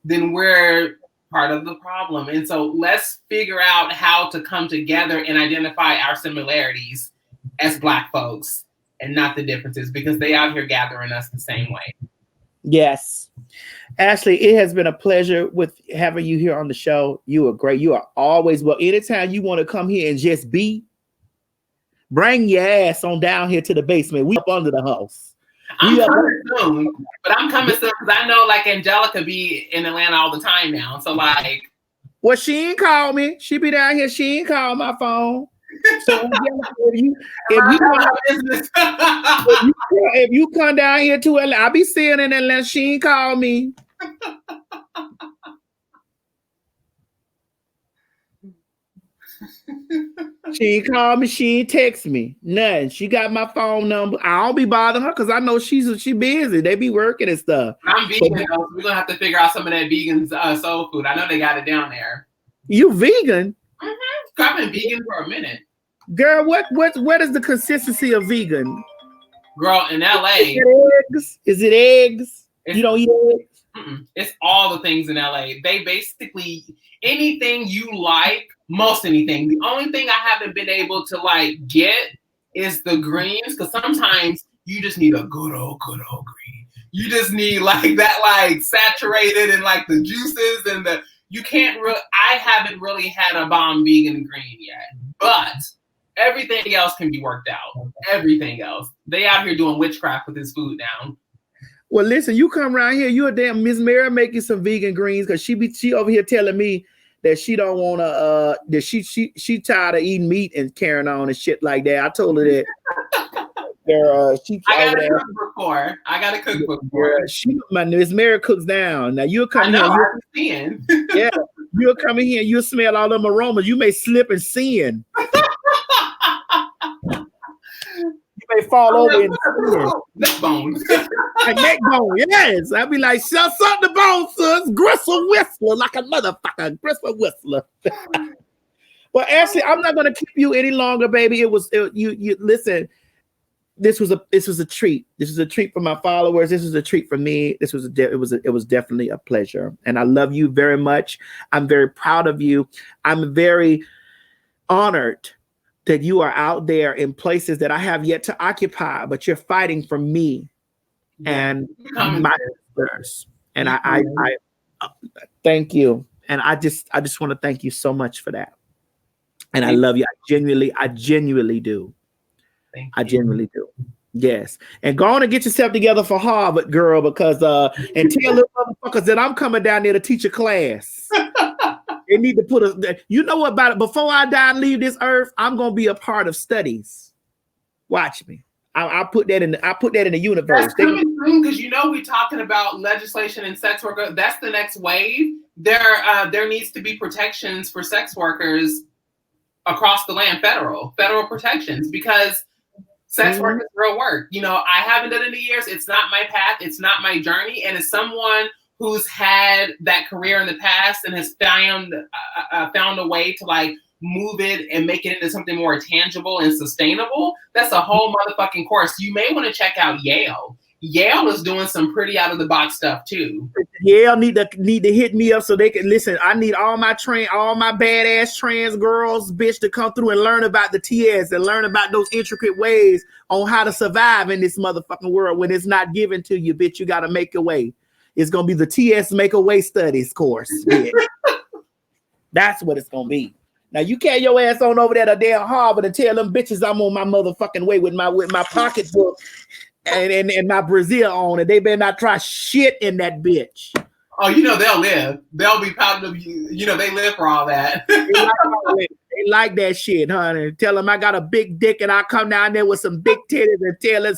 then we're part of the problem. And so let's figure out how to come together and identify our similarities as Black folks and not the differences, because they out here gathering us the same way. Yes. Ashley, it has been a pleasure with having you here on the show. You are great. You are always well. Anytime you want to come here and just bring your ass on down here to the basement. We up under the house. I'm coming soon, but I'm coming soon because I know like Angelica be in Atlanta all the time now. So like, well, she ain't call me. She be down here. She ain't call my phone. So if you come down here to Atlanta, I'll be seeing in Atlanta. She ain't call me. She ain't call me. She ain't text me. Nothing. She got my phone number. I don't be bothering her because I know she busy. They be working and stuff. I'm vegan, so we're gonna have to figure out some of that vegan soul food. I know they got it down there. You vegan? Mm-hmm. I've been vegan for a minute. Girl, what is the consistency of vegan? Girl, in LA, is it eggs? You don't eat eggs? It's all the things in LA. They basically anything you like, most anything. The only thing I haven't been able to like get is the greens, because sometimes you just need a good old green. You just need like that, like saturated and like the juices and the. You can't really. I haven't really had a bomb vegan green yet, but everything else can be worked out. Everything else. They out here doing witchcraft with this food now. Well, listen, you come around here, you a damn Miss Mary making some vegan greens because she over here telling me that she don't want to that she tired of eating meat and carrying on and shit like that. I told her that. I got a cookbook for her. My Miss Mary cooks down. Now you'll come here. Yeah, you'll come in here. You'll smell all them aromas. You may slip and sin. You may fall over and neck bone. Neck bone, yes. I'll be like, shut the bone, sis. Gristle whistler like a motherfucker. Gristle whistler. Well, Ashley, I'm not gonna keep you any longer, baby. You listen. This was a treat. This is a treat for my followers. This was a treat for me. It was definitely a pleasure, and I love you very much. I'm very proud of you. I'm very honored that you are out there in places that I have yet to occupy, but you're fighting for me and my sisters. And I thank you, and I just want to thank you so much for that. And I love you. I genuinely do. I genuinely do. Yes. And go on and get yourself together for Harvard, girl, because and tell little motherfuckers that I'm coming down there to teach a class. They need to put you know what about it? Before I die and leave this earth, I'm gonna be a part of studies. Watch me. I put that in the universe. Because you know we're talking about legislation and sex workers. That's the next wave. There needs to be protections for sex workers across the land, federal protections, because sex work is real work. You know, I haven't done it in years. It's not my path. It's not my journey. And as someone who's had that career in the past and has found a way to like move it and make it into something more tangible and sustainable, that's a whole motherfucking course. You may want to check out Yale. Yale is doing some pretty out of the box stuff too. Yale need to hit me up so they can listen. I need all my badass trans girls, bitch, to come through and learn about the TS and learn about those intricate ways on how to survive in this motherfucking world when it's not given to you, bitch. You got to make your way. It's gonna be the TS Make a Way Studies course. Bitch. That's what it's gonna be. Now you carry your ass on over there to damn Harvard and tell them bitches I'm on my motherfucking way with my pocketbook and my Brazil on, and they better not try shit in that bitch. Oh, you know they'll live. They'll be proud of you. You know they live for all that. They like that shit, honey. Tell them I got a big dick and I come down there with some big titties and tell them,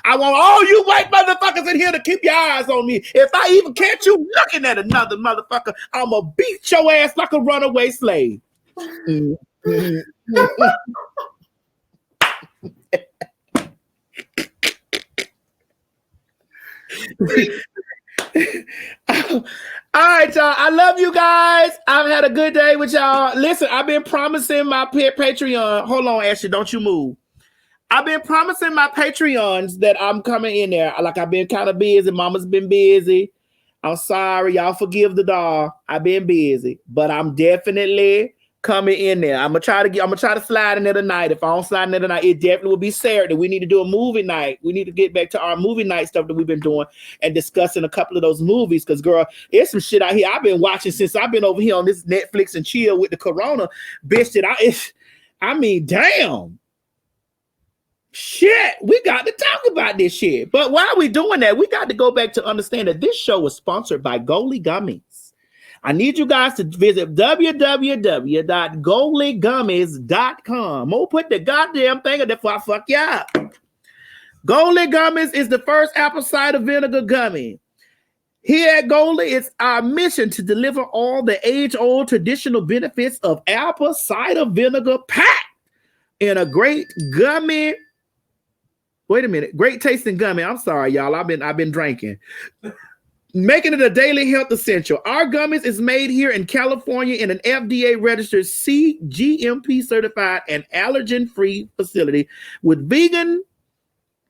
I want all you white motherfuckers in here to keep your eyes on me. If I even catch you looking at another motherfucker, I'm gonna beat your ass like a runaway slave. All right, y'all. I love you guys. I've had a good day with y'all. Listen, I've been promising my Patreon. Hold on, Ashley. Don't you move. I've been promising my Patreons that I'm coming in there. Like, I've been kind of busy. Mama's been busy. I'm sorry. Y'all forgive the dog. I've been busy. But I'm definitely coming in there. I'm gonna try to slide in there tonight. If I don't slide in there tonight, it definitely will be Saturday. We need to do a movie night. We need to get back to our movie night stuff that we've been doing and discussing a couple of those movies. Because, girl, there's some shit out here I've been watching since I've been over here on this Netflix and chill with the corona bitch that I mean, damn. Shit, we got to talk about this shit. But while we doing that, we got to go back to understand that this show was sponsored by Goalie Gummies. I need you guys to visit www.goaliegummies.com. Mo, put the goddamn thing in there before I fuck you up. Goalie Gummies is the first apple cider vinegar gummy. Here at Goalie, it's our mission to deliver all the age-old traditional benefits of apple cider vinegar packed in a great gummy. Wait a minute, great tasting gummy. I'm sorry, y'all. I've been drinking. Making it a daily health essential. Our gummies is made here in California in an FDA-registered CGMP certified and allergen-free facility with vegan,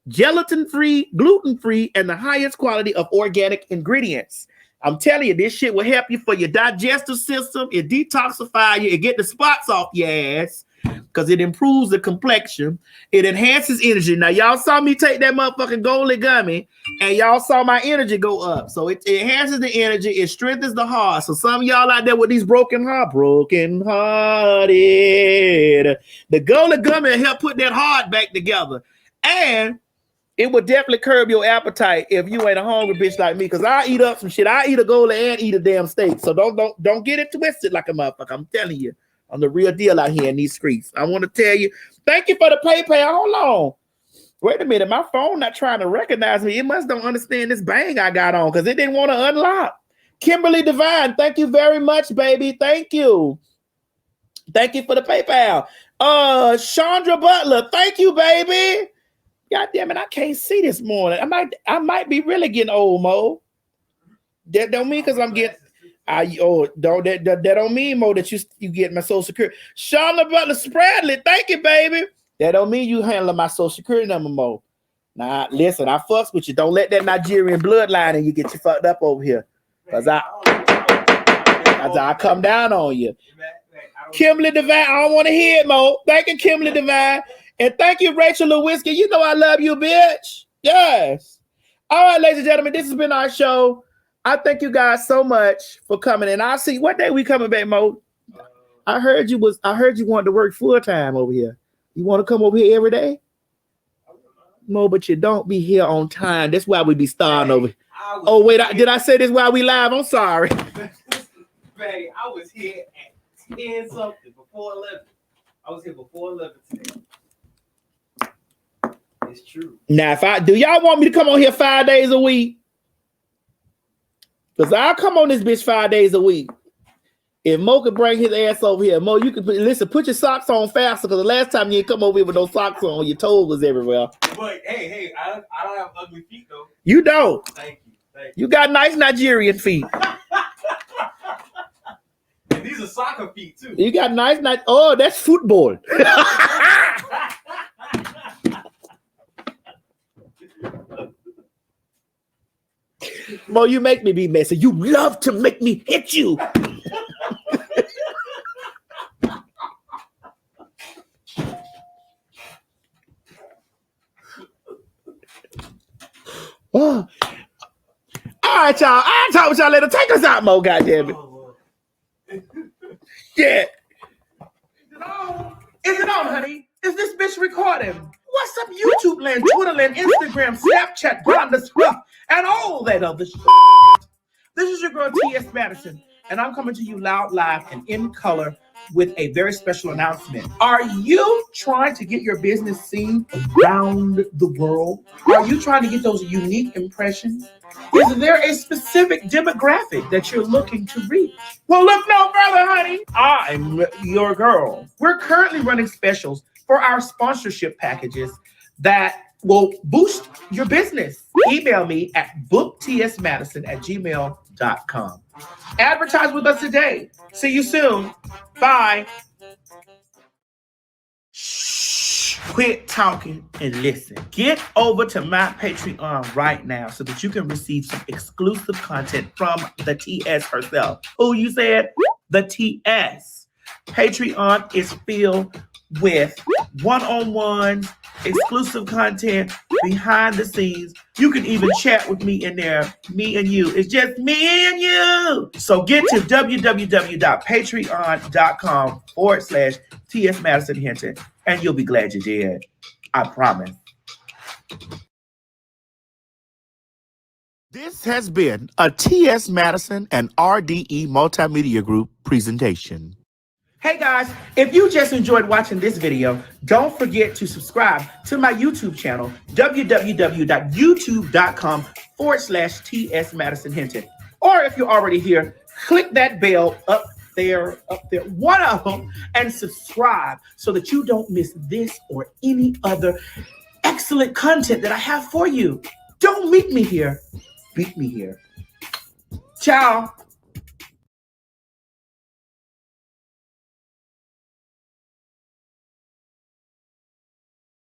gelatin-free, gluten-free, and the highest quality of organic ingredients. I'm telling you, this shit will help you for your digestive system. It detoxify you. It get the spots off your ass because it improves the complexion. It enhances energy. Now, y'all saw me take that motherfucking Goalie gummy, and y'all saw my energy go up. So it enhances the energy. It strengthens the heart. So some of y'all out there with these broken hearted, the Goalie gummy will help put that heart back together. And it would definitely curb your appetite if you ain't a hungry bitch like me, because I eat up some shit. I eat a Goalie and eat a damn steak. So don't get it twisted like a motherfucker. I'm telling you. I'm the real deal out here in these streets. I want to tell you, thank you for the PayPal. Hold on. Wait a minute. My phone not trying to recognize me. It must don't understand this bang I got on because it didn't want to unlock. Kimberly Divine, thank you very much, baby. Thank you. Thank you for the PayPal. Chandra Butler, thank you, baby. God damn it, I can't see this morning. I might be really getting old, Mo. That don't mean because I'm getting... that don't mean, Mo, that you get my Social Security. Shauna Butler Spradley, thank you, baby. That don't mean you handling my Social Security number, Mo. Nah, listen, I fucks with you. Don't let that Nigerian bloodline and you get you fucked up over here. Because I come down on you. Kimberly Divine, I don't want to hear it, Mo. Thank you, Kimberly Divine. And thank you, Rachel Lewinsky. You know I love you, bitch. Yes. All right, ladies and gentlemen, this has been our show. I thank you guys so much for coming, and I'll see what day we coming back, Mo. I heard you wanted to work full time over here. You want to come over here every day, Mo? But you don't be here on time. That's why we be starting over. Oh wait, did I say this while we live? I'm sorry. Babe, I was here at 10 something before 11. I was here before 11 today. It's true. Now, do y'all want me to come on here 5 days a week? Because I'll come on this bitch 5 days a week. If Mo could bring his ass over here, Mo, you can put your socks on faster, because the last time you didn't come over here with no socks on, your toes was everywhere. But hey, I don't have ugly feet though. You don't. Thank you. You got nice Nigerian feet. And these are soccer feet too. You got nice. Oh, that's football. Mo, you make me be messy. You love to make me hit you. Oh. All right, y'all. I'll talk with y'all later. Take us out, Mo, goddammit. Yeah. Is it on, honey? Is this bitch recording? What's up, YouTube YouTube land, Twitter land, Instagram, Snapchat, Grindr, Scruff, and all that other shit. This is your girl T.S. Madison, and I'm coming to you loud, live, and in color with a very special announcement. Are you trying to get your business seen around the world? Are you trying to get those unique impressions? Is there a specific demographic that you're looking to reach? Well, look no further, honey. I'm your girl. We're currently running specials for our sponsorship packages that will boost your business. Email me at booktsmadison@gmail.com. Advertise with us today. See you soon. Bye. Shh. Quit talking and listen. Get over to my Patreon right now so that you can receive some exclusive content from the TS herself. Who you said? The TS. Patreon is filled with one-on-ones, exclusive content, behind the scenes. You can even chat with me in there, me and you. It's just me and you. So get to www.patreon.com/TS Madison Hinton, and you'll be glad you did. I promise. This has been a T.S. Madison and RDE Multimedia Group presentation. Hey guys, if you just enjoyed watching this video, don't forget to subscribe to my YouTube channel, www.youtube.com/TS Madison Hinton. Or if you're already here, click that bell up there, one of them, and subscribe so that you don't miss this or any other excellent content that I have for you. Don't meet me here, beat me here. Ciao.